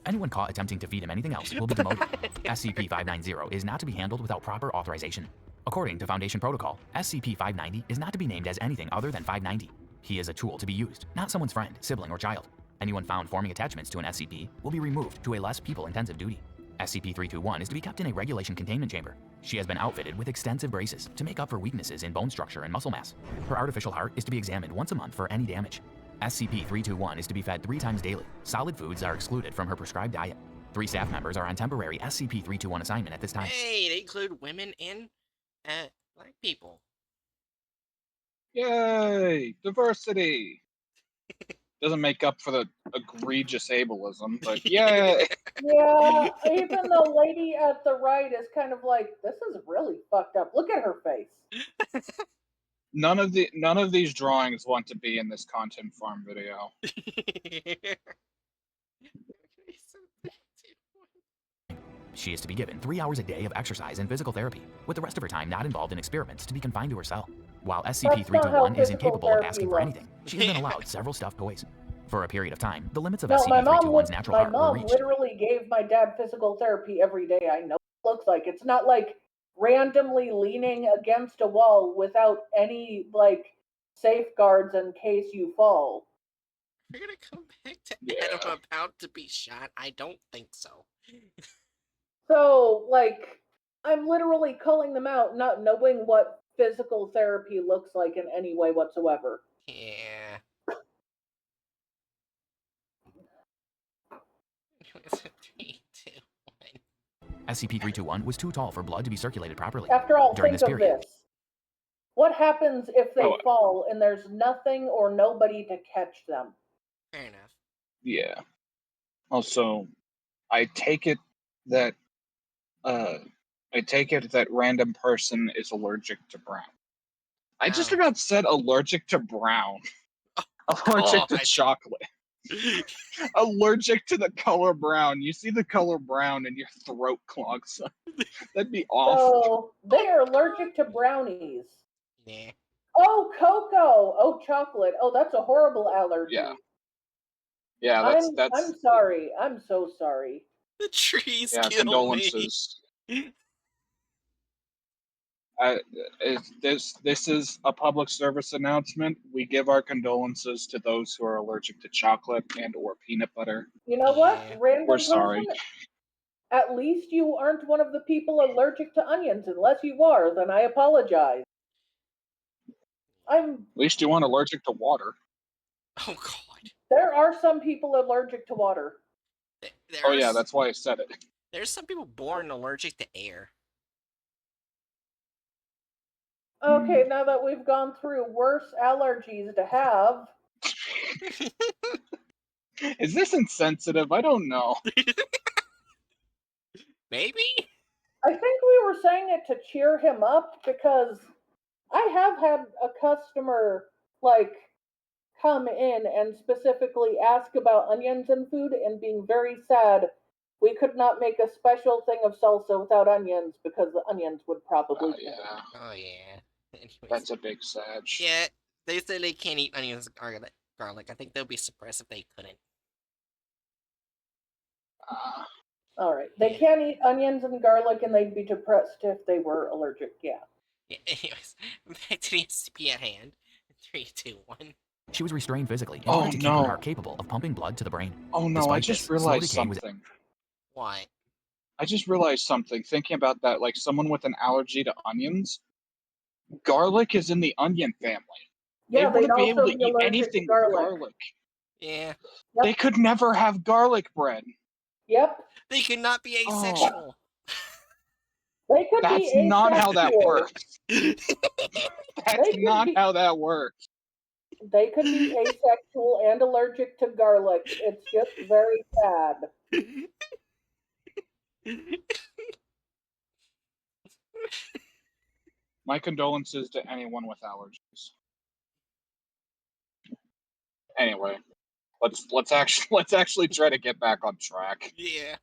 Anyone caught attempting to feed him anything else will be demoted. SCP-590 is not to be handled without proper authorization. According to Foundation protocol, SCP-590 is not to be named as anything other than 590. He is a tool to be used, not someone's friend, sibling, or child. Anyone found forming attachments to an SCP will be removed to a less people-intensive duty. SCP-321 is to be kept in a regulation containment chamber. She has been outfitted with extensive braces to make up for weaknesses in bone structure and muscle mass. Her artificial heart is to be examined once a month for any damage. SCP-321 is to be fed 3 times daily. Solid foods are excluded from her prescribed diet. 3 staff members are on temporary SCP-321 assignment at this time. Hey, they include women and black people. Yay! Diversity! Doesn't make up for the egregious ableism, but yay! Yeah, even the lady at the right is kind of like, this is really fucked up. Look at her face. None of these drawings want to be in this content farm video. She is to be given 3 hours a day of exercise and physical therapy, with the rest of her time not involved in experiments to be confined to her cell. While SCP-321 is incapable of asking for anything, she has been allowed several stuffed toys. For a period of time, the limits of SCP-321's natural heart were reached. Literally gave my dad physical therapy every day. I know what it looks like. It's not like randomly leaning against a wall without any like safeguards in case you fall. We're gonna come back to Adam about to be shot. I don't think so. So, like, I'm literally calling them out, not knowing what physical therapy looks like in any way whatsoever. Yeah. SCP-321 was too tall for blood to be circulated properly. After all, During think this of period, this. What happens if they Oh. fall and there's nothing or nobody to catch them? Fair enough. Yeah. Also, I take it that random person is allergic to brown. I just Oh. about said allergic to brown. Allergic to God. chocolate. Allergic to the color brown. You see the color brown and your throat clogs up. That'd be awful. So they are allergic to brownies. Yeah. Oh, cocoa. Oh, chocolate. Oh, that's a horrible allergy. Yeah. Yeah, that's I'm sorry. I'm so sorry. The trees yeah, kill condolences. me. This is a public service announcement. We give our condolences to those who are allergic to chocolate and or peanut butter. You know what? Yeah. Random We're person. sorry. At least you aren't one of the people allergic to onions. Unless you are, then I apologize. At least you aren't allergic to water. Oh God. There are some people allergic to water. Oh yeah, that's why I said it. There's some people born allergic to air. Okay, now that we've gone through worse allergies to have, Is this insensitive? I don't know. Maybe? I think we were saying it to cheer him up because I have had a customer like come in and specifically ask about onions in food and being very sad we could not make a special thing of salsa without onions because the onions would probably kill him. Yeah, Oh yeah. Anyways. that's a big sag. Yeah, they say they can't eat onions or garlic. I think they'll be surprised if they couldn't. All right. They can't eat onions and garlic, and they'd be depressed if they were allergic. Yeah. Anyways, back to the SCP at hand. 3, 2, 1. She was restrained physically in Oh, order to keep her no. heart capable of pumping blood to the brain. Oh no, Despite I just this, slow realized decay was something. What? I just realized something thinking about that. Like someone with an allergy to onions, garlic is in the onion family. Yeah, They they'd wouldn't be able also to be eat allergic to anything with garlic. garlic. Yeah. Yep. They could never have garlic bread. Yep. They could not be Oh. asexual. They could That's be asexual. not how that works. They That's could not be- how that works. They could be asexual and allergic to garlic. It's just very sad. My condolences to anyone with allergies. Anyway, let's actually try to get back on track. Yeah.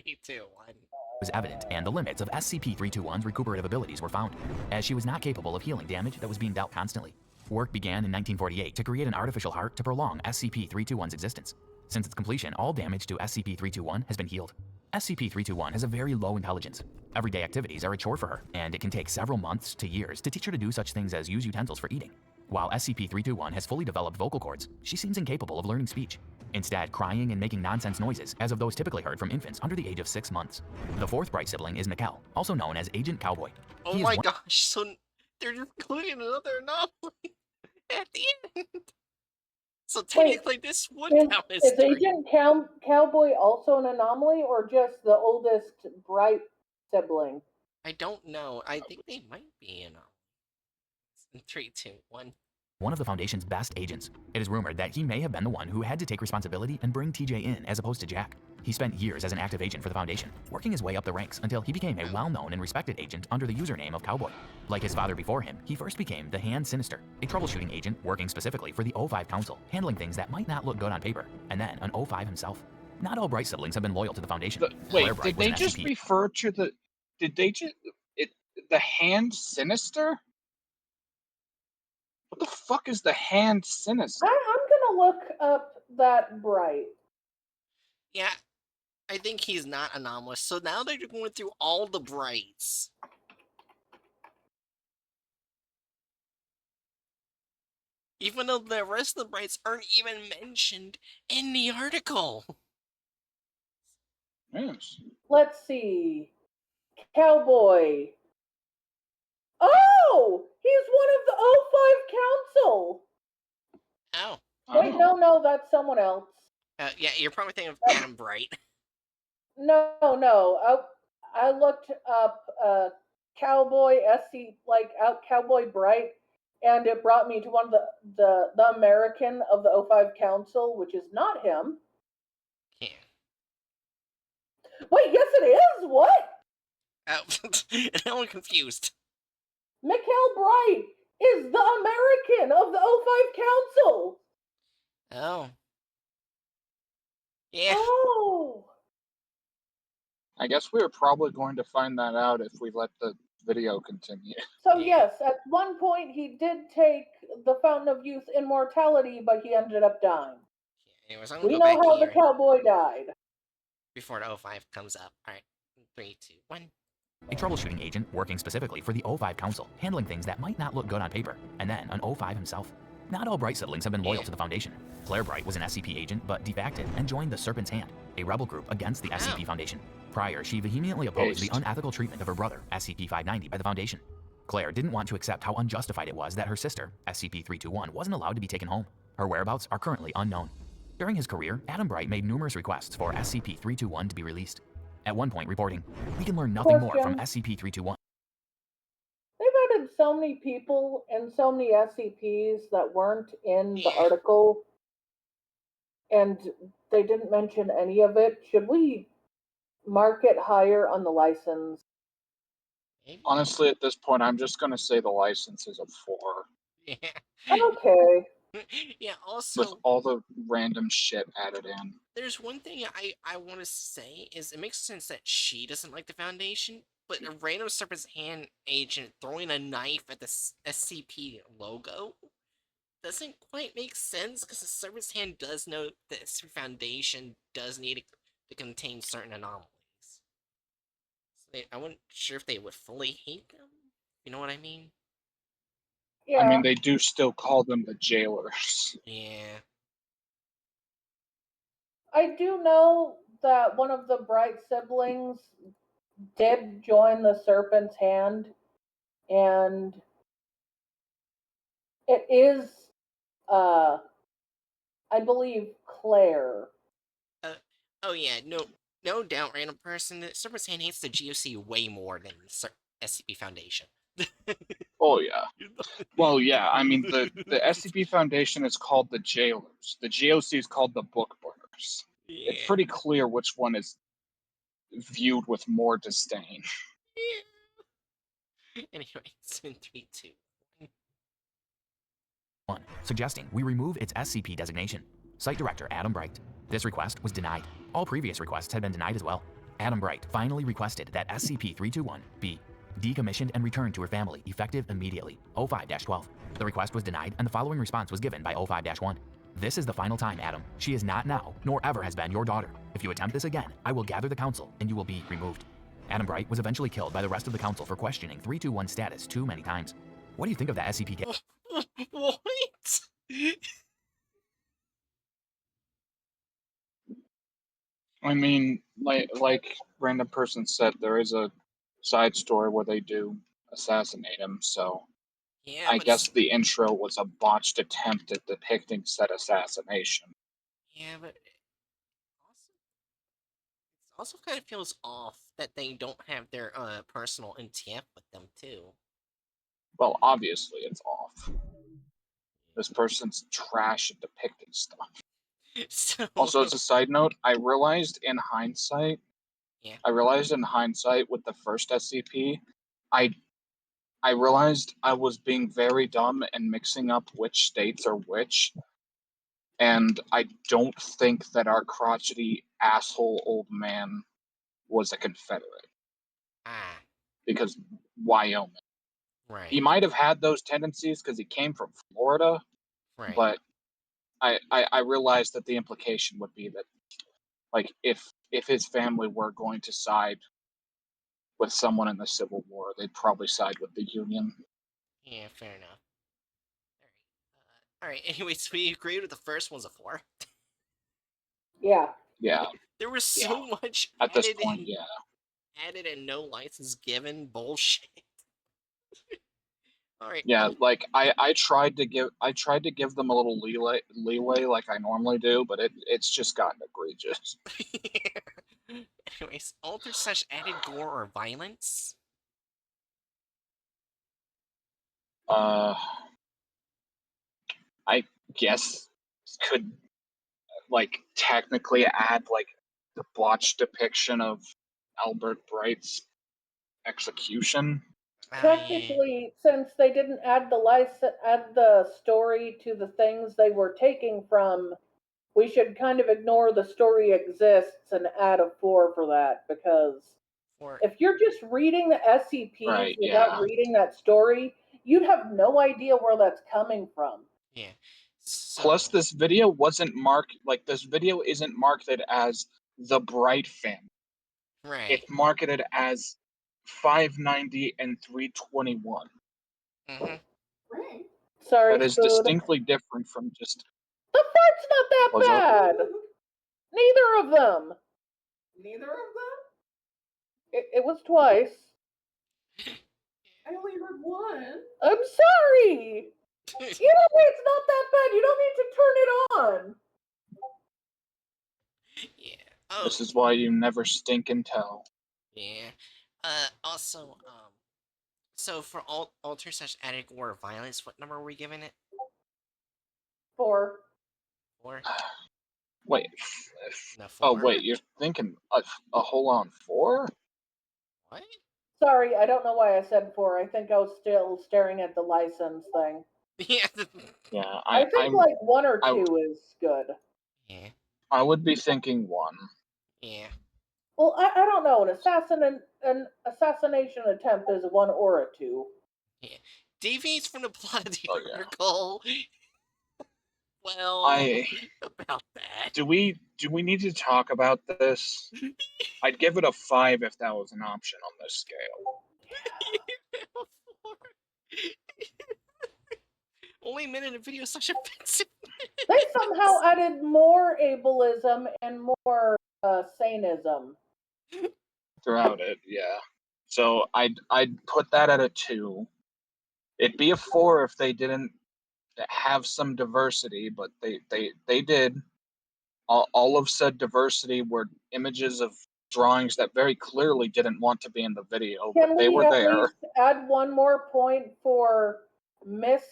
3, 2, 1. was evident, and the limits of SCP-321's recuperative abilities were found, as she was not capable of healing damage that was being dealt constantly. Work began in 1948 to create an artificial heart to prolong SCP-321's existence. Since its completion, all damage to SCP-321 has been healed. SCP-321 has a very low intelligence. Everyday activities are a chore for her, and it can take several months to years to teach her to do such things as use utensils for eating. While SCP-321 has fully developed vocal cords, she seems incapable of learning speech, instead crying and making nonsense noises as of those typically heard from infants under the age of 6 months. The fourth bright sibling is Mikkel, also known as Agent Cowboy. Oh He is my one- gosh, so they're just including another anomaly at the end. So technically this would count as Is 3. Agent Cowboy also an anomaly, or just the oldest bright sibling? I don't know. I think they might be anomalies. 3, 2, 1. one of the Foundation's best agents. It is rumored that he may have been the one who had to take responsibility and bring TJ in as opposed to Jack. He spent years as an active agent for the Foundation, working his way up the ranks until he became a well-known and respected agent under the username of Cowboy. Like his father before him, he first became the Hand Sinister, a troubleshooting agent working specifically for the O5 Council, handling things that might not look good on paper, and then an O5 himself. Not all Bright siblings have been loyal to the Foundation. Wait, Claire Bright did was they an just SCP. refer to the? Did they just the Hand Sinister? What the fuck is the Hand Sinister? I'm gonna look up that bright. Yeah, I think he's not anomalous. So now they're going through all the brights. Even though the rest of the brights aren't even mentioned in the article. Yes. Let's see. Cowboy. Oh! He's one of the O5 Council! Oh. Wait, no, that's someone else. Yeah, you're probably thinking of Adam Bright. No. I looked up Cowboy Cowboy Bright, and it brought me to one of the American of the O5 Council, which is not him. Yeah. Wait, yes it is. What? Oh, now I'm confused. Mikhail Bright is the American of the O5 Council. Oh. Yeah. Oh. I guess we are probably going to find that out if we let the video continue. So Yeah. yes, at one point he did take the Fountain of Youth immortality, but he ended up dying. Anyways, I'm gonna We go know back how here the cowboy died. before the O5 comes up. Alright. 3, 2, 1. A troubleshooting agent working specifically for the O5 Council, handling things that might not look good on paper, and then an O5 himself. Not all Bright siblings have been loyal to the Foundation. Claire Bright was an SCP agent but defected and joined the Serpent's Hand, a rebel group against the SCP Foundation. Prior, she vehemently opposed the unethical treatment of her brother, SCP-590, by the Foundation. Claire didn't want to accept how unjustified it was that her sister, SCP-321, wasn't allowed to be taken home. Her whereabouts are currently unknown. During his career, Adam Bright made numerous requests for SCP-321 to be released. At one point reporting, "We can learn nothing more from SCP-321. They've added so many people and so many SCPs that weren't in the Yeah. article, and they didn't mention any of it. Should we mark it higher on the license? Maybe. Honestly, at this point, I'm just going to say the license is a 4. Yeah. Okay. Yeah, With also, all the random shit added in. there's one thing I want to say is it makes sense that she doesn't like the Foundation, but a random Serpent's Hand agent throwing a knife at the SCP logo doesn't quite make sense because the Serpent's Hand does know that the Foundation does need to contain certain anomalies. I wasn't sure if they would fully hate them. You know what I mean? Yeah. I mean, they do still call them the jailers. Yeah. I do know that one of the Bright siblings did join the Serpent's Hand, and it is, I believe, Claire. Oh yeah. No doubt, random person. The Serpent's Hand hates the GOC way more than the SCP Foundation. Oh yeah. Well, yeah. I mean, the SCP Foundation is called the jailers. The GOC is called the book burners. Yeah. It's pretty clear which one is viewed with more disdain. Yeah. Anyway, it's in 3, 2, 1, suggesting we remove its SCP designation. Site Director Adam Bright. This request was denied. All previous requests had been denied as well. Adam Bright finally requested that SCP-321 be decommissioned and returned to her family, effective immediately. 05-12. The request was denied, and the following response was given by 05-1. This is the final time, Adam. She is not now, nor ever has been, your daughter. If you attempt this again, I will gather the council, and you will be removed. Adam Bright was eventually killed by the rest of the council for questioning 321's status too many times. What do you think of the SCP case? What? I mean, like random person said, there is a side story where they do assassinate him. So Yeah, I but guess the intro was a botched attempt at depicting said assassination. yeah, but it also kind of feels off that they don't have their personal NTF with them too. Well, obviously it's off. This person's trash at depicting stuff. So Also, as a side note, I realized in hindsight with the first SCP, I realized I was being very dumb and mixing up which states are which, and I don't think that our crotchety asshole old man was a Confederate, ah, because Wyoming. right, He might have had those tendencies because he came from Florida, right. but I realized that the implication would be that, like, if his family were going to side with someone in the Civil War, they'd probably side with the Union. Yeah, fair enough. All right. Anyways, we agreed with the first one's a 4. Yeah. Yeah, There was so much at this added point, in, yeah. added and no license given bullshit. All right. Yeah, like I tried to give them a little leeway like I normally do, but it's just gotten egregious. Anyways, alter such added gore or violence. I guess could like technically add like the botched depiction of Albert Bright's execution. Yeah. Technically, since they didn't add the story to the things they were taking from, we should kind of ignore the story exists and add a 4 for that, because For if you're just reading the SCPs Right, without yeah. reading that story, you'd have no idea where that's coming from. yeah. So, Plus, this video wasn't marked like this video isn't marketed as the Bright family. right. It's marketed as 590 and 321. Mm-hmm. Right. Sorry, That is Spood. distinctly different from just. The fart's not that What's up? bad. Neither of them. Neither of them? It was twice. I only heard one. I'm sorry. Either way, it's not that bad. You don't need to turn it on. Yeah. Oh. This is why you never stink and tell. Yeah. Also, so for alter such added gore or violence, what number are we giving it? 4. 4? Wait. No, 4. Oh wait, you're thinking a whole on 4? What? Sorry, I don't know why I said 4. I think I was still staring at the license thing. Yeah. Yeah, I think like 1 or 2 is good. Yeah. I would be thinking 1. Yeah. Well, I don't know. An assassination attempt is a 1 or a 2. Yeah. Deviates from the plot of the Oh, yeah. article. Well, I about that. do we need to talk about this? I'd give it a 5 if that was an option on this scale. Only a minute of video is such offensive. They somehow added more ableism and more sanism. Throughout it, yeah. So I'd put that at a 2. It'd be a 4 if they didn't have some diversity, but they did. All of said diversity were images of drawings that very clearly didn't want to be in the video, but Can they we were at there. least add one more point for miss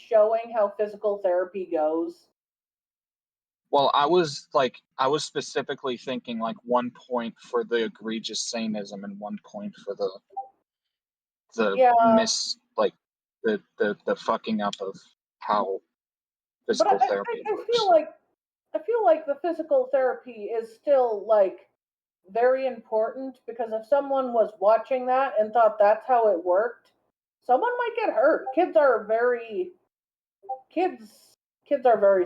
showing how physical therapy goes? Well, I was specifically thinking like 1 point for the egregious sanism and 1 point for the Yeah, the fucking up of how but physical therapy I works. I feel like the physical therapy is still like very important, because if someone was watching that and thought that's how it worked, someone might get hurt. Kids are very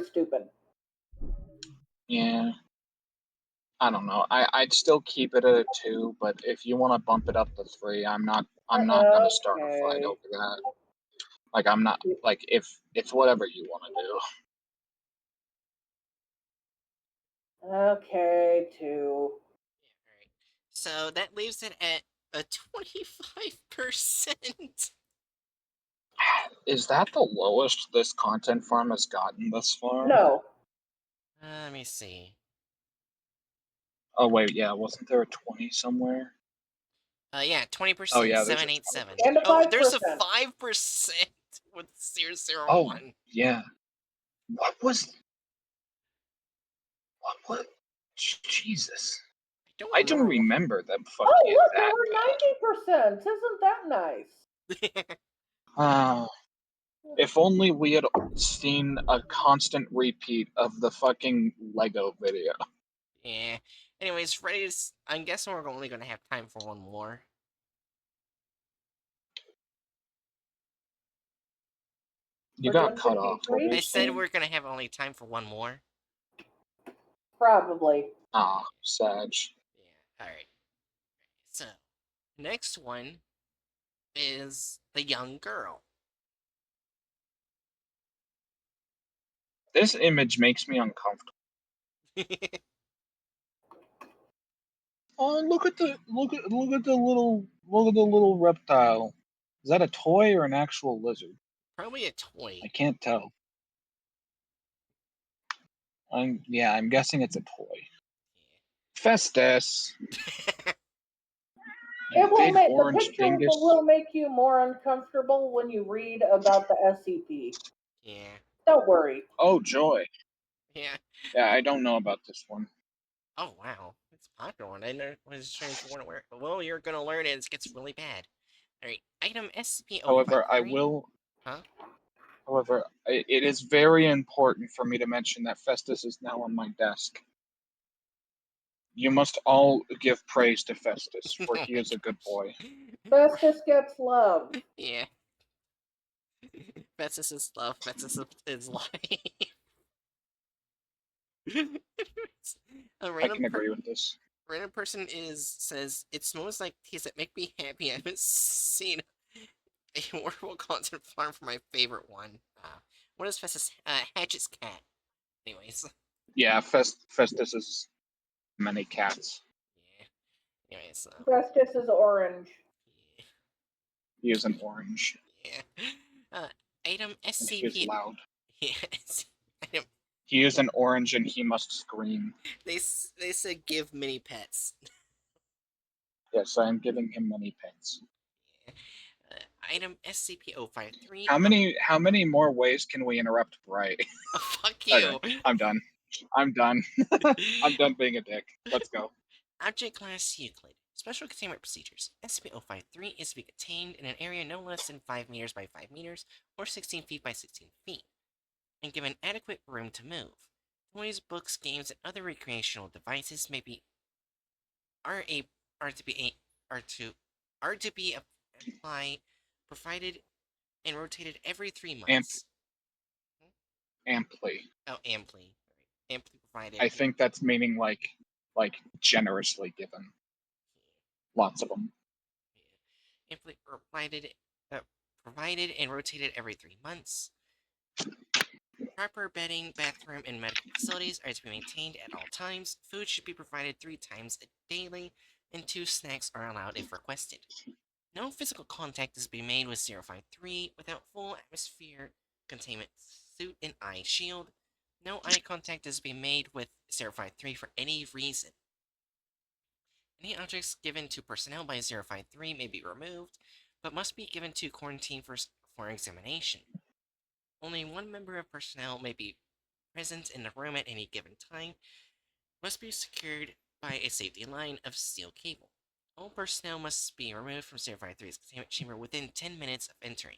stupid. Yeah, I don't know. I'd still keep it at a 2, but if you want to bump it up to 3, I'm not gonna start a fight Okay. over that. Like I'm not like if it's whatever you want to do. Okay, too. Alright. So that leaves it at a 25%. Is that the lowest this content farm has gotten thus far? No. Let me see. Oh wait, yeah, wasn't there a 20 somewhere? Yeah, 20%, Oh yeah, there's a 787. 20%. And a Oh, there's a 5%. 5% with 001. Oh yeah. What was what? Jesus. I I don't don't know. remember them Oh, fucking look, there that were 90%. Isn't that nice? bad. If only we had seen a constant repeat of the fucking Lego video. Yeah. Anyways, ready to. I'm guessing we're only going to have time for one more. You We're got doing cut off. What were 53? you I said saying? we're going to have only time for one more. Probably. Ah, Sag. Yeah. Alright. So, next one is the young girl. This image makes me uncomfortable. Oh, look at the little reptile. Is that a toy or an actual lizard? Probably a toy. I can't tell. I'm guessing it's a toy. Festus. You It will big make the orange picture dingus. will make you more uncomfortable when you read about the SCP. Yeah. Don't worry. Oh joy. Yeah. Yeah, I don't know about this one. Oh, wow. It's a popular one. I never was trying to want to wear it. Well, you're going to learn it. It gets really bad. Alright. Item However, I SCP-053. will. Huh? However, it is very important for me to mention that Festus is now on my desk. You must all give praise to Festus, for Oh he my is a good boy. Festus gets love. Yeah. Festus is love. Festus is life. A I can agree with this. random person says it smells like teas that make me happy. I haven't seen a horrible content farm for my favorite one. What is Festus? Hatchet's cat. Anyways. Yeah, Festus is many cats. Yeah. Anyways. Festus is orange. Yeah. He is an orange, Yeah. Item and he is SCP. loud. Yes. Item. He is an orange, and he must scream. They said give mini pets. Yes, I am giving him many pets. Yeah. Item SCP-053. How many more ways can we interrupt Bright? Oh, fuck Okay, you. I'm done. I'm done. I'm done being a dick. Let's go. Object Class Euclid. Special Containment Procedures. SCP-053 is to be contained in an area no less than 5 meters by 5 meters, or 16 feet by 16 feet, and given adequate room to move. Toys, books, games, and other recreational devices may be are a are to be a are to be applied, provided, and rotated every 3 Amp months. amply. Oh, amply. Right. Amply provided. I think that's meaning like generously given. Lots of them. Amply provided and rotated every 3 months. Proper bedding, bathroom, and medical facilities are to be maintained at all times. Food should be provided 3 times daily, and 2 snacks are allowed if requested. No physical contact is to be made with 053 without full atmosphere containment suit and eye shield. No eye contact is to be made with 053 for any reason. Any objects given to personnel by 053 may be removed, but must be given to quarantine for examination. Only one member of personnel may be present in the room at any given time, must be secured by a safety line of steel cable. All personnel must be removed from 053's containment chamber within 10 minutes of entering.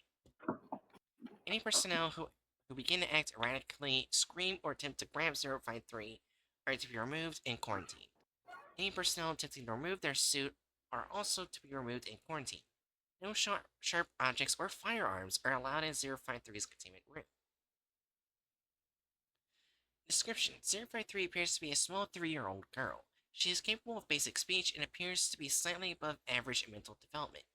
Any personnel who begin to act erratically, scream, or attempt to grab 053 are to be removed and quarantined. Any personnel attempting to remove their suit are also to be removed and quarantined. No sharp objects or firearms are allowed in 053's containment room. Description: 053 appears to be a small 3-year-old girl. She is capable of basic speech and appears to be slightly above average in mental development.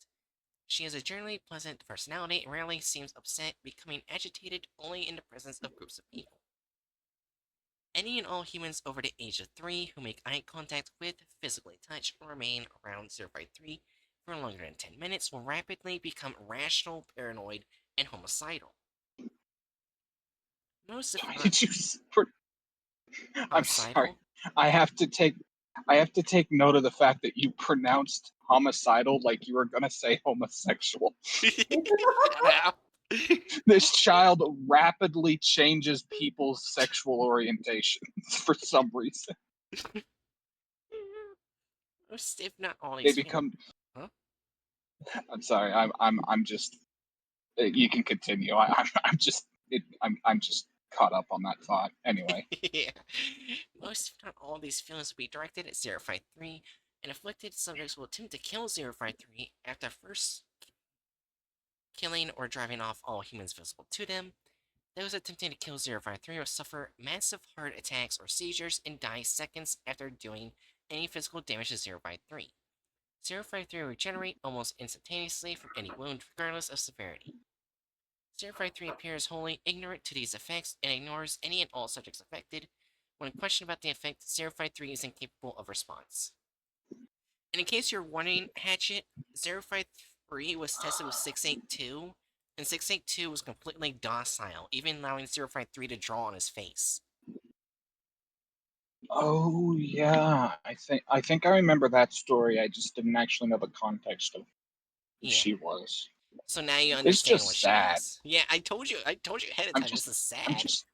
She has a generally pleasant personality and rarely seems upset, becoming agitated only in the presence of groups of people. Any and all humans over the age of 3 who make eye contact with, physically touch, or remain around 053 for longer than 10 minutes will rapidly become irrational, paranoid, and homicidal. Most if Why not did you? I'm sorry. homicidal. I have to take note of the fact that you pronounced homicidal like you were gonna say homosexual. Shut up. This child rapidly changes people's sexual orientations for some reason. Most if not all They these become. Huh? I'm sorry. I'm just. You can continue. I'm just. I'm just caught up on that thought. Anyway. Yeah. Most, if not all, these feelings will be directed at 053, and afflicted subjects will attempt to kill 053 after first killing or driving off all humans visible to them. Those attempting to kill 053 will suffer massive heart attacks or seizures and die seconds after doing any physical damage to 053. 053 will regenerate almost instantaneously from any wound, regardless of severity. 053 appears wholly ignorant to these effects and ignores any and all subjects affected. When questioned about the effect, 053 is incapable of response. And in case you're wondering, Hatchet, 053 was tested with 682, and 682 was completely docile, even allowing 053 to draw on his face. Oh yeah, I think I remember that story. I just didn't actually know the context of who Yeah. she was. So now you It's understand what just she sad. is. Yeah, I told you ahead of I'm time, this just is I'm sad. just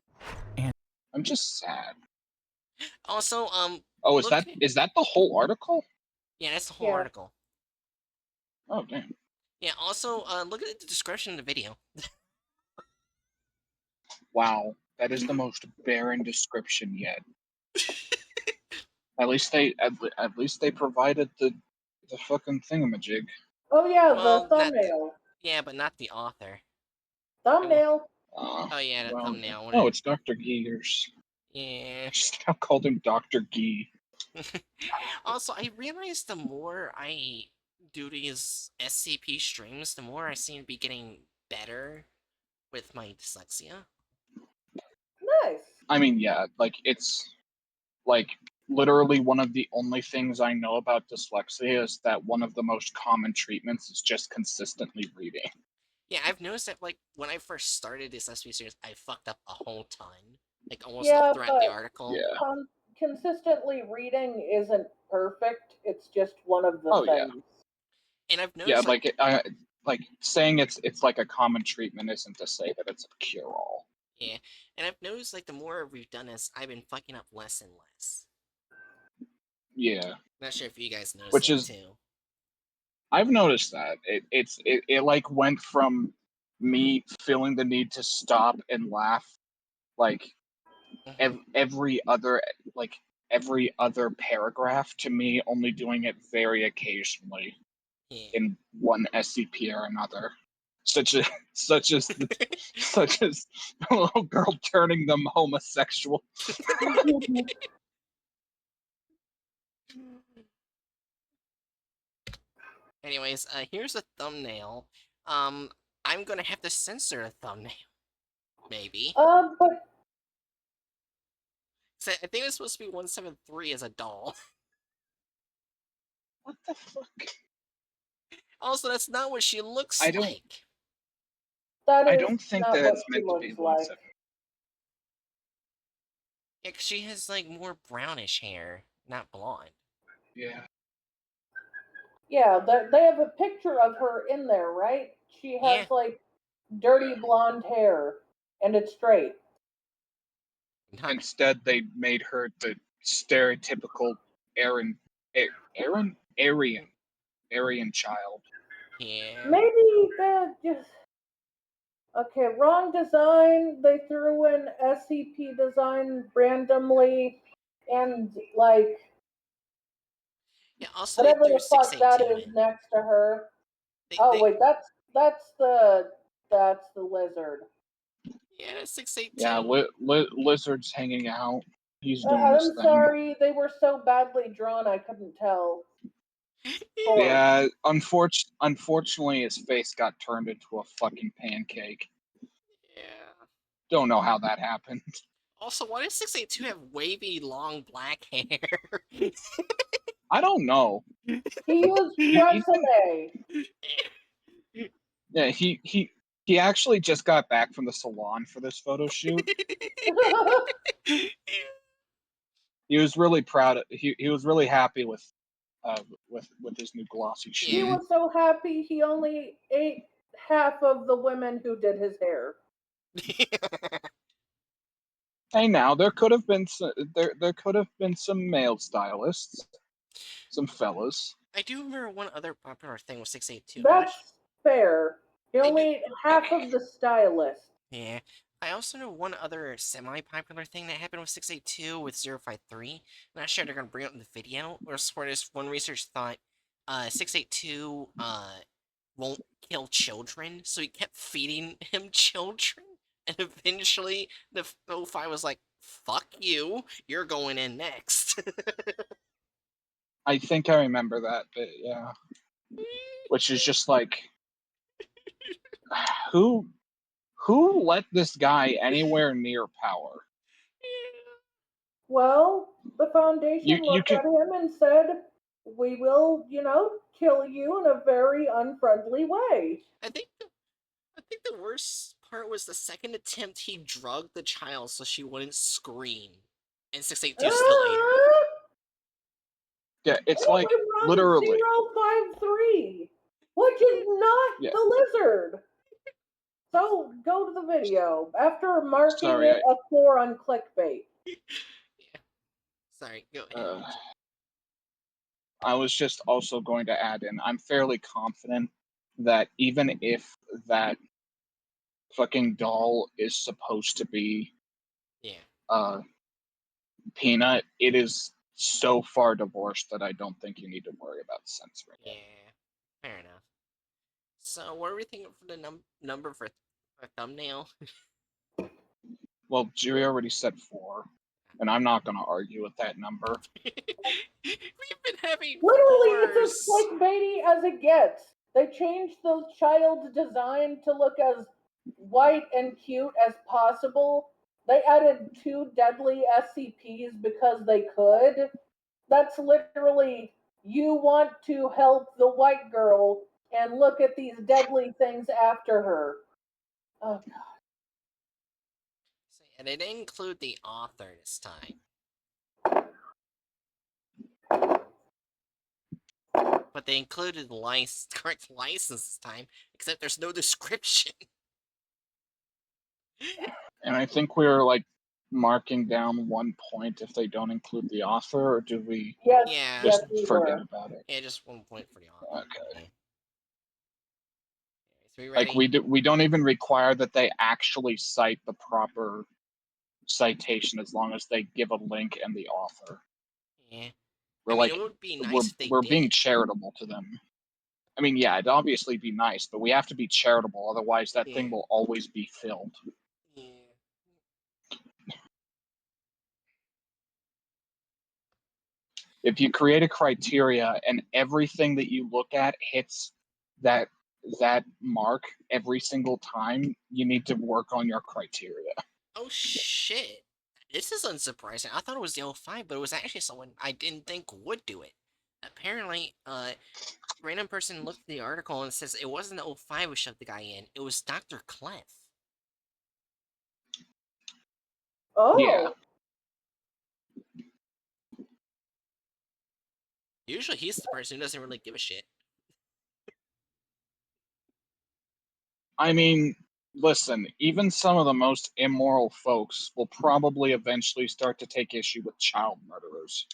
And I'm just sad. Also, Oh, look, is that the whole article? yeah, that's the whole Yeah. article. Oh damn. Yeah, also, look at the description of the video. Wow, that is the most barren description yet. At least they provided the fucking thingamajig. Oh yeah, Well, the thumbnail. yeah, but not the author. Thumbnail. Oh yeah, the Well, thumbnail. oh, it's Dr. Gears. Yeah. I just now called him Dr. Gee. Also, I realize the more I do these SCP streams, the more I seem to be getting better with my dyslexia. Nice. I mean, yeah, like it's like literally one of the only things I know about dyslexia is that one of the most common treatments is just consistently reading. Yeah, I've noticed that, like, when I first started this SCP series, I fucked up a whole ton. Like, almost Yeah, throughout the but article. Yeah. Consistently reading isn't perfect. It's just one of the Oh, yeah. things. And I've Yeah, noticed, like saying it's like a common treatment isn't to say that it's a cure all. yeah, and I've noticed, like, the more we've done this, I've been fucking up less and less. Yeah. Not sure if you guys noticed Which that is too. I've noticed that. It like went from me feeling the need to stop and laugh like Mhm. every other paragraph to me only doing it very occasionally Yeah. in one SCP or another. such as such as the, such as a little girl turning them homosexual. Anyways, here's a thumbnail. I'm gonna have to censor a thumbnail. Maybe. But So I think it's supposed to be 173 as a doll. What the fuck? Also, that's not what she looks I don't- like. that I is don't think not that what it's she meant to be looks one like. second. Yeah, 'cause she has like more brownish hair, not blonde. Yeah. Yeah, they have a picture of her in there, right? She has Yeah. like dirty blonde hair, and it's straight. Not, Instead, they made her the stereotypical Aryan child. yeah. Maybe that just okay. Wrong design. They threw in SCP design randomly, and like Yeah, also they whatever threw the fuck that 682 is in. next to her. They, Oh they, wait, that's the lizard. yeah, that's 682. Yeah, Lizard's hanging out. He's doing his I'm thing. sorry, they were so badly drawn I couldn't tell. Poor- Yeah, unfortunately, his face got turned into a fucking pancake. Yeah. Don't know how that happened. Also, why does 682 have wavy, long black hair? I don't know. He used He Tresemme. Yeah, he actually just got back from the salon for this photo shoot. He was really proud. He was really happy with his new glossy He sheen. Yeah. was so happy he only ate half of the women who did his hair. Hey, now there could have been some male stylists, some fellas. I do remember one other popular thing with 682. That's fair. He I only ate half of the stylist. Yeah. I also know one other semi-popular thing that happened with 682 with 053. Not sure they're gonna bring it up in the video. Or where this one research thought 682 won't kill children, so he kept feeding him children. And eventually the 05 was like, fuck you, you're going in next. I think I remember that bit. Yeah, which is just like, who let this guy anywhere near power? Well, the Foundation You looked at can him and said, "We will, kill you in a very unfriendly way." I think the worst part was the second attempt he drugged the child so she wouldn't scream. And 682 still ate her. yeah, it's like Anyway, we're on literally 053, which is not yeah. the lizard. So go to the video after marking Sorry, it a 4 on clickbait. Yeah. Sorry, go ahead. I was just also going to add in, I'm fairly confident that even if that fucking doll is supposed to be Yeah. Peanut, it is so far divorced that I don't think you need to worry about censoring Yeah. it. Fair enough. So, what are we thinking for the number for a thumbnail? Well, Jerry already said 4, and I'm not going to argue with that number. We've been having Literally, fours. it's as clickbaity as it gets. They changed the child's design to look as white and cute as possible. They added 2 deadly SCPs because they could. That's literally, you want to help the white girl and look at these deadly things after her. Oh, God. So, yeah, they didn't include the author this time. But they included the correct license this time, except there's no description. And I think we were like marking down 1 point if they don't include the author, or do we Yes, Yeah. yes, just we forget were. about it? Yeah, just 1 point for the author. Okay. Yeah. So we ready? Like we don't even require that they actually cite the proper citation as long as they give a link and the author. Yeah. We're I mean, like it would be nice if they we're did. being charitable to them. I mean, yeah, it'd obviously be nice, but we have to be charitable, otherwise that thing Yeah. will always be filled. Yeah. If you create a criteria and everything that you look at hits that mark every single time, you need to work on your criteria. Oh shit. This is unsurprising. I thought it was the 05, but it was actually someone I didn't think would do it. Apparently, random person looked at the article and says it wasn't the 05 who shoved the guy in, it was Dr. Clef. Yeah. Oh, Usually he's the person who doesn't really give a shit. I mean, listen, even some of the most immoral folks will probably eventually start to take issue with child murderers.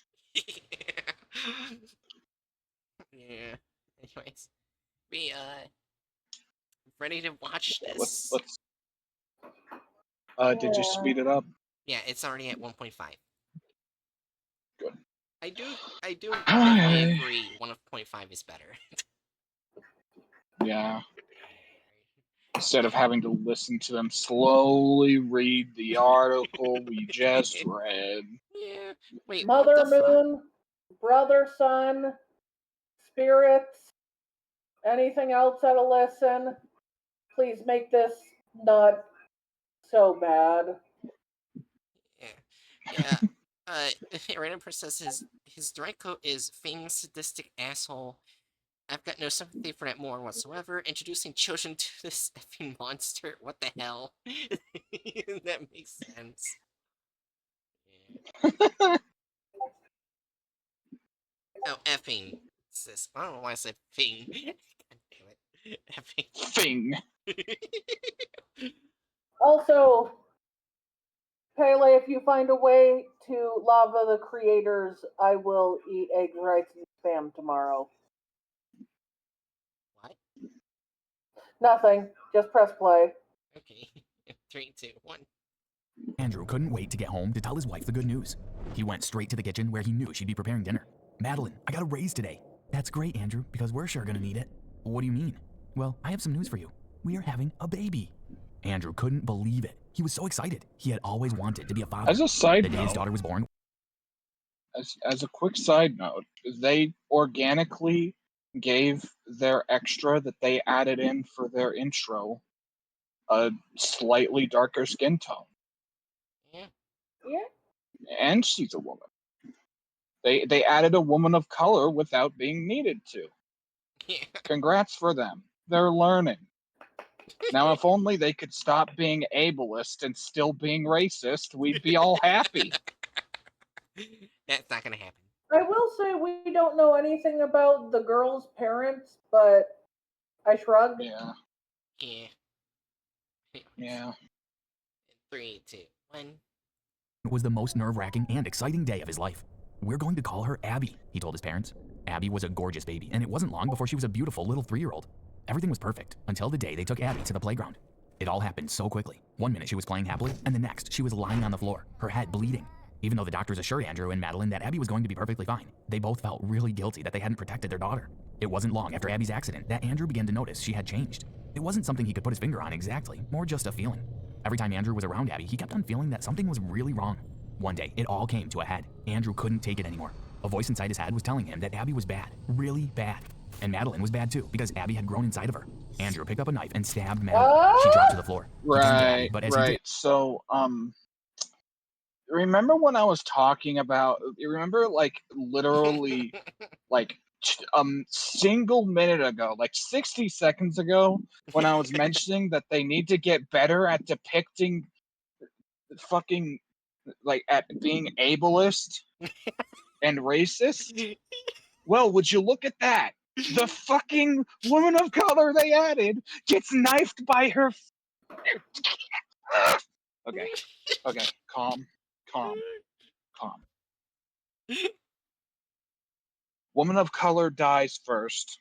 Yeah. Anyways, we ready to watch Yeah, this? let's did you yeah. speed it up? Yeah, it's already at 1.5. Good. I do definitely agree 1.5 is better. Yeah. Instead of having to listen to them slowly read the article we just read. Yeah. Wait, what Mother the fuck? Moon, Brother Sun, Spirits, anything else that'll listen, please make this not so bad. Yeah. Random person says his direct quote is "Fing sadistic asshole. I've got no sympathy for that moron whatsoever. Introducing children to this effing monster. What the hell?" That makes sense. Yeah. Oh, effing. Sis. I don't know why I said fing. God damn it. Effing. Thing. Also, Pele, if you find a way to lava the creators, I will eat egg rice and spam tomorrow. What? Nothing. Just press play. Okay. 3, 2, 1. Andrew couldn't wait to get home to tell his wife the good news. He went straight to the kitchen where he knew she'd be preparing dinner. Madeline, I got a raise today. That's great, Andrew, because we're sure gonna need it. What do you mean? Well, I have some news for you. We are having a baby. Andrew couldn't believe it. He was so excited. He had always wanted to be a father. As a side The day his note, daughter was born, as a quick side note, they organically gave their extra that they added in for their intro a slightly darker skin tone. Yeah. Yeah. And she's a woman. They added a woman of color without being needed to. Yeah. Congrats for them. They're learning. Now, if only they could stop being ableist and still being racist, we'd be all happy. That's not gonna happen. I will say we don't know anything about the girl's parents, but I shrugged. Yeah, Yeah. yeah. 3, 2, 1. was the most nerve-wracking and exciting day of his life. We're going to call her Abby, he told his parents. Abby was a gorgeous baby, and it wasn't long before she was a beautiful little 3-year-old. Everything was perfect until the day they took Abby to the playground. It all happened so quickly. One minute she was playing happily, and the next she was lying on the floor, her head bleeding. Even though the doctors assured Andrew and Madeline that Abby was going to be perfectly fine, they both felt really guilty that they hadn't protected their daughter. It wasn't long after Abby's accident that Andrew began to notice she had changed. It wasn't something he could put his finger on exactly, more just a feeling. Every time Andrew was around Abby, he kept on feeling that something was really wrong. One day, it all came to a head. Andrew couldn't take it anymore. A voice inside his head was telling him that Abby was bad, really bad. And Madeline was bad too, because Abby had grown inside of her. Andrew picked up a knife and stabbed Madeline. She dropped to the floor. He couldn't get Abby, Right, but as he right. did, So, remember when I was talking about? You remember, like, literally, like, single minute ago, like 60 seconds ago, when I was mentioning that they need to get better at depicting fucking, like, at being ableist and racist? Well, would you look at that? The fucking woman of color they added gets knifed by her. Okay, okay, calm, calm, calm. Woman of color dies first,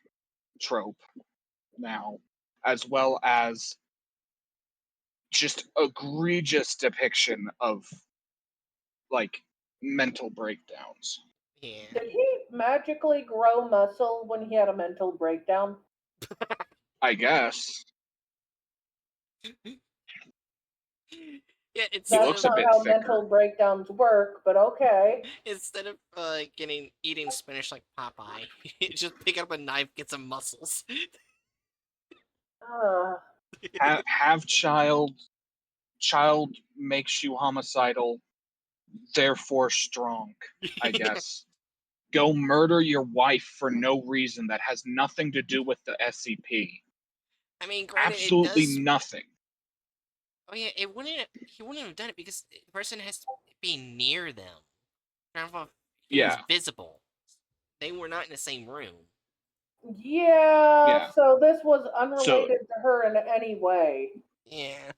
trope now, as well as just egregious depiction of, like, mental breakdowns. Yeah. Did he magically grow muscle when he had a mental breakdown? I guess. Yeah, He instead That's looks a of not bit how thicker. mental breakdowns work, but okay. instead of eating spinach like Popeye, just pick up a knife, get some muscles. Have child makes you homicidal, therefore strong, I guess. Go murder your wife for no reason that has nothing to do with the SCP. I mean, granted, it Absolutely does. nothing. Oh yeah, it wouldn't. He wouldn't have done it because the person has to be near them. He was Yeah. visible. They were not in the same room. Yeah, Yeah. so this was So unrelated to her in any way. Yeah.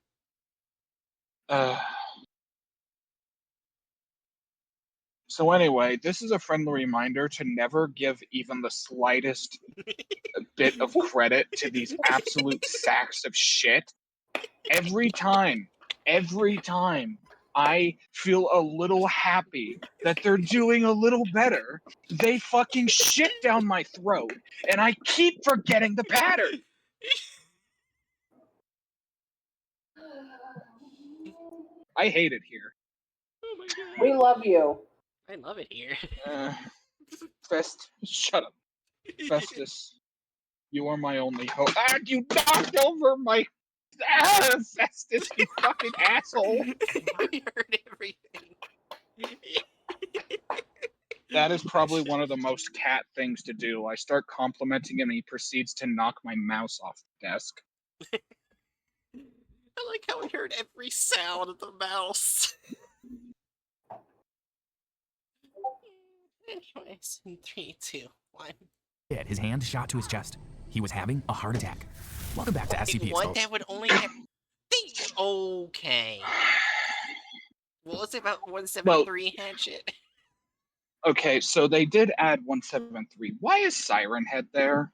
So anyway, this is a friendly reminder to never give even the slightest bit of credit to these absolute sacks of shit. Every time I feel a little happy that they're doing a little better, they fucking shit down my throat, and I keep forgetting the pattern. I hate it here. Oh my god. We love you. I love it here. Shut up, Festus. You are my only hope. Ah, you knocked over my. Ah, Festus, you fucking asshole. We heard everything. That is probably one of the most cat things to do. I start complimenting him and he proceeds to knock my mouse off the desk. I like how we heard every sound of the mouse. Anyways, in 3, 2, 1. His hand shot to his chest. He was having a heart attack. Welcome back to SCP What? Exposed. That would only have. Okay. What was it about 173 had shit? Okay, so they did add 173. Why is Siren Head there?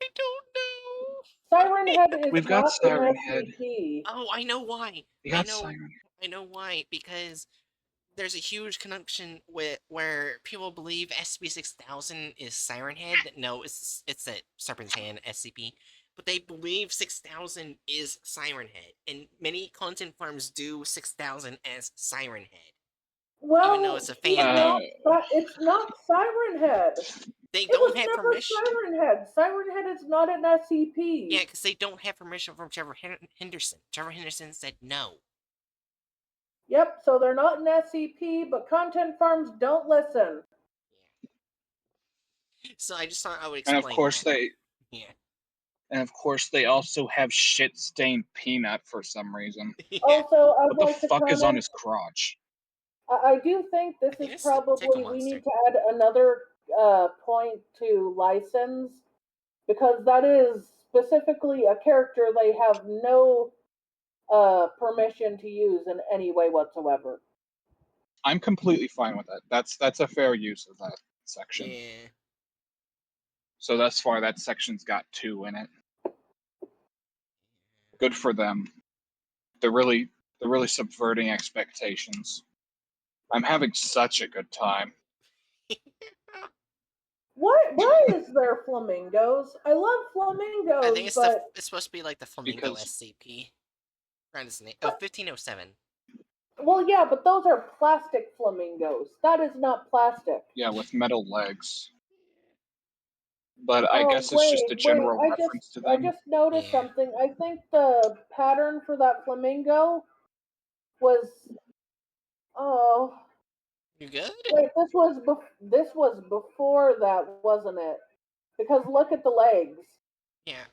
I don't know. Siren Head is We've got not an Siren Head. SCP. Oh, I know why. We got Siren. I know why. Because there's a huge connection with where people believe SCP-6000 is Siren Head. No, it's a Serpent's Hand SCP. But they believe 6000 is Siren Head, and many content farms do 6000 as Siren Head. Well, Even though it's a he's fan not, name. it's not Siren Head. They It don't was have never permission. Siren Head. Siren Head is not an SCP. Yeah, because they don't have permission from Trevor Henderson. Trevor Henderson said no. Yep, so they're not an SCP, but content farms don't listen. Yeah. So I just thought I would And explain of course that. they Yeah. and of course they also have shit-stained Peanut for some reason. Yeah. Also, I'd What the like to fuck is on comment. his crotch? I do think this I think is it's the Tickle probably we Monster. need to add another point to license because that is specifically a character they have no permission to use in any way whatsoever. I'm completely fine with that. That's a fair use of that section. Yeah. So thus far, that section's got 2 in it. Good for them. They're really subverting expectations. I'm having such a good time. Why is there flamingos? I love flamingos, I think it's but it's supposed to be like the Flamingo Because SCP. Around its name. Oh, 1507. well, yeah, but those are plastic flamingos. That is not plastic. yeah, with metal legs. But I Oh guess it's just a wait! general reference to I them. just noticed Yeah. something. I think the pattern for that flamingo was. Oh You good? wait, this was before that, wasn't it? Because look at the legs. Yeah.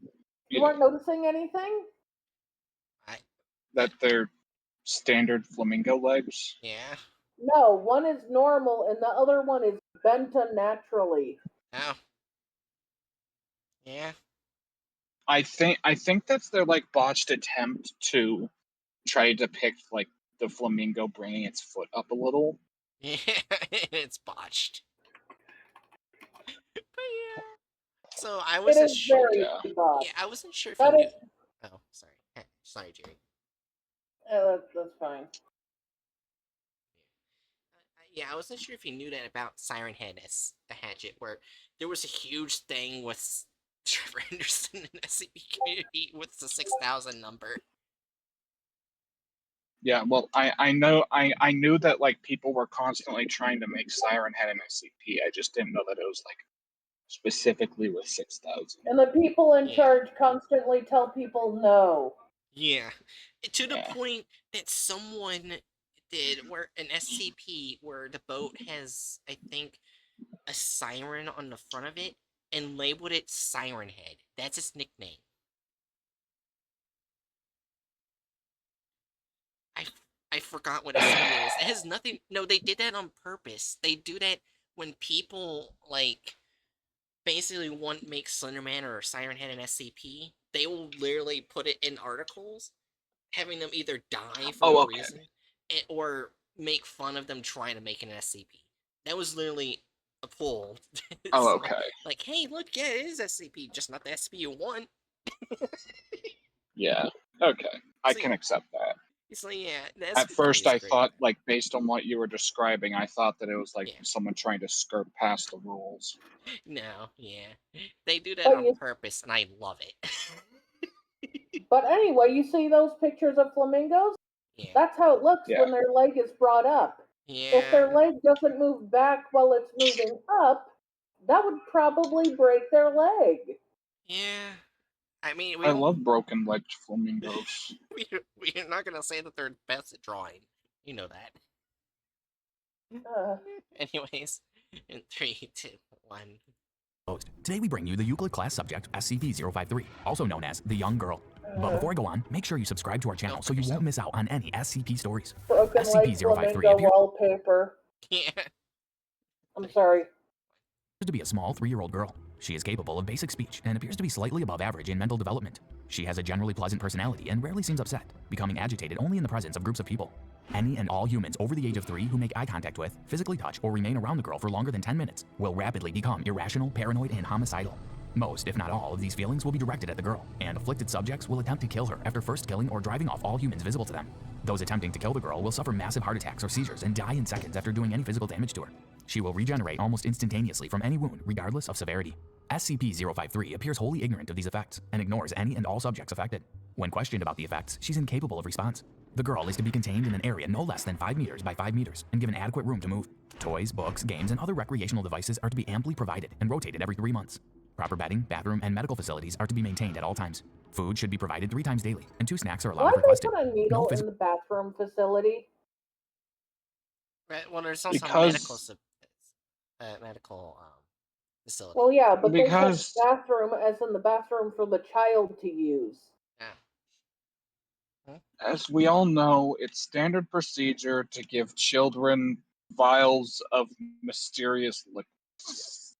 You Yeah, weren't noticing anything? I. that they're standard flamingo legs. Yeah. No, one is normal and the other one is bent unnaturally. Oh. Yeah. I think that's their like botched attempt to try to depict like the flamingo bringing its foot up a little. Yeah. It's botched. But yeah. So I It wasn't is sure. very Yeah. botched. Yeah, I wasn't sure if you That knew. is, Oh, sorry. Sorry, Jerry. that's fine. Yeah, I wasn't sure if you knew that about Siren Head as the hatchet, where there was a huge thing with Trevor Henderson in the SCP community with the 6,000 number. Yeah, well, I know I knew that like people were constantly trying to make Siren Head an SCP. I just didn't know that it was like specifically with 6,000. And the people in Yeah. charge constantly tell people no. Yeah, to the Yeah. point that someone did where an SCP where the boat has, I think, a siren on the front of it and labeled it Siren Head. That's its nickname. I forgot what SCP it is. It has nothing. No, they did that on purpose. They do that when people like basically want make Slenderman or Siren Head an SCP. They will literally put it in articles, having them either die for no Okay. reason or make fun of them trying to make an SCP. That was literally a pull. Oh, okay. Like, hey, look, yeah, it is SCP, just not the SCP you want. Yeah. Okay. I So, can accept that. So yeah, the At SCP first, is I great. thought, like, based on what you were describing, I thought that it was like Yeah. someone trying to skirt past the rules. No, yeah, they do that But on purpose, and I love it. But anyway, you see those pictures of flamingos? Yeah, That's how it looks Yeah. when their leg is brought up. If their yeah, leg doesn't move back while it's moving up, that would probably break their leg. yeah. I mean, I love broken-legged flamingos. we're not gonna say that they're best at drawing. You know that. Anyways, in 3, 2, 1. Today we bring you the Euclid class subject SCP-053, also known as the Young Girl. But before I go on, make sure you subscribe to our channel so you won't miss out on any SCP stories. Broken leg SCP-053 flamingo appears wallpaper. Yeah. I'm sorry. to be a small 3-year-old girl. She is capable of basic speech and appears to be slightly above average in mental development. She has a generally pleasant personality and rarely seems upset, becoming agitated only in the presence of groups of people. Any and all humans over the age of 3 who make eye contact with, physically touch, or remain around the girl for longer than 10 minutes will rapidly become irrational, paranoid, and homicidal. Most, if not all, of these feelings will be directed at the girl, and afflicted subjects will attempt to kill her after first killing or driving off all humans visible to them. Those attempting to kill the girl will suffer massive heart attacks or seizures and die in seconds after doing any physical damage to her. She will regenerate almost instantaneously from any wound, regardless of severity. SCP-053 appears wholly ignorant of these effects and ignores any and all subjects affected. When questioned about the effects, she's incapable of response. The girl is to be contained in an area no less than 5 meters by 5 meters and given adequate room to move. Toys, books, games, and other recreational devices are to be amply provided and rotated every 3 months. Proper bedding, bathroom, and medical facilities are to be maintained at all times. Food should be provided 3 times daily, and 2 snacks are allowed Why if requested. put a needle in the bathroom facility? Right, well, there's also Because- medical facility. Well, yeah, but they Because- said bathroom as in the bathroom for the child to use. Yeah. As we all know, it's standard procedure to give children vials of mysterious liquids.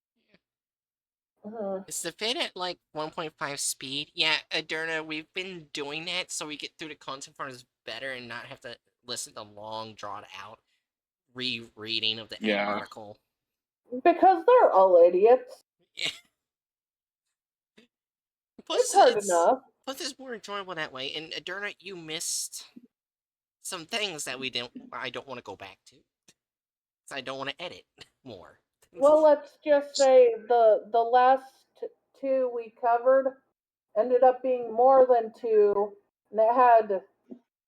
Is the fit at like 1.5 speed? Yeah, Aderna, we've been doing that so we get through the content part is better and not have to listen to long, drawn out rereading of the article. Because they're all idiots. Yeah. It's hard enough. Plus, it's more enjoyable that way. And Aderna, you missed some things that I don't want to go back to. So I don't want to edit more. Well, let's just say the last 2 we covered ended up being more than 2, and it had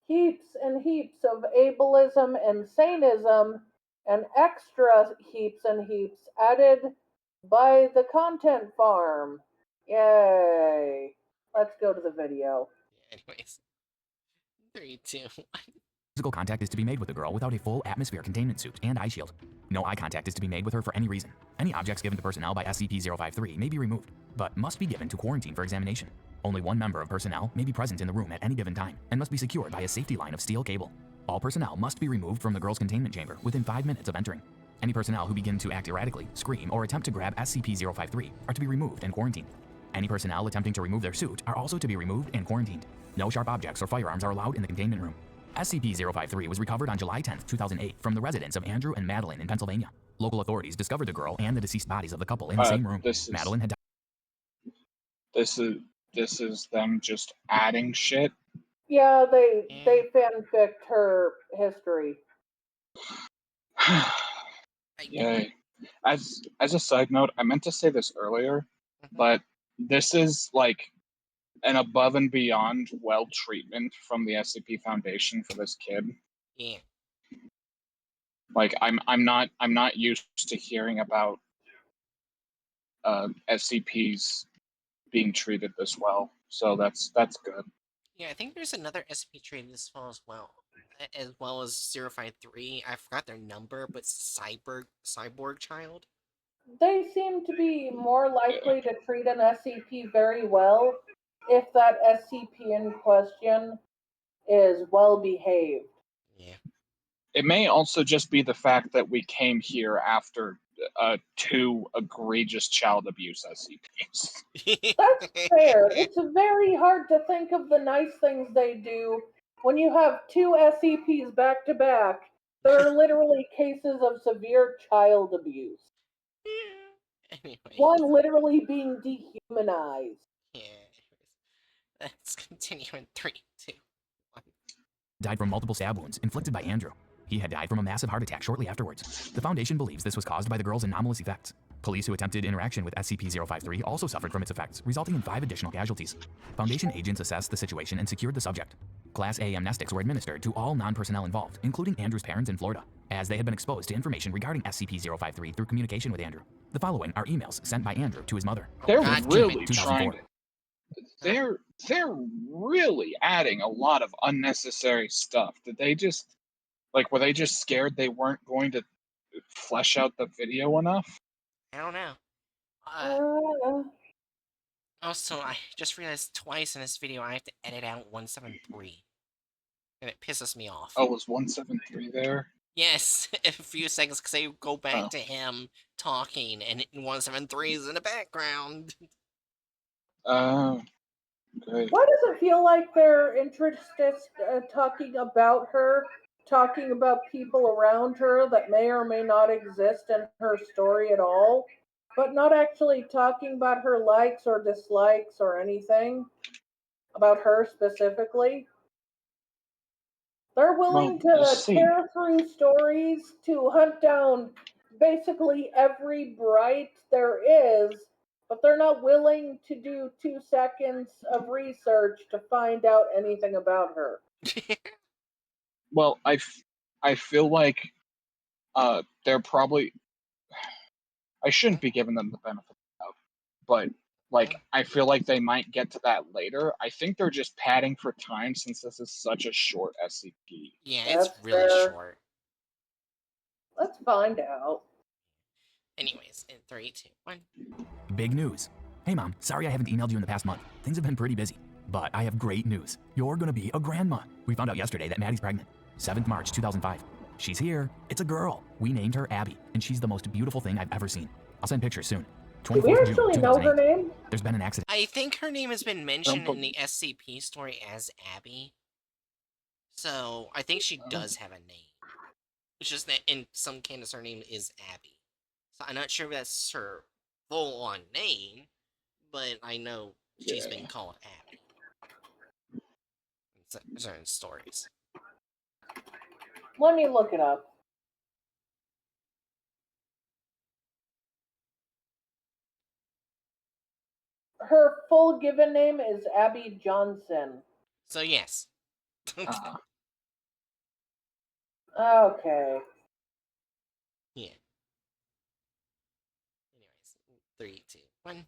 heaps and heaps of ableism and sanism, and extra heaps and heaps added by the content farm. Yay! Let's go to the video. Anyways, 3, 2, 1. Physical contact is to be made with the girl without a full atmosphere containment suit and eye shield. No eye contact is to be made with her for any reason. Any objects given to personnel by SCP-053 may be removed, but must be given to quarantine for examination. Only one member of personnel may be present in the room at any given time and must be secured by a safety line of steel cable. All personnel must be removed from the girl's containment chamber within 5 minutes of entering. Any personnel who begin to act erratically, scream, or attempt to grab SCP-053 are to be removed and quarantined. Any personnel attempting to remove their suit are also to be removed and quarantined. No sharp objects or firearms are allowed in the containment room. SCP-053 was recovered on July 10, 2008 from the residence of Andrew and Madeline in Pennsylvania. Local authorities discovered the girl and the deceased bodies of the couple in the same room. Madeline had died. This is them just adding shit. Yeah, they fanficked her history. Yay. As a side note, I meant to say this earlier, but this is like an above and beyond well treatment from the SCP Foundation for this kid. Yeah. Like I'm not used to hearing about SCPs being treated this well, so that's good. Yeah, I think there's another SCP trade this fall as well as 053. I forgot their number, but Cyborg Child. They seem to be more likely to treat an SCP very well if that SCP in question is well behaved. Yeah. It may also just be the fact that we came here after 2 egregious child abuse SCPs. That's fair. It's very hard to think of the nice things they do when you have 2 SCPs back to back that are literally cases of severe child abuse. Anyway. One literally being dehumanized. Yeah. Let's continue in 3, 2, 1. Died from multiple stab wounds inflicted by Andrew. He had died from a massive heart attack shortly afterwards. The Foundation believes this was caused by the girl's anomalous effects. Police who attempted interaction with SCP-053 also suffered from its effects, resulting in 5 additional casualties. Foundation agents assessed the situation and secured the subject. Class A amnestics were administered to all non-personnel involved, including Andrew's parents in Florida, as they had been exposed to information regarding SCP-053 through communication with Andrew. The following are emails sent by Andrew to his mother. They're God really damn it. trying to. They're really adding a lot of unnecessary stuff. Did they just were they just scared they weren't going to flesh out the video enough? I don't know. Also, I just realized twice in this video I have to edit out 173. And it pisses me off. Oh, was 173 there? Yes, a few seconds because I go back to him talking and 173 is in the background. Great. Why does it feel like they're interested talking about her, talking about people around her that may or may not exist in her story at all, but not actually talking about her likes or dislikes or anything about her specifically? They're willing to tear through stories to hunt down basically every bright there is, but they're not willing to do 2 seconds of research to find out anything about her. Well, I feel like they're probably. I shouldn't be giving them the benefit of the doubt, but I feel like they might get to that later. I think they're just padding for time since this is such a short SCP. Yeah, That's it's really fair. short. Let's find out. Anyways, in 3, 2, 1. Big news. Hey mom, sorry I haven't emailed you in the past month. Things have been pretty busy. But I have great news. You're gonna be a grandma. We found out yesterday that Maddie's pregnant. 7th March 2005. She's here. It's a girl. We named her Abby, and she's the most beautiful thing I've ever seen. I'll send pictures soon. Do we 24th June actually know her 2008. name? There's been an accident. I think her name has been mentioned in the SCP story as Abby. So, I think she does have a name. It's just that in some canons her name is Abby. So, I'm not sure if that's her full-on name, but I know she's been called Abby in certain stories. Let me look it up. Her full given name is Abby Johnson. So, yes. Okay. Yeah. Anyways, 3, 2, 1.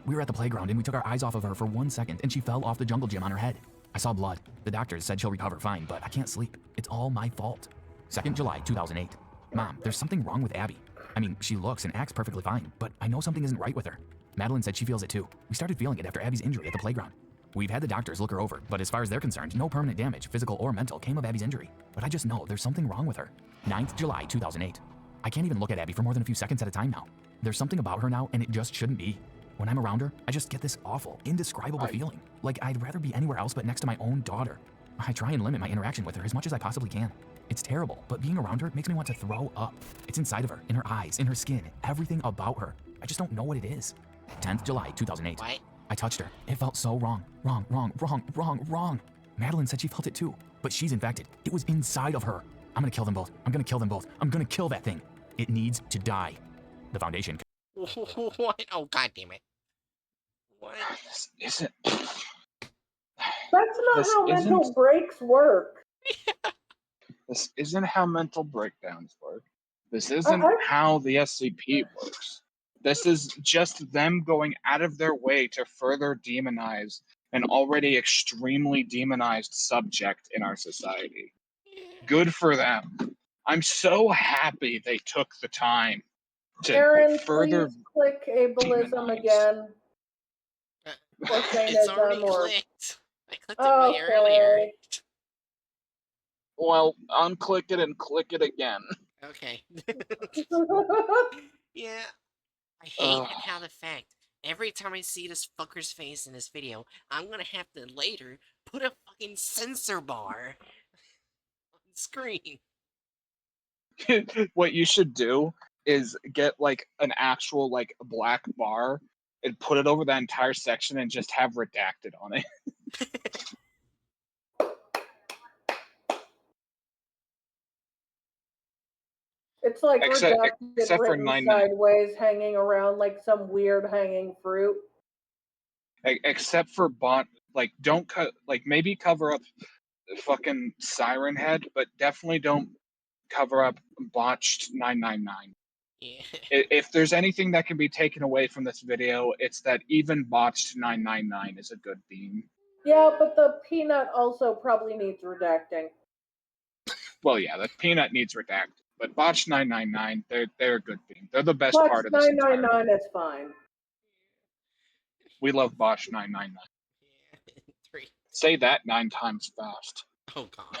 We were at the playground and we took our eyes off of her for 1 second and she fell off the jungle gym on her head. I saw blood. The doctors said she'll recover fine, but I can't sleep. It's all my fault. 2nd July 2008. Mom, there's something wrong with Abby. I mean, she looks and acts perfectly fine, but I know something isn't right with her. Madeline said she feels it too. We started feeling it after Abby's injury at the playground. We've had the doctors look her over, but as far as they're concerned, no permanent damage, physical or mental, came of Abby's injury. But I just know there's something wrong with her. 9th July 2008. I can't even look at Abby for more than a few seconds at a time now. There's something about her now, and it just shouldn't be. When I'm around her, I just get this awful, indescribable feeling. Like I'd rather be anywhere else but next to my own daughter. I try and limit my interaction with her as much as I possibly can. It's terrible, but being around her makes me want to throw up. It's inside of her, in her eyes, in her skin, everything about her. I just don't know what it is. 10th July 2008. What? I touched her. It felt so wrong. Wrong. Madeline said she felt it too, but she's infected. It was inside of her. I'm gonna kill them both. I'm gonna kill that thing. It needs to die. The Foundation. What? Oh, god damn it. What? This isn't. That's not This how isn't. mental breaks work. This isn't how mental breakdowns work. This I, isn't I, how the SCP works. This is just them going out of their way to further demonize an already extremely demonized subject in our society. Good for them. I'm so happy they took the time to Aaron, further please click ableism demonize. again. Uh, Or it's already Satanism, or... clicked. I clicked it way earlier. Okay. Well, unclick it and click it again. Okay. Yeah. I hate Ugh. and how the fact every time I see this fucker's face in this video, I'm gonna have to later put a fucking censor bar on the screen. What you should do is get like an actual like black bar and put it over that entire section and just have redacted on it. It's like Except redacted for written 99. sideways, hanging around like some weird hanging fruit. Except for like don't cut, like maybe cover up the fucking Siren Head, but definitely don't cover up botched 999. Yeah. If there's anything that can be taken away from this video, it's that even botched 999 is a good theme. Yeah, but the peanut also probably needs redacting. Well, yeah, the peanut needs redacted, but botched 999, they're a good theme. They're the best Botch part of this entire. 999 is fine. We love botched 999. Yeah. 3. Say that 9 times fast. Oh god.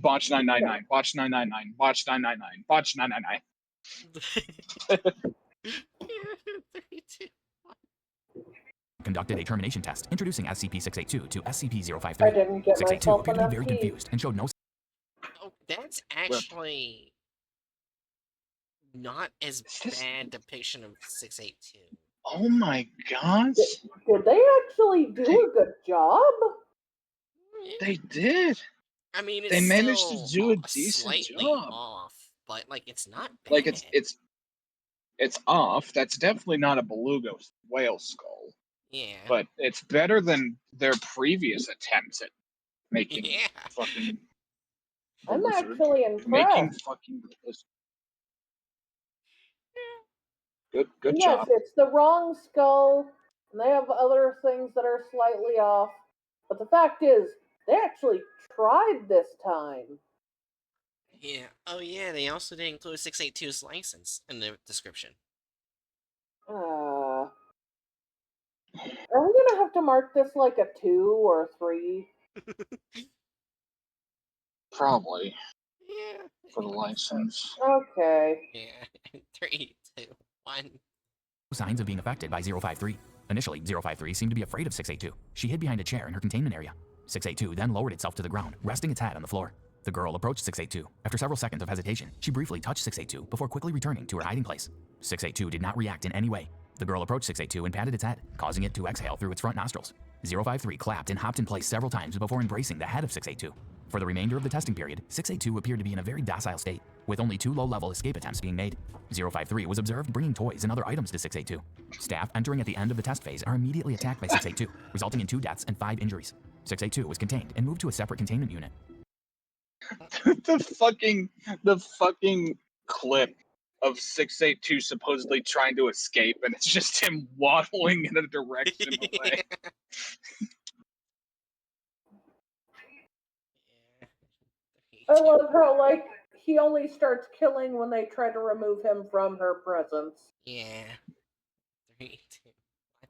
Botch 999, botch 999, botch 999, botch 999. 3, 2, 1. Conducted a termination test, introducing SCP-682 to I SCP-053. didn't get 682 myself appeared to be enough very tea. confused and showed no Oh, that's actually not as bad depiction of 682. Oh my god. Did they actually do a good job? They did. I mean, it's They managed to still do a decent slightly job. off, but like it's not bad. Like it's off. That's definitely not a beluga whale skull. Yeah. But it's better than their previous attempts at making Yeah. fucking I'm Blizzard. actually Making impressed. fucking Blizzard. Good And yes, job. it's the wrong skull, and they have other things that are slightly off. But the fact is, they actually tried this time. Yeah. Oh yeah, they also didn't include 682's license in the description. Are we gonna have to mark this like a 2 or a 3? Probably Yeah. for the license. Okay. Yeah. 3, 2, 1. signs of being affected by 053. Initially, 053 seemed to be afraid of 682. She hid behind a chair in her containment area. 682 then lowered itself to the ground, resting its head on the floor. The girl approached 682. After several seconds of hesitation, she briefly touched 682 before quickly returning to her hiding place. 682 did not react in any way. The girl approached 682 and patted its head, causing it to exhale through its front nostrils. 053 clapped and hopped in place several times before embracing the head of 682. For the remainder of the testing period, 682 appeared to be in a very docile state, with only 2 low-level escape attempts being made. 053 was observed bringing toys and other items to 682. Staff entering at the end of the test phase are immediately attacked by 682, resulting in 2 deaths and 5 injuries. 682 was contained and moved to a separate containment unit. the fucking clip of 682 supposedly trying to escape, and it's just him waddling in a direction away. I love how, like, he only starts killing when they try to remove him from her presence. Yeah. 3, 2.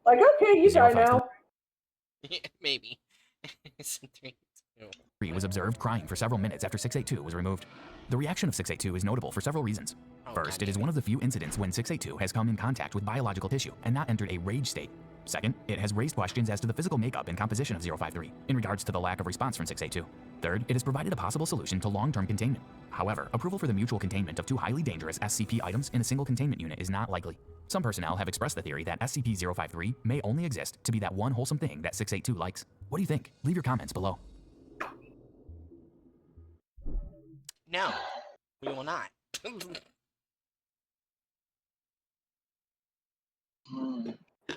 Like, okay, you die 053. now. Yeah, maybe. 3, 2. 3 was observed crying for several minutes after 682 was removed. The reaction of 682 is notable for several reasons. First, it is one of the few incidents when 682 has come in contact with biological tissue and not entered a rage state. Second, it has raised questions as to the physical makeup and composition of 053 in regards to the lack of response from 682. Third, it has provided a possible solution to long-term containment. However, approval for the mutual containment of 2 highly dangerous SCP items in a single containment unit is not likely. Some personnel have expressed the theory that SCP-053 may only exist to be that one wholesome thing that 682 likes. What do you think? Leave your comments below. No, we will not.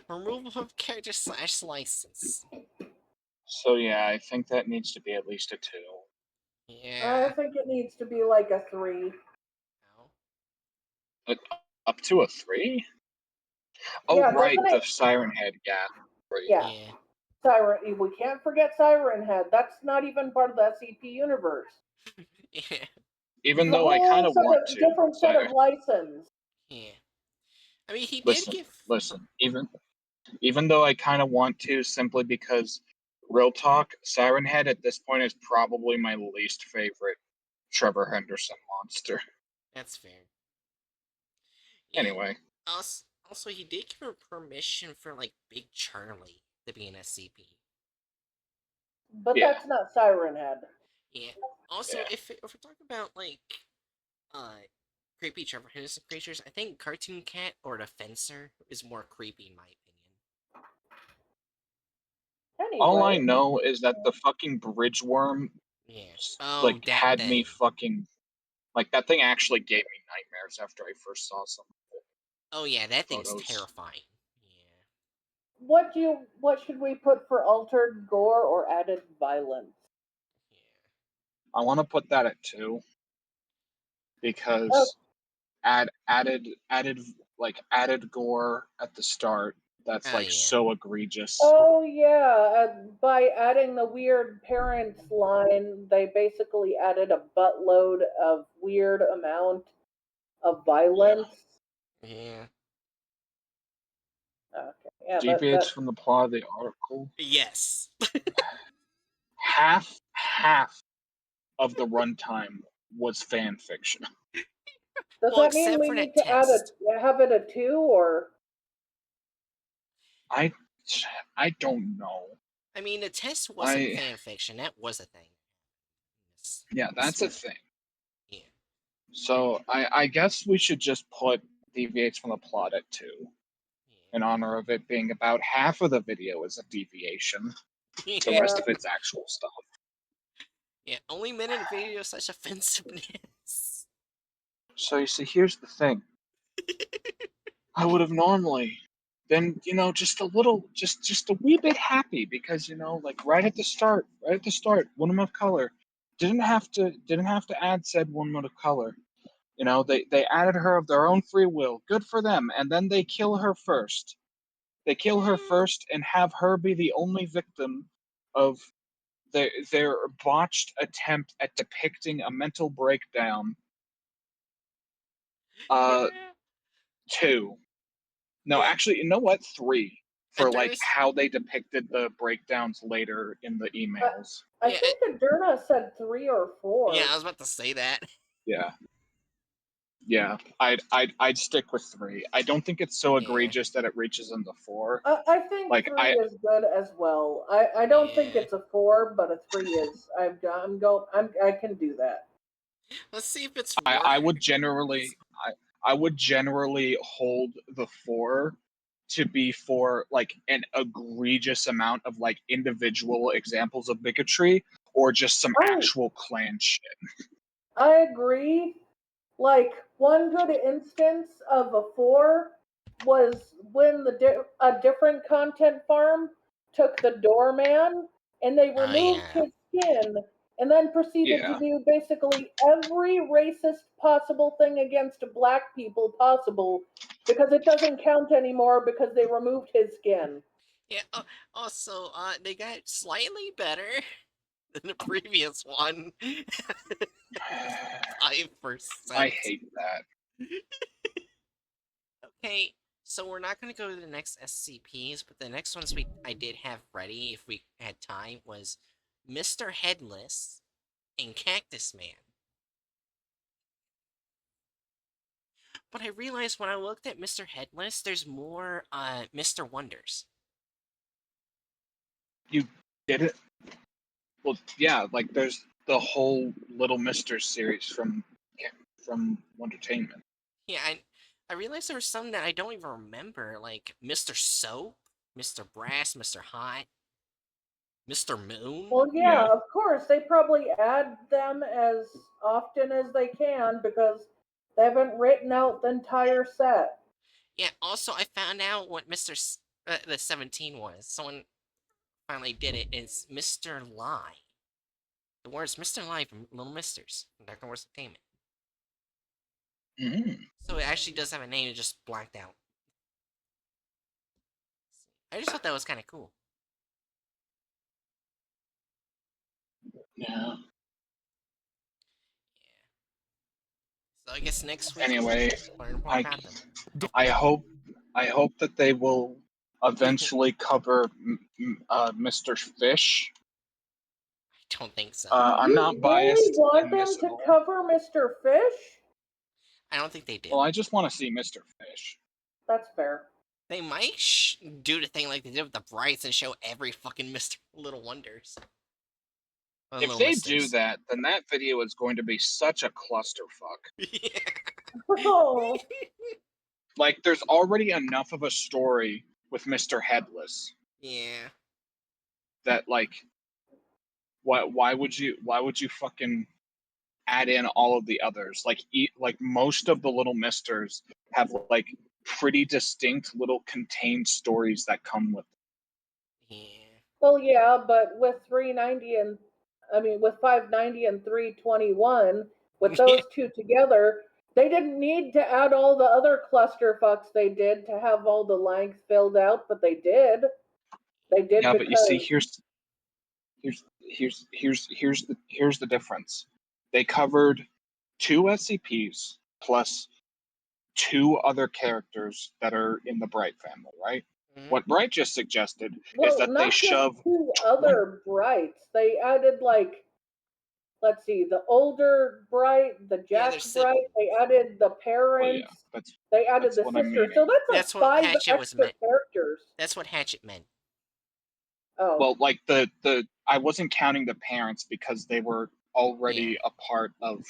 Removal of character / license. So yeah, I think that needs to be at least a 2. Yeah. I think it needs to be like a 3. No. Up to a 3? Oh Yeah, right, doesn't the it? Siren Head, yeah. Right. Yeah. Yeah. Siren. We can't forget Siren Head. That's not even part of the SCP universe. Yeah. It's Even a though I whole kind of want to. different set of license. Yeah. I mean, he did Listen, give. listen. Even though I kind of want to, simply because, real talk, Siren Head at this point is probably my least favorite Trevor Henderson monster. That's fair. Yeah. Anyway, Also, he did give her permission for like Big Charlie to be an SCP. But yeah, that's not Siren Head. Yeah. Also, yeah. if we're talking about like uh creepy Trevor Henderson creatures, I think Cartoon Cat or the Fencer is more creepy in my opinion. All I Anyway, know is that the fucking bridge worm, Yeah. Oh, like, that had me thing. fucking. Like, that thing actually gave me nightmares after I first saw some Oh yeah, that thing's photos. terrifying. Yeah. what should we put for altered gore or added violence? Yeah. I want to put that at 2 because added gore at the start. That's Oh like yeah. so egregious. Oh yeah, by adding the weird parents line, they basically added a buttload of weird amount of violence. Yeah. Okay, yeah, Deviates from the plot of the article. Yes. Half of the runtime was fan fiction. does Well, that mean except we for need that to test. have it a 2 or? I I don't know. I mean, the test wasn't I fan fiction. That was a thing. Yeah, that's a thing. Yeah. So I guess we should just put deviates from the plot at 2 in honor of it being about half of the video is a deviation. Yeah. The rest of it's actual stuff. Yeah. Only men in video such offensiveness. So you see, here's the thing. I would have normally been, just a little, just a wee bit happy because, like right at the start, woman of color didn't have to add said woman of color. They added her of their own free will. Good for them. And then they kill her first. They kill her first and have her be the only victim of their botched attempt at depicting a mental breakdown. Yeah. 2. No, Yeah. actually, you know what? 3 for like There's. how they depicted the breakdowns later in the emails. I Yeah. think Adurna said 3 or 4. Yeah. I was about to say that. Yeah, yeah. I'd stick with 3. I don't think it's so Yeah. egregious that it reaches into 4. I think Like 3 is good as well. I don't think Yeah. it's a 4, but a 3 is. I can do that. Let's see if it's I, worse. I would generally I would generally hold the 4 to be for like an egregious amount of like individual examples of bigotry or just some actual clan shit. I agree. Like one good instance of a 4 was when a different content farm took the doorman and they Oh removed yeah. his skin and then proceeded to Yeah. do basically every racist possible thing against black people possible because it doesn't count anymore because they removed his skin. Yeah. Also, they got slightly better than the previous one. 5%. I hate that. Okay, so we're not gonna go to the next SCPs, but the next ones I did have ready if we had time was Mr. Headless and Cactus Man. But I realized when I looked at Mr. Headless, there's more Mr. Wonders. You did it. Well, yeah, like there's the whole Little Mister series from Entertainment. Yeah, I realized there were some that I don't even remember, like Mr. Soap, Mr. Brass, Mr. Hot, Mr. Moon. Well, yeah, Yeah. of course. They probably add them as often as they can because they haven't written out the entire set. Yeah, also, I found out what the 17 was. Someone finally did it. It's Mr. Lie. The words Mr. Lie from Little Misters from Dr. Wars Entertainment. Mm. So it actually does have a name, it just blacked out. I just thought that was kind of cool. Yeah. So I guess next week Anyway, we'll learn more I about them. I hope that they will eventually cover Mr. Fish. I don't think so. I'm You not really biased want in them this at to all. cover Mr. Fish? I don't think they do. Well, I just want to see Mr. Fish. That's fair. They might do the thing like they did with the Brights and show every fucking Mr. Little Wonders. Or If Little they do Misters. that, then that video is going to be such a clusterfuck. Yeah. Oh, Like, there's already enough of a story with Mr. Headless Yeah. that, like, why would you fucking add in all of the others? Like, most of the Little Misters have like pretty distinct little contained stories that come with them. Yeah. well, yeah, but with 390 and with 590 and 321, with those two together, they didn't need to add all the other clusterfucks they did to have all the length filled out, but they did. They did Yeah, but you see, because here's the difference. They covered 2 SCPs plus 2 other characters that are in the Bright family, right? Mhm. What Bright just suggested is well, that they not just shove 2 20. other Brights. They added like, let's see, the older Bright, the Yeah, Jack they're Bright. siblings. They added the Well, yeah, parents. that's They added the what I'm sister. So meaning. that's like That's what 5 Hatchet was extra meant. characters. That's what Hatchet meant. Oh, Well, like the I wasn't counting the parents because they were already Yeah. a part of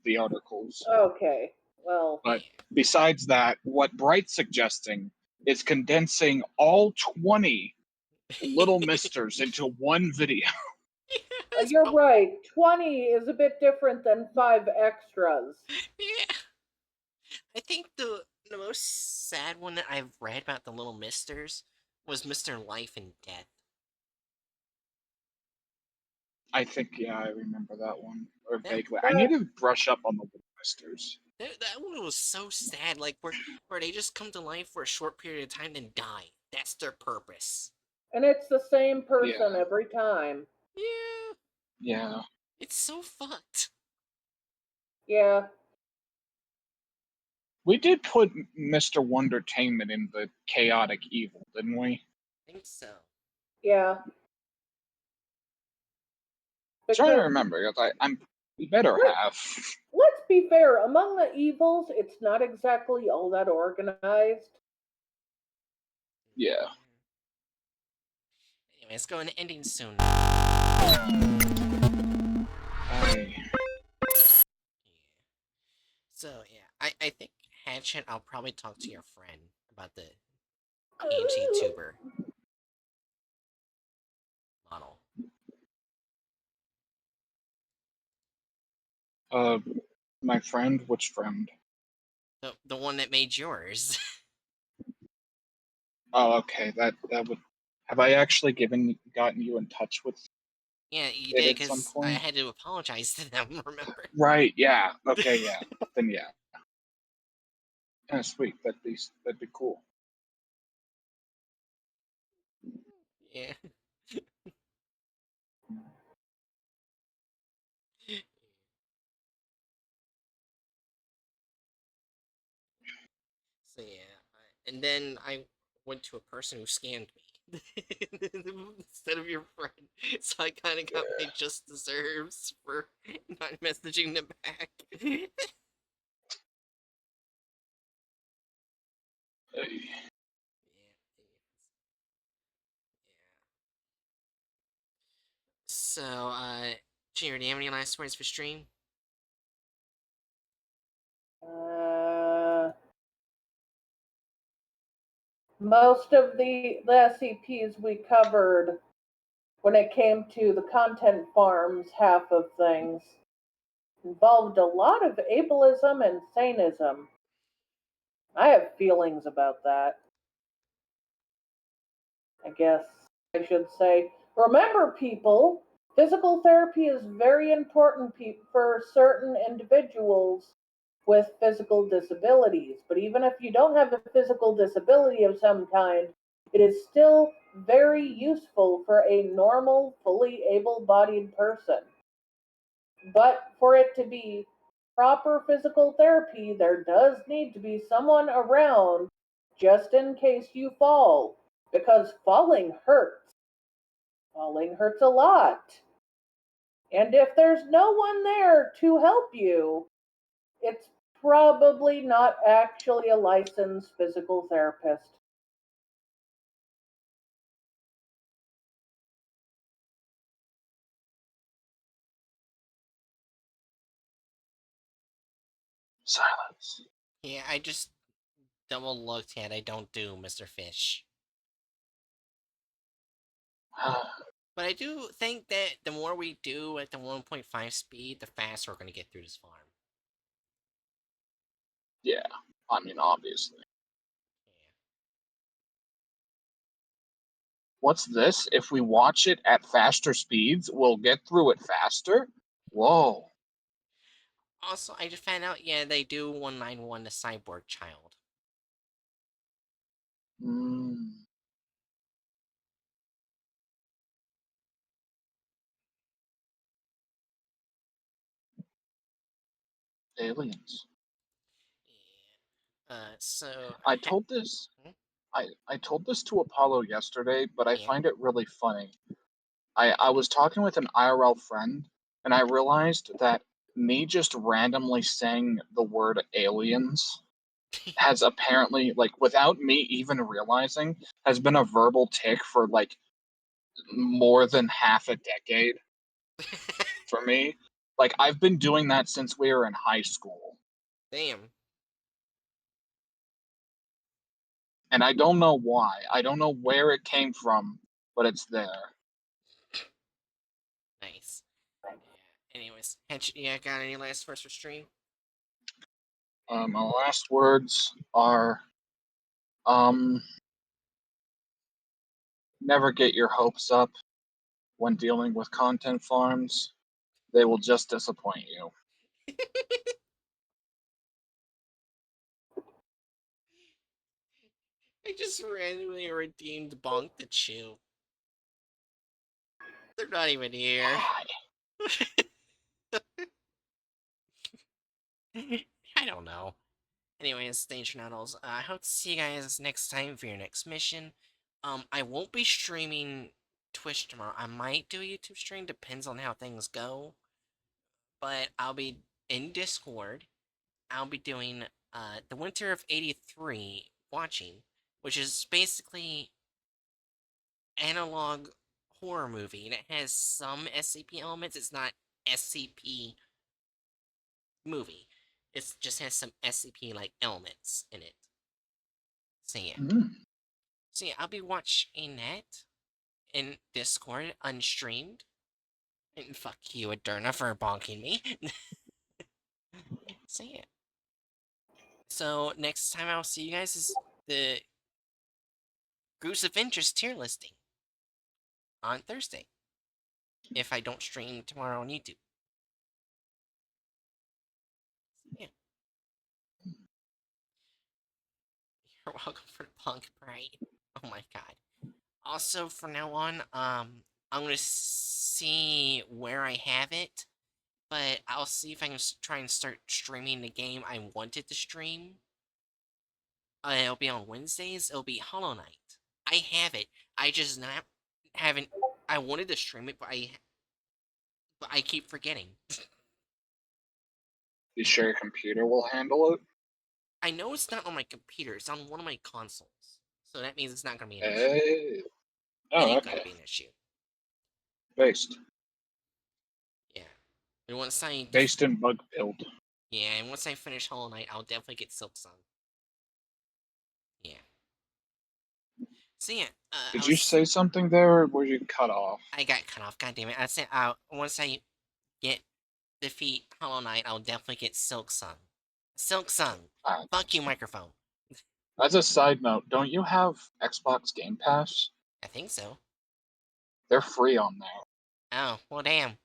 the articles. okay. Well, But Yeah. besides that, what Bright's suggesting is condensing all 20 Little Misters into one video. That's you're right. 20 is a bit different than 5 extras. Yeah. I think the most sad one that I've read about the Little Misters was Mr. Life and Death. I think, yeah, I remember that one. Or That, vaguely. I need to brush up on the Little Misters. that one was so sad, like where they just come to life for a short period of time then die. That's their purpose. And it's the same person Yeah. every time. Yeah. Yeah. It's so fucked. Yeah. We did put Mr. Wondertainment in the chaotic evil, didn't we? I think so. Yeah. I'm trying to Because remember. We better have. let's be fair, among the evils, it's not exactly all that organized. Yeah. Anyway, it's going to ending soon. I, So yeah, I think Hatchet. I'll probably talk to your friend about the PNG tuber model. my friend, which friend? The one that made yours. Oh, okay. That would. Have I actually gotten you in touch with Yeah, you it did at some because I point? had to apologize to them. Remember? Right. Yeah. Okay. Yeah. Then yeah. Yeah. Sweet. That'd be cool. Yeah. So yeah, and then I went to a person who scanned me instead of your friend. So I kind of got my just deserves for not messaging them back. Uh, Yeah. So, Junior, do you have any last words for stream? Most of the SCPs we covered when it came to the content farms half of things involved a lot of ableism and saneism. I have feelings about that. I guess I should say. Remember, people, physical therapy is very important for certain individuals with physical disabilities. But even if you don't have a physical disability of some kind, it is still very useful for a normal, fully able bodied person. But for it to be proper physical therapy, there does need to be someone around just in case you fall, because falling hurts. Falling hurts a lot. And if there's no one there to help you, it's probably not actually a licensed physical therapist. Silence. Yeah, I just double looked at I don't do Mr. Fish. But I do think that the more we do at the 1.5 speed, the faster we're going to get through this farm. Yeah, I mean, obviously. What's this? If we watch it at faster speeds, we'll get through it faster? Whoa. Also, I just found out, yeah, they do 191 the cyborg child. Mm. Aliens. So I told this Hmm? I told this to Apollo yesterday, but I Yeah. find it really funny. I was talking with an IRL friend, and I realized that me just randomly saying the word aliens has apparently, like, without me even realizing, has been a verbal tick for like more than half a decade for me. Like, I've been doing that since we were in high school, Damn. and I don't know why. I don't know where it came from, but it's there. Nice. Yeah. Anyways, Hench, yeah, got any last words for stream? My last words are, um, never get your hopes up when dealing with content farms. They will just disappoint you. I just randomly redeemed Bonk the Chew. They're not even here. I don't know. Anyways, Danger Noodles, I hope to see you guys next time for your next mission. I won't be streaming Twitch tomorrow. I might do a YouTube stream, depends on how things go. But I'll be in Discord. I'll be doing the Winter of '83 watching, which is basically analog horror movie, and it has some SCP elements. It's not SCP movie. It just has some SCP like elements in it. So yeah. Mm. So yeah, I'll be watching that in Discord unstreamed. And fuck you, Aderna, for bonking me. So yeah. So next time I'll see you guys is the Groups of Interest tier listing on Thursday. If I don't stream tomorrow on YouTube. Yeah. You're welcome for the punk parade. Oh my god. Also, from now on, I'm gonna see where I have it, but I'll see if I can try and start streaming the game I wanted to stream. It'll be on Wednesdays. It'll be Hollow Knight. I have it. I just not haven't. I wanted to stream it, but I keep forgetting. You sure your computer will handle it? I know it's not on my computer. It's on one of my consoles, so that means it's not gonna be an issue. Hey. It Oh, ain't okay. gonna be an issue. Based. Yeah. And once I Based in bug build. yeah, and once I finish Hollow Knight, I'll definitely get Silk Sun. Yeah. So yeah, Did you say something there, or were you cut off? I got cut off. God damn it! I said once I get defeat Hollow Knight, I'll definitely get Silk Sun. Silk Sun. Ah, Fuck you, microphone. As a side note, don't you have Xbox Game Pass? I think so. They're free on there. Oh, well, damn.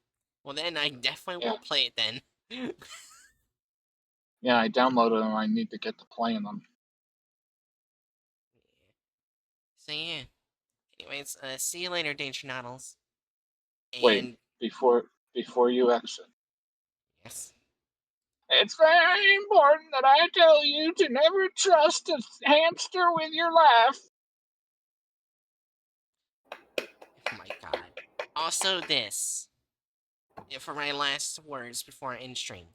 Well, then I definitely Yeah. will play it then. Yeah, I downloaded them. I need to get to playing them. So, yeah. Anyways, see you later, Danger Noddles. Wait, And, before you exit. yes. It's very important that I tell you to never trust a hamster with your life. Oh my god. Also, this. For my last words before I end stream.